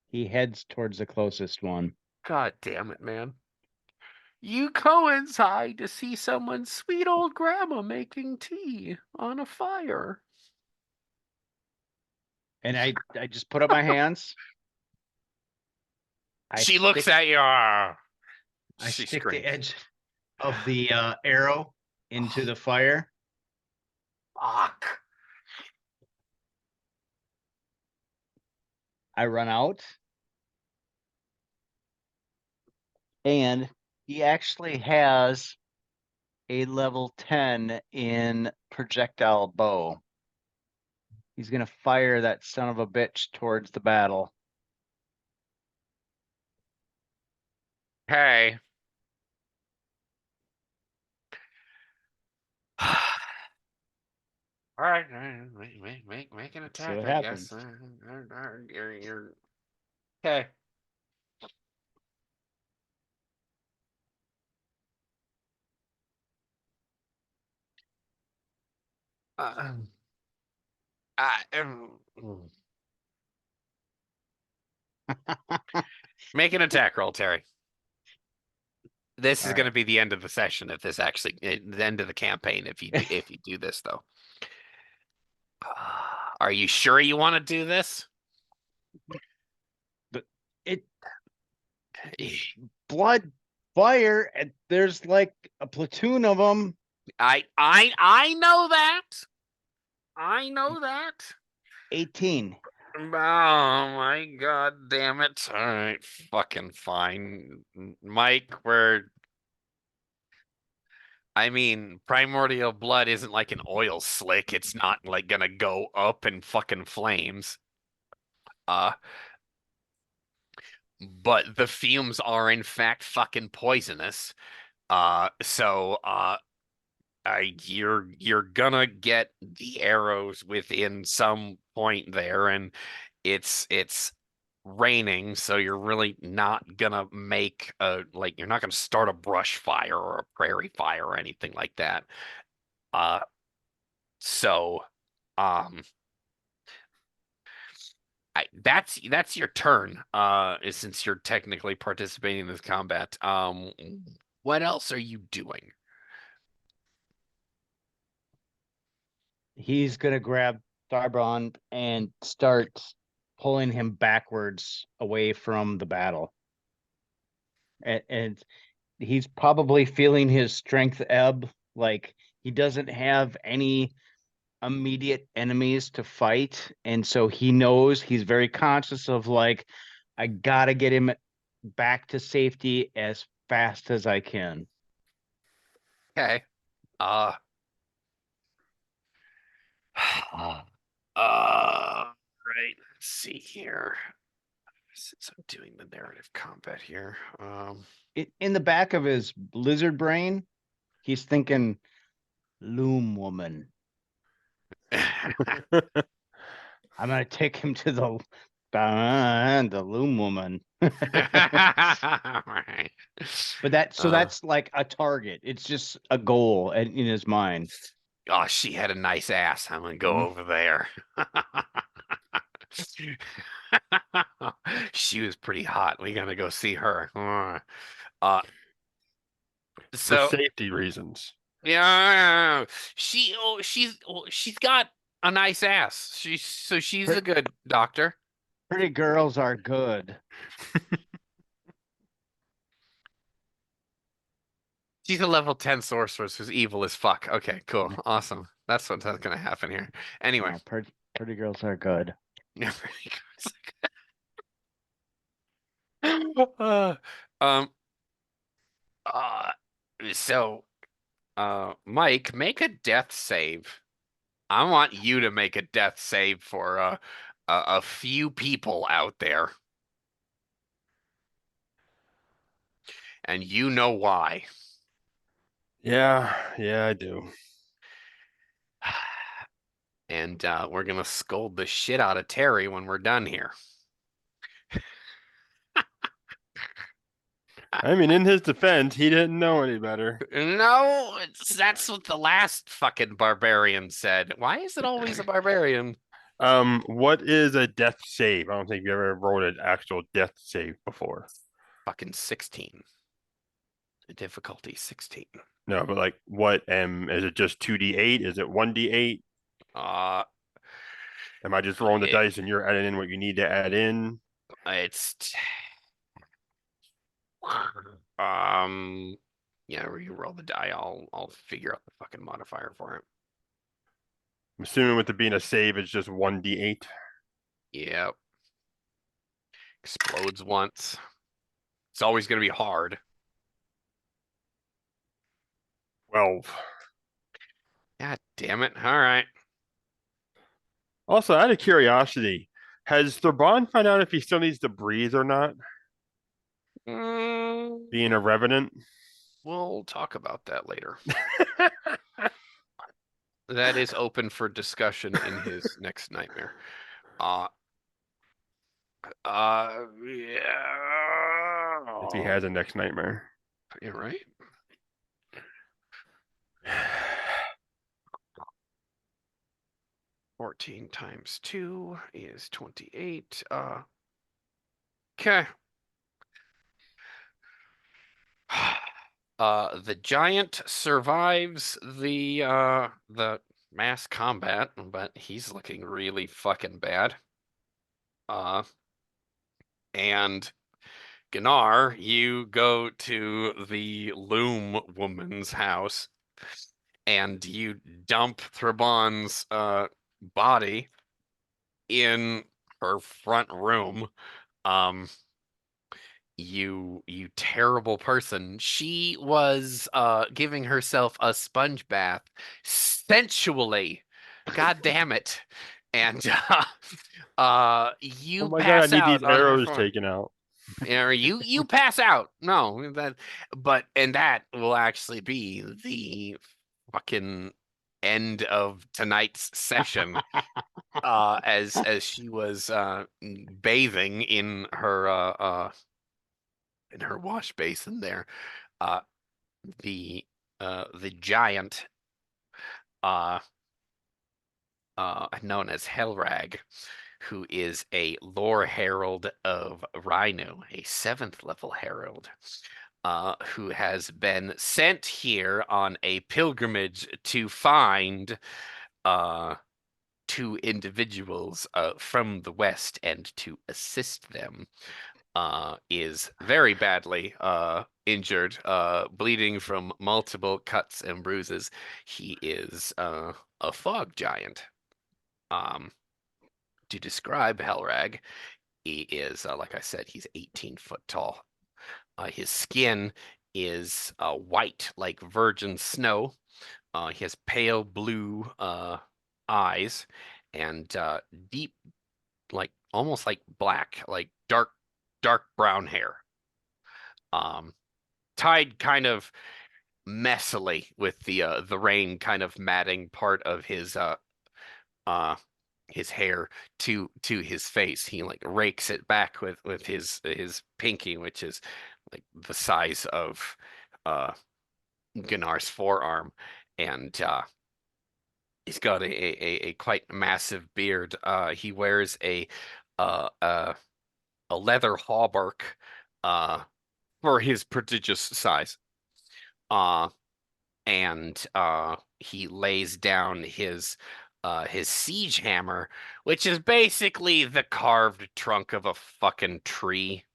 He heads towards the closest one. God damn it, man. You coincide to see someone's sweet old grandma making tea on a fire. And I just put up my hands. She looks at you. I She stick the screams. edge of the arrow into the fire. Fuck. I run out. And he actually has a level 10 in projectile bow. He's gonna fire that son of a bitch towards the battle. Hey. All right, make an attack, what I guess. happens. You're okay. Uh, mm. Make an attack roll, Terry. This is All going to right. be the end of the session if this actually the end of the campaign if you do this though. Are you sure you want to do this? It blood fire and there's like a platoon of them. I know that. I know that. 18. Oh my god damn it. All right, fucking fine. Mike, I mean, primordial blood isn't like an oil slick. It's not like gonna go up in fucking flames. Uh, but the fumes are in fact fucking poisonous. You're gonna get the arrows within some point there, and it's raining, so you're really not gonna make you're not gonna start a brush fire or a prairie fire or anything like that. Uh, so um, that's your turn. Since you're technically participating in this combat. What else are you doing? He's gonna grab Tharbron and start pulling him backwards away from the battle. And he's probably feeling his strength ebb. Like he doesn't have any immediate enemies to fight. And so he knows he's very conscious of like, I gotta get him back to safety as fast as I can. Okay. Uh, right. Let's see here. Since I'm doing the narrative combat here, In the back of his lizard brain, he's thinking, Loom Woman. I'm gonna take him to the Loom Woman. right. But Uh, that's like a target. It's just a goal in his mind. oh, she had a nice ass. I'm gonna go Mhm. over there. She was pretty hot. We gotta go see her. Uh, For so safety reasons. yeah, she's got a nice ass. She's a good doctor. Pretty girls are good. She's a level 10 sorceress who's evil as fuck. Okay, cool. Awesome. That's what's gonna happen here. Anyway. No, pretty girls are good. Yeah, pretty good. Um uh so Mike, make a death save. I want you to make a death save for a few people out there. And you know why. Yeah, I do. And we're gonna scold the shit out of Terry when we're done here. I mean, in his defense, he didn't know any better. No, that's what the last fucking barbarian said. Why is it always a barbarian? What is a death save? I don't think you ever rolled an actual death save before. Fucking 16. Difficulty 16. No, but like, what? Is it just 2d8? Is it 1d8? Uh, Am I just rolling the it- dice and you're adding in what you need to add in? it's yeah, where you roll the die, I'll figure out the fucking modifier for it. I'm assuming with it being a save, it's just 1d8. Yep. Explodes once. It's always gonna be hard. 12. God damn it. All right. Also, out of curiosity, has Thurban found out if he still needs to breathe or not? Being a revenant? We'll talk about that later. That is open for discussion in his next nightmare. Yeah. If he has a next nightmare. You're right. 14 times 2 is 28. Okay. The giant survives the mass combat, but he's looking really fucking bad. And Gunnar, you go to the loom woman's house and you dump Thraban's body in her front room. You terrible person. She was giving herself a sponge bath sensually. God damn it. And you Oh my god, I pass need out these on her arrows floor. taken out. Or you pass out. No, that will actually be the fucking end of tonight's session. As she was bathing in her wash basin there, the giant known as Helrag, who is a lore herald of Rhino, a 7th level herald, who has been sent here on a pilgrimage to find two individuals from the west and to assist them, is very badly injured, bleeding from multiple cuts and bruises. He is a fog giant. To describe Helrag, he is, like I said, he's 18 foot tall. His skin is white like virgin snow. He has pale blue eyes and deep, like almost like black, like dark brown hair. Tied kind of messily with the rain kind of matting part of his hair to his face. He like rakes it back with his pinky, which is like the size of Gunnar's forearm, and he's got a quite massive beard. He wears a leather hauberk for his prodigious size. And he lays down his siege hammer, which is basically the carved trunk of a fucking tree.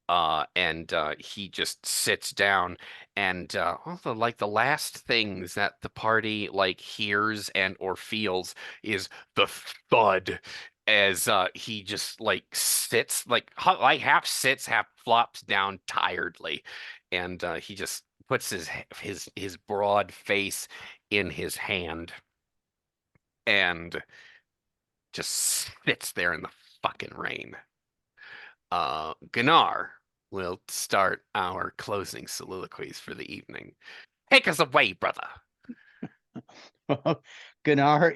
And he just sits down, and also like the last things that the party like hears and or feels is the thud as he just like sits like half sits, half flops down tiredly, and he just puts his broad face in his hand and just sits there in the fucking rain. Gunnar will start our closing soliloquies for the evening. Take us away, brother. Gunnar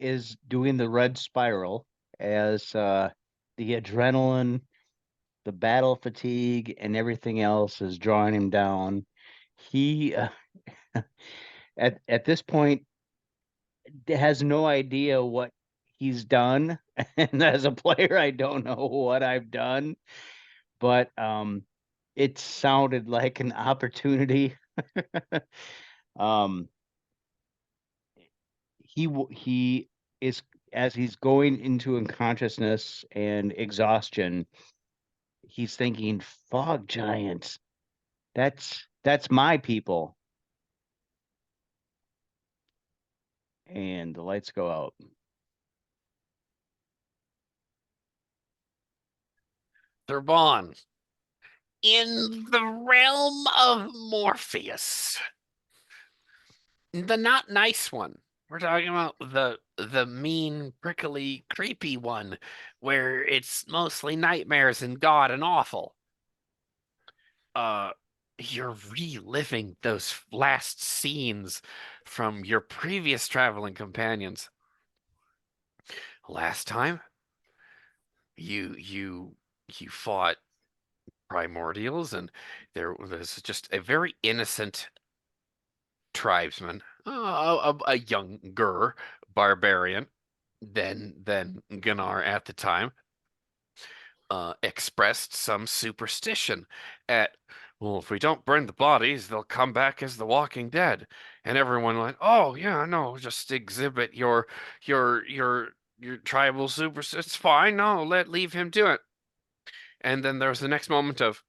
is doing the red spiral as the adrenaline, the battle fatigue, and everything else is drawing him down. He at this point has no idea what he's done, and as a player, I don't know what I've done, but it sounded like an opportunity. um, he is, as he's going into unconsciousness and exhaustion, he's thinking, "Fog giants, that's my people." And the lights go out. Thurbon, in the realm of Morpheus, the not nice one. We're talking about the mean, prickly, creepy one, where it's mostly nightmares and God and awful. You're reliving those last scenes from your previous traveling companions. Last time, you fought primordials, and there was just a very innocent tribesman, a younger barbarian than Gunnar at the time, expressed some superstition at, well, if we don't burn the bodies, they'll come back as the Walking Dead. And everyone went, oh yeah, no, just exhibit your tribal superstition. It's fine, no, leave him do it. And then there was the next moment of,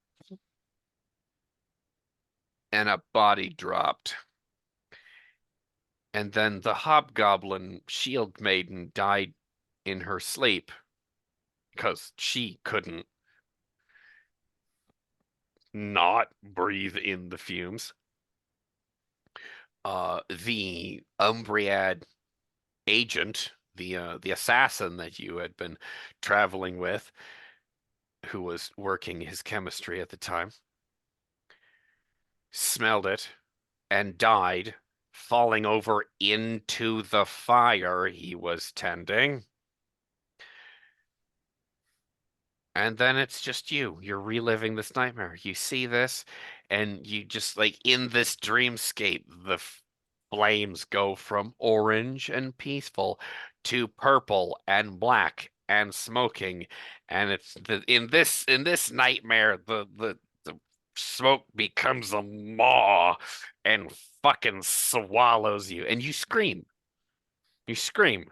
and a body dropped. And then the hobgoblin shield maiden died in her sleep because she couldn't not breathe in the fumes. The Umbriad agent, the assassin that you had been traveling with, who was working his chemistry at the time, smelled it and died, falling over into the fire he was tending. And then it's just you. You're reliving this nightmare. You see this, and you just like in this dreamscape, the flames go from orange and peaceful to purple and black and smoking. And it's in this nightmare, the smoke becomes a maw and fucking swallows you, and you scream. You scream.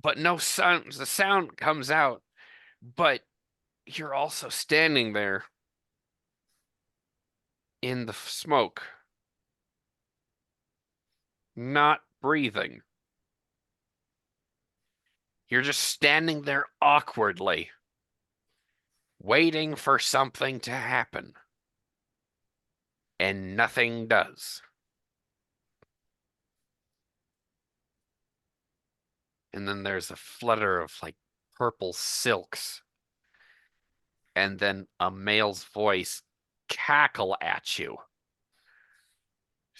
But no sound, the sound comes out, but you're also standing there in the smoke, not breathing. You're just standing there awkwardly, waiting for something to happen. And nothing does. And then there's a flutter of like purple silks. And then a male's voice cackle at you.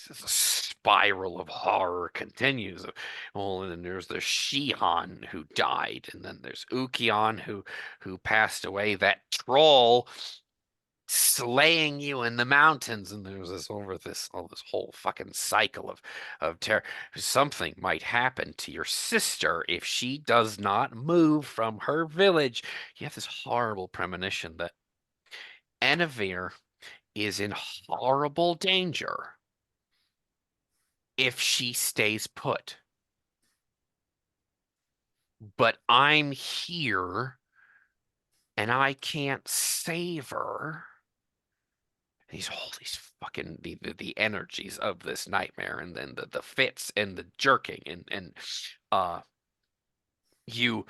A spiral of horror continues. Well, and then there's the Shihan who died, and then there's Ukion who passed away. That troll slaying you in the mountains, and there's this whole fucking cycle of terror. Something might happen to your sister if she does not move from her village. You have this horrible premonition that Enavir is in horrible danger if she stays put. But I'm here and I can't save her. All these fucking the energies of this nightmare, and then the fits and the jerking, and you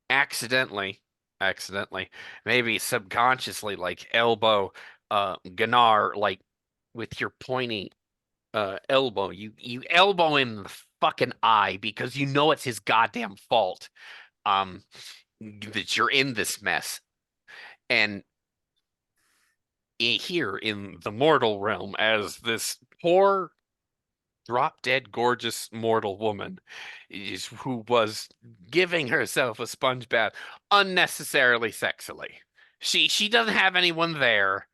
accidentally, maybe subconsciously, like elbow Gunnar, like with your pointy elbow. You elbow him in the fucking eye because you know it's his goddamn fault that you're in this mess. And here in the mortal realm as this poor, drop dead gorgeous mortal woman who was giving herself a sponge bath unnecessarily sexily. She doesn't have anyone there,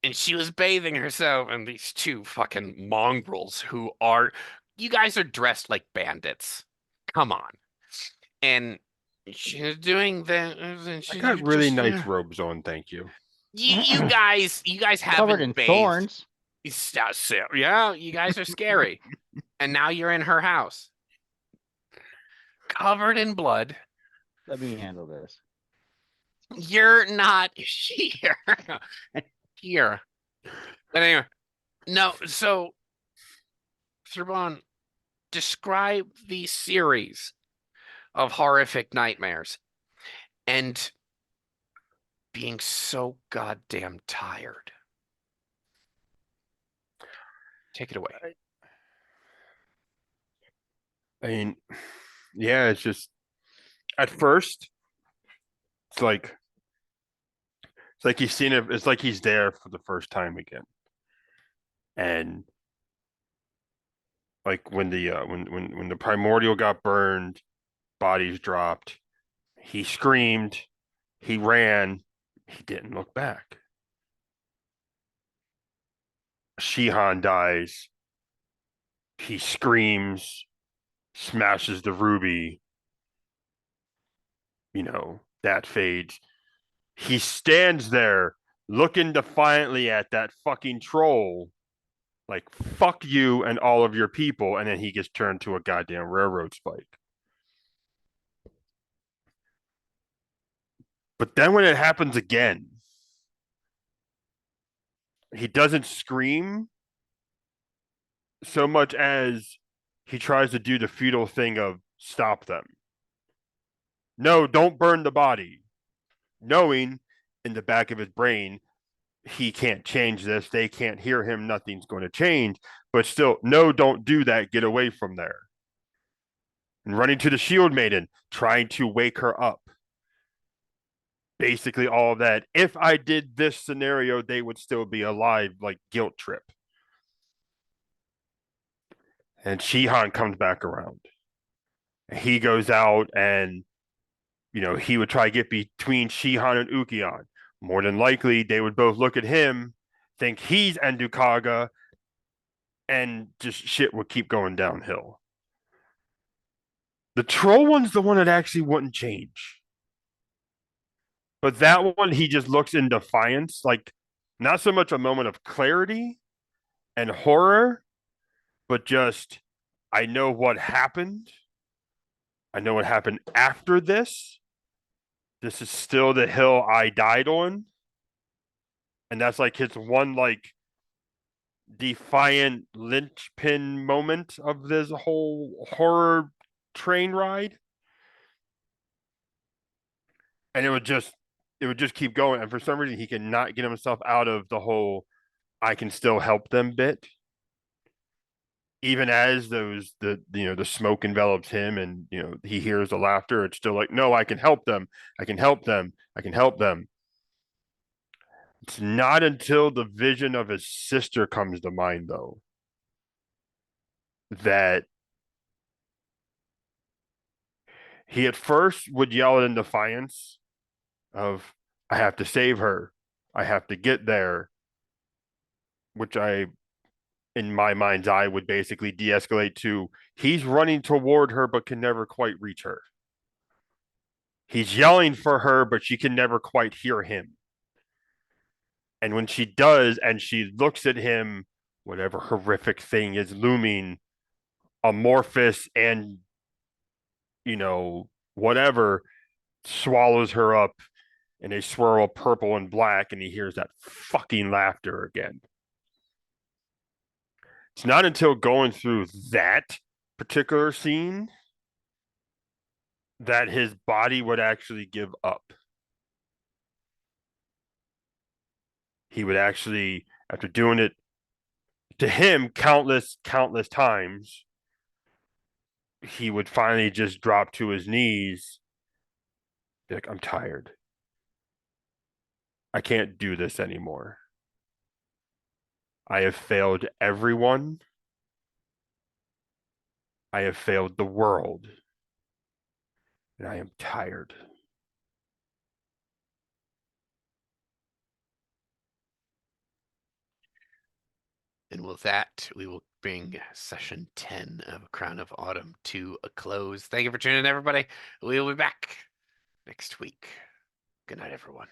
and she was bathing herself and these two fucking mongrels who are, you guys are dressed like bandits. Come on. And she's doing that, and I she's got really just, nice robes on, thank you. you guys Covered haven't in bathed. thorns. Yeah, you guys are scary. And now you're in her house, covered in blood. Let me handle this. You're not here. Here. But anyway, no, so Serban, describe the series of horrific nightmares and being so goddamn tired. Take it away. I mean, yeah, it's just at first, it's like he's seen it. It's like he's there for the first time again, and like when the when the primordial got burned, bodies dropped. He screamed, he ran, he didn't look back. Shihan dies. He screams, smashes the ruby. You know, that fades. He stands there looking defiantly at that fucking troll, like, fuck you and all of your people. And then he gets turned to a goddamn railroad spike. But then when it happens again, he doesn't scream so much as he tries to do the feudal thing of stop them. No, don't burn the body. Knowing in the back of his brain, he can't change this. They can't hear him. Nothing's going to change. But still, no, don't do that. Get away from there. And running to the shield maiden, trying to wake her up. Basically, all of that. If I did this scenario, they would still be alive, like guilt trip. And Shihan comes back around. He goes out and, you know, he would try to get between Shihan and Ukion. More than likely, they would both look at him, think he's Endukaga, and just shit would keep going downhill. The troll one's the one that actually wouldn't change. But that one, he just looks in defiance, like not so much a moment of clarity and horror, but just, I know what happened. I know what happened after this. This is still the hill I died on. And that's like his one, like, defiant linchpin moment of this whole horror train ride. And it would just keep going. And for some reason, he cannot get himself out of the whole I can still help them bit. Even as the smoke envelops him and he hears the laughter, it's still like, no, I can help them. I can help them. I can help them. It's not until the vision of his sister comes to mind, though, that he at first would yell it in defiance of, I have to save her. I have to get there, which in my mind's eye, would basically de-escalate to he's running toward her but can never quite reach her. He's yelling for her, but she can never quite hear him. And when she does, and she looks at him, whatever horrific thing is looming, amorphous and, whatever, swallows her up in a swirl of purple and black, and he hears that fucking laughter again. It's not until going through that particular scene that his body would actually give up. He would actually, after doing it to him countless times, he would finally just drop to his knees, be like, I'm tired. I can't do this anymore. I have failed everyone. I have failed the world. And I am tired. And with that, we will bring session 10 of Crown of Autumn to a close. Thank you for tuning in, everybody. We will be back next week. Good night, everyone.